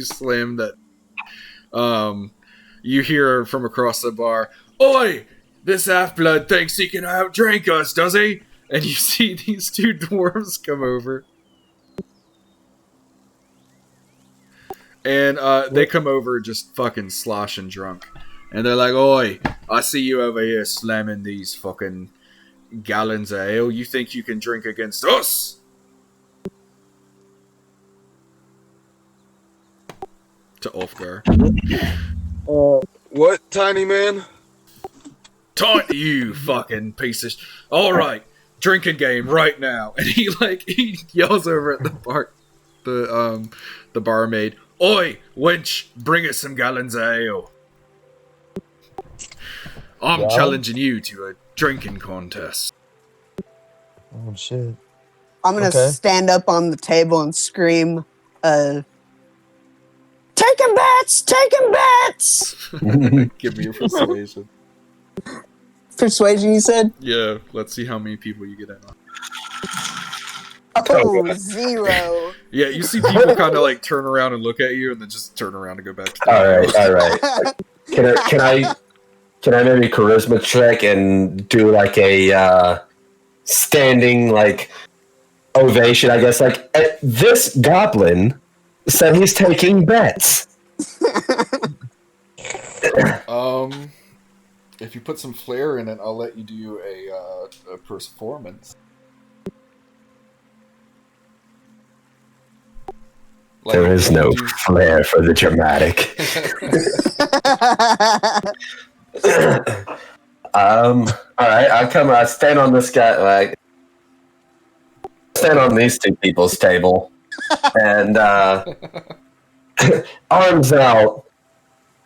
slam that, you hear from across the bar, "Oi! This half-blood thinks he can outdrink us, does he?" And you see these 2 dwarves come over. And they come over just fucking sloshing drunk. And they're like, "Oi, I see you over here slamming these fucking gallons of ale. You think you can drink against us?" To Ulfgar. What, tiny man? Talk to you, fucking piece of... Alright, drinking game right now. And he yells over at the barmaid, "Oi, wench, bring us some gallons of ale. I'm challenging you to a drinking contest." Oh shit. I'm gonna Okay. stand up on the table and scream, "Taking bets! Taking bets!" Give me your persuasion. Persuasion, you said? Yeah, let's see how many people you get in on. Oh, 0. Yeah, you see people kind of like turn around and look at you and then just turn around and go back to the All right. Can I maybe charisma check and do like a standing like ovation? I guess like this goblin said he's taking bets. If you put some flair in it, I'll let you do a performance. There is no flair for the dramatic. All right, I stand on this guy, like stand on these two people's table, and arms out.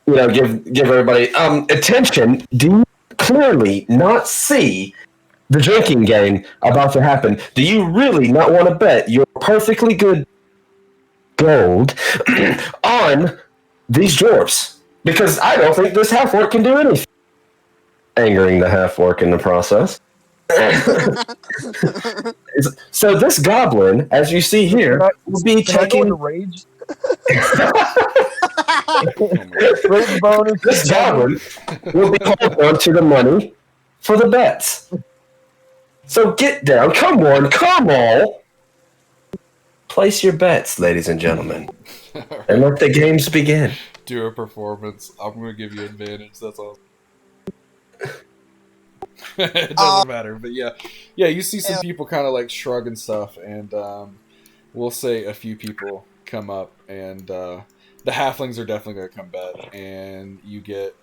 You know, give everybody attention. Do you clearly not see the drinking game about to happen? Do you really not want to bet your perfectly good gold on these dwarves? Because I don't think this half-orc can do anything. Angering the half-orc in the process. So this goblin, as you see here, will be taking rage. Rage bonus. This goblin will be holding on to the money for the bets. So get down. Come on. Place your bets, ladies and gentlemen. Right. And let the games begin. Do a performance. I'm going to give you advantage. That's all. It doesn't matter, but yeah, you see some people kind of like shrug and stuff, and we'll say a few people come up, and the halflings are definitely going to come bet, and you get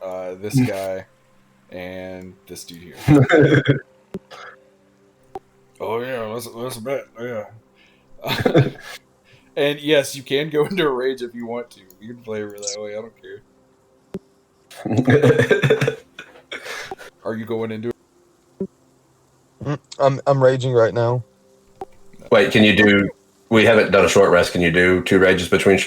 this guy and this dude here. Oh yeah, let's bet. Yeah. And yes, you can go into a rage if you want to. You can flavor it that way. I don't care. Are you going into it? I'm raging right now. Wait, can you do? We haven't done a short rest. Can you do 2 rages between?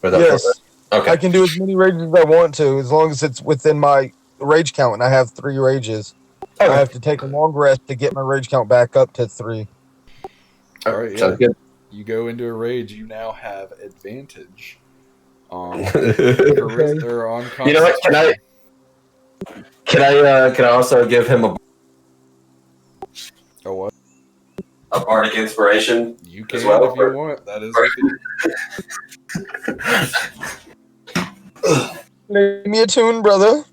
Yes. Okay. I can do as many rages as I want to, as long as it's within my rage count, and I have 3 rages. Okay. I have to take a long rest to get my rage count back up to 3. All right, Sounds good. You go into a rage. You now have advantage on or on. You know what? Can I also give him a what? A bardic inspiration? You can as well, if you want. That is. Play me a tune, brother.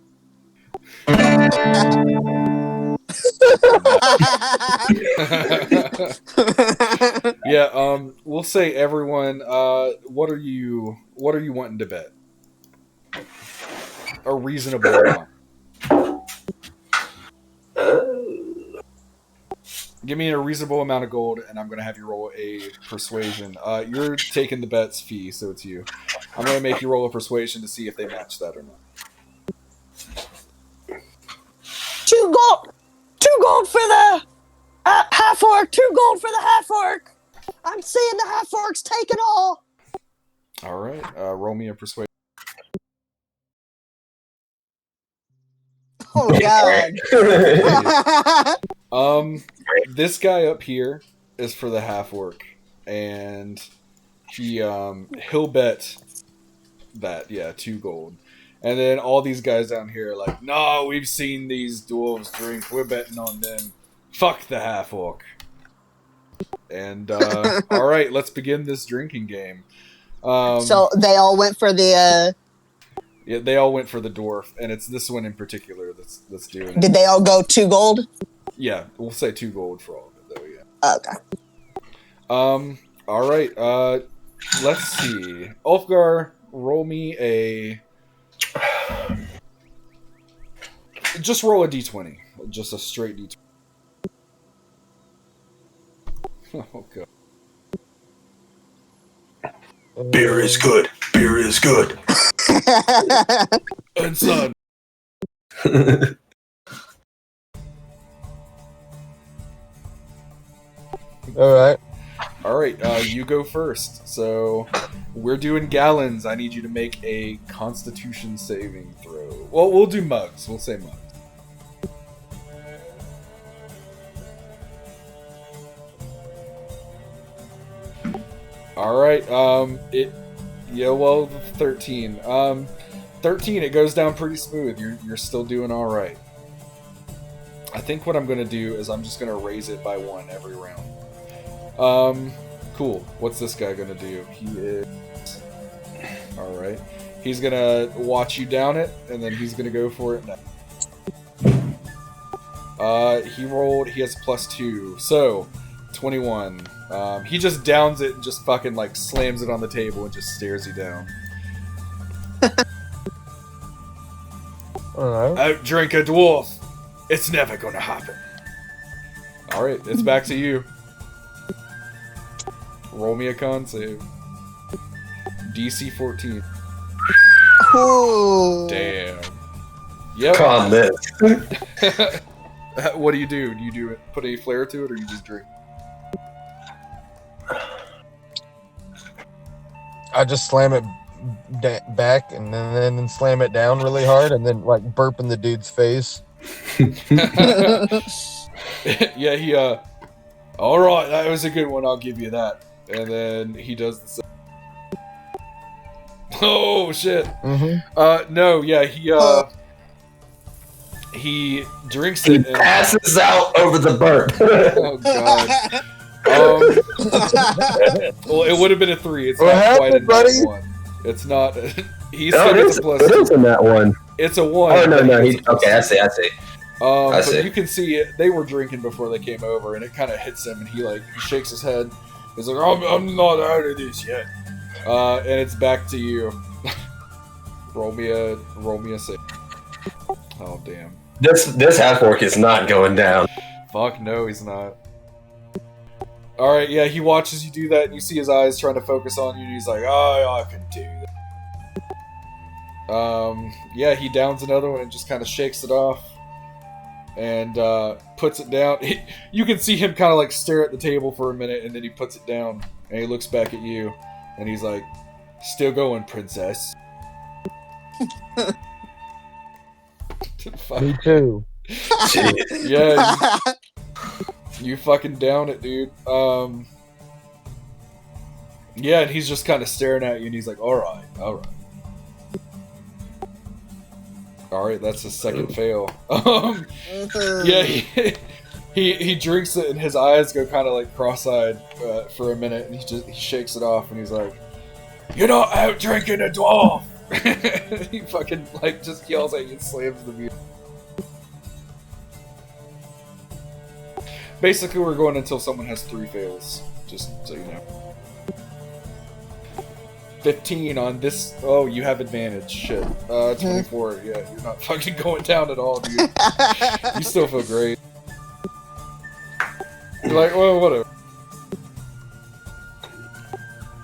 Yeah. We'll say everyone. What are you wanting to bet? A reasonable amount. Give me a reasonable amount of gold, and I'm going to have you roll a persuasion. You're taking the bet's fee, so it's you. I'm going to make you roll a persuasion to see if they match that or not. 2 gold! 2 gold for the half-orc! 2 gold for the half-orc! I'm seeing the half-orcs take it all! All right. Roll me a persuasion. Oh, God. This guy up here is for the half-orc, and he'll bet that, 2 gold. And then all these guys down here are like, no, we've seen these dwarves drink, we're betting on them. Fuck the half-orc. And, alright, let's begin this drinking game. So they all went for the... Yeah, they all went for the dwarf, and it's this one in particular that's doing it. Did they all go 2 gold? Yeah, we'll say 2 gold for all of it, though, yeah. Okay. Alright, let's see. Ulfgar, roll me a... Just roll a d20. Just a straight d20. Oh, God. Beer is good. Beer is good. And son. Alright. Alright, you go first. So, we're doing gallons. I need you to make a constitution saving throw. Well, we'll do mugs. We'll say mugs. Alright, 13. 13. It goes down pretty smooth. You're still doing all right. I think what I'm gonna do is I'm just gonna raise it by 1 every round. Cool. What's this guy gonna do? He is all right. He's gonna watch you down it, and then he's gonna go for it next. He rolled. He has +2, so 21. He just downs it and just fucking like slams it on the table and just stares you down. Alright. Outdrink a dwarf. It's never gonna happen. All right, it's back to you. Roll me a con save. DC 14. Ooh. Damn. Yep. Con this. What do you do? Do you put any flair to it, or you just drink? I just slam it back and then slam it down really hard and then like burp in the dude's face. Yeah, he all right, that was a good one. I'll give you that. And then he does the same. Oh shit. Mm-hmm. No, yeah, he drinks He it and passes out over the burp. oh god. Well, it would have been a 3. It's What not quite a happened, buddy? nat 1. It's not. He No, said it it's is, a it is +2. in that one. It's a 1. Oh, no, but no. he gets a Okay, I +2. see, I see. But see. you can see it. They were drinking before they came over, and it kind of hits him, and he shakes his head. He's like, "I'm not out of this yet." And it's back to you. roll me a save. Oh damn! This half orc is not going down. Fuck no, he's not. All right, yeah, he watches you do that, and you see his eyes trying to focus on you, and he's like, "Oh, I can do that." Yeah, he downs another one and just kind of shakes it off. And puts it down. You can see him kind of like stare at the table for a minute, and then he puts it down, and he looks back at you, and he's like, "Still going, princess." Me too. Jeez. Yeah, you fucking down it, dude. Yeah, and he's just kind of staring at you, and he's like, "All right." All right, that's his second fail. Yeah, he drinks it, and his eyes go kind of like cross-eyed for a minute, and he shakes it off, and he's like, "You're not out drinking a dwarf!" He fucking like just yells at you and slams the beer. Basically, we're going until someone has 3 fails, just so you know. 15 on this. Oh, you have advantage. Shit. 24. Yeah, you're not fucking going down at all, dude. You still feel great. You're like, well, whatever.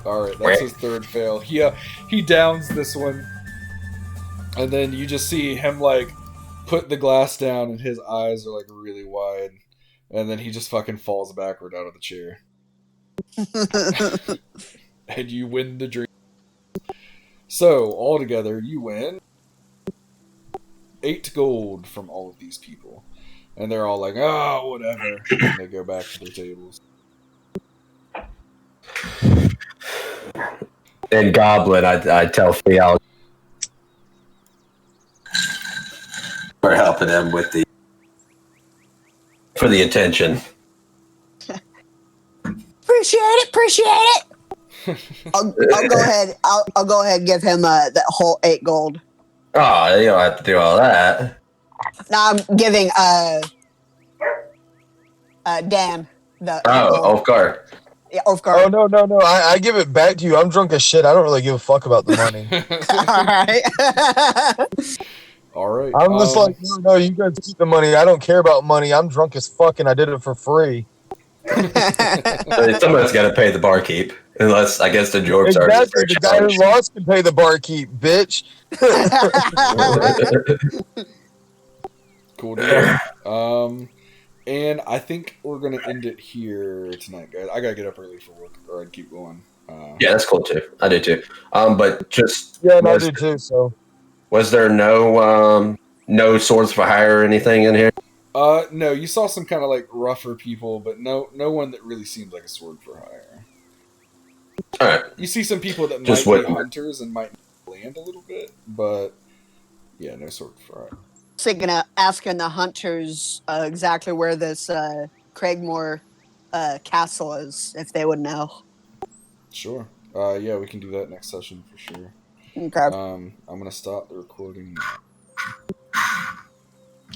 Alright, that's his 3rd fail. He downs this one. And then you just see him, like, put the glass down, and his eyes are, like, really wide. And then he just fucking falls backward out of the chair. And you win the drink. So, altogether, you win 8 gold from all of these people. And they're all like, "Oh, whatever." And they go back to their tables. In Goblin, I tell Fial we're helping him with for the attention. Appreciate it. I'll go ahead. I'll go ahead and give him that whole 8 gold. Oh, you don't have to do all that. Now I'm giving Dan the Oh, gold. Ulfgar. Yeah, Ulfgar. Oh no! I give it back to you. I'm drunk as shit. I don't really give a fuck about the money. All right. Alright. I'm just like, no, you guys keep the money. I don't care about money. I'm drunk as fuck, and I did it for free. Somebody's got to pay the barkeep, unless I guess the jokes Exactly. are The guy who lost can pay the barkeep, bitch. Cool deal. And I think we're gonna end it here tonight, guys. I gotta get up early for work, or I'd keep going. Yeah, that's cool too. I do too. But just Yeah, and I do too. So was there no swords for hire or anything in here? No, you saw some kind of like rougher people, but no one that really seemed like a sword for hire. All right. You see some people that Just might be wouldn't. hunters and might land a little bit, but Yeah, no sword for Thinking of asking the hunters exactly where this Craigmore castle is, if they would know. Sure. Yeah, we can do that next session for sure. Okay. I'm gonna stop the recording now.